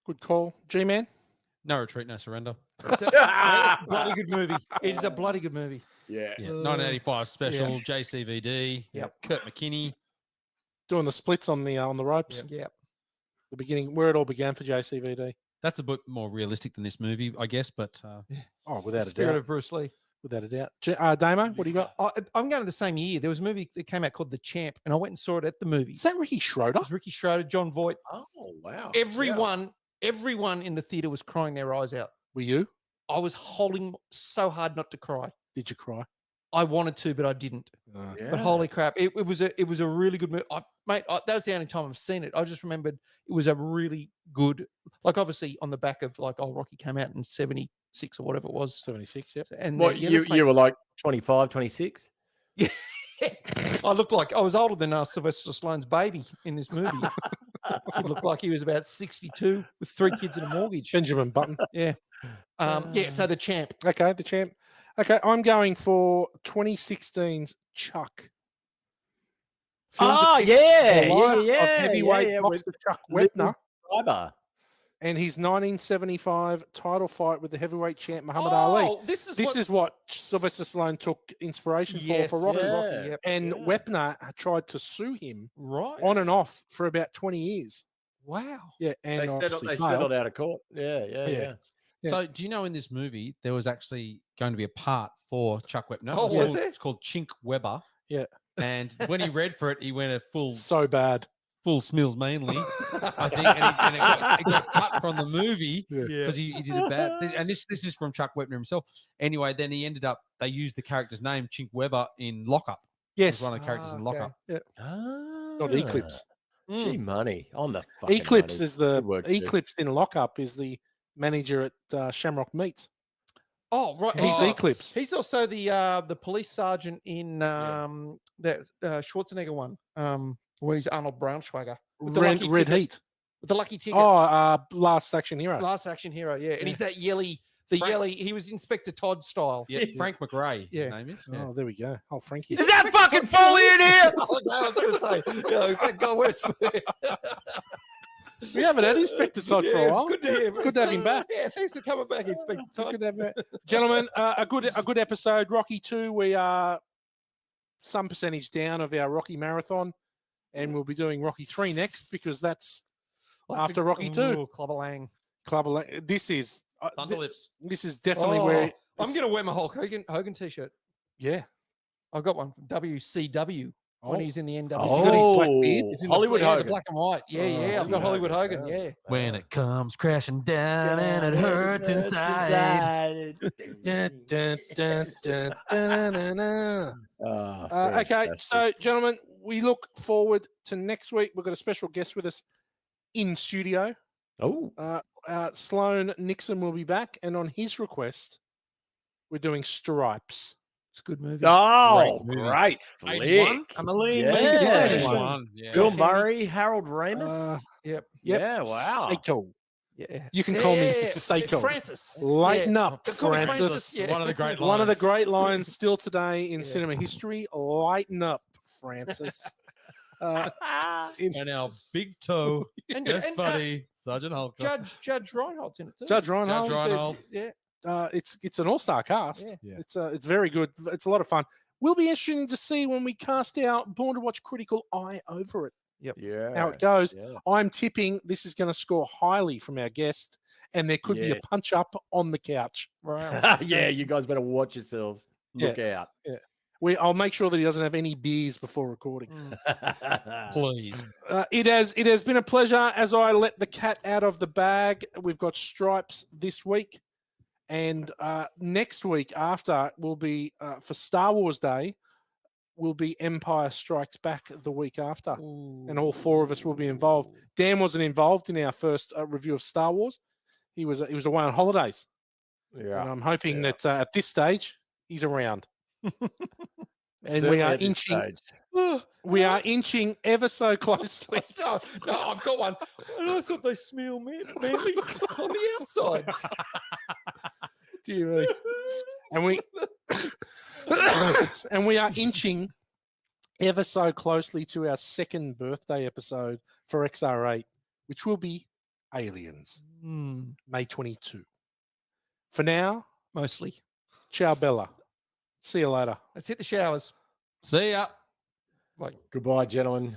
Good call. G-Man. No retreat, no surrender. It's a bloody good movie. It is a bloody good movie. Yeah. 1985 special, JCVD. Yep. Kurt McKinney. Doing the splits on the ropes. Yep. The beginning, where it all began for JCVD. That's a bit more realistic than this movie, I guess, but Oh, without a Spirit doubt. of Bruce Lee. Without a doubt. Damo, what do you got? I'm going to the same year. There was a movie that came out called The Champ, and I went and saw it at the movies. Is that Ricky Schroeder? It was Ricky Schroeder, John Voight. Oh wow. Everyone in the theater was crying their eyes out. Were you? I was holding so hard not to cry. Did you cry? I wanted to, but I didn't. Yeah. But holy crap, it was a really good movie. Mate, that was the only time I've seen it. I just remembered it was a really good, like obviously on the back of like, oh, Rocky came out in 76 or whatever it was. 76, yep. And What, yeah, you were like 25, 26? yeah, I looked like I was older than Sylvester Stallone's baby in this movie. He looked like he was about 62 with 3 kids and a mortgage. Benjamin Button. Yeah. Yeah, so the champ. Okay, the champ. Okay, I'm going for 2016's Chuck. Film Oh, depicts yeah. the life Yeah. of heavyweight yeah. boxer Chuck Little Webner Fiber. and his 1975 title fight with the heavyweight champ Muhammad Ali. Oh, this Is what Sylvester Stallone took inspiration for Rocky. Yeah. Yep. And Yeah. Webner tried to sue him Right. on and off for about 20 years. Wow. Yeah, and They obviously settled failed. out of court. Yeah. Yeah. Yeah. So, do you know in this movie there was actually going to be a part for Chuck Webner? Oh, was there? It's called Chink Webber. Yeah. And when he read for it, he went a full So bad. Smills mainly, I think, and it got cut from the movie because he did it bad. And this is from Chuck Webner himself. Anyway, then he ended up, they used the character's name, Chink Webber, in Lockup. He was Yes. one of the characters in okay. Lockup. Not Eclipse. Gee, money on the fucking Eclipse money. is the Good work, dude. Eclipse in Lockup is the manager at Shamrock Meats. Oh, right. He's Oh, Eclipse. He's also the police sergeant in that Schwarzenegger one. Where he's Arnold Braunschweiger. With the lucky Red ticket. Heat. With the lucky ticket. Oh, Last Action Hero. Last Action Hero, yeah. And Yeah. he's that yelly, he was Inspector Todd style. Yeah, Frank McRae, Yeah. his name is. Yeah. Oh, there we go. Oh, Frankie. Is that fucking Foley in here? Oh, no, I was going to say, thank God, where's We haven't had Inspector Todd for a while. Good to hear. It's good to have him back. Yeah, thanks for coming back, Inspector Todd. Good to have him back. Gentlemen, a good episode. Rocky 2, we are some percentage down of our Rocky marathon, and we'll be doing Rocky 3 next because that's after Rocky 2. Ooh, Clubber Lang. This is Thunderlips. this is definitely where I'm going to wear my Hulk Hogan t-shirt. yeah. I've got one from WCW when he's in the NWA. He's got his black beard. It's in Hollywood the Hogan. black and white. Yeah. I've got Hollywood Hogan. Yeah. When it comes crashing down and it hurts inside. Dun, dun, dun, dun, dun, dun, dun. Okay, Fantastic. so gentlemen, we look forward to next week. We've got a special guest with us in studio. Oh, Sloan Nixon will be back, and on his request, we're doing Stripes. It's a good movie. oh, movie. great 81? flick. I'm a lean. Yeah. I think it is Yeah. 81. Yeah. Bill Murray, Harold Ramis. Yep. Yep. Yeah, wow. Saito. Yeah. You can call me Yeah. Saito. Francis. Lighten Yeah. up, They call me Francis. yeah. One of the great One of the lines. great lines still today in Yeah. cinema history. Lighten up, Francis. In- And our big toe, And, yes, and, buddy, Sergeant Hulk. Judge Reinhold's in it too. Judge Reinhold. Judge Reinhold. Yeah. It's an all-star cast. Yeah. It's very good. It's a lot of fun. Will be interesting to see when we cast our Born to Watch critical eye over it, Yeah. how it goes. Yeah. I'm tipping this is going to score highly from our guest, and there could be a Yes. punch up on the couch. Right. Yeah, you guys better watch yourselves. Look out. I'll make sure that he doesn't have any beers before recording. Please. It has been a pleasure as I let the cat out of the bag. We've got Stripes this week, and next week after will be for Star Wars Day. Will be Empire Strikes Back the week after, and all 4 of us will be involved. Dan wasn't involved in our first review of Star Wars. He was away on holidays, Yeah. and I'm hoping that at this stage he's around. And Certainly we are at this inching. stage. We are inching ever so closely. No, I've got one. And I thought they smell manly on the outside. Dear me. And we and we are inching ever so closely to our second birthday episode for XR8, which will be Aliens, May 22. For now, Mostly. ciao Bella. See you later. Let's hit the showers. See ya. Like Goodbye, gentlemen.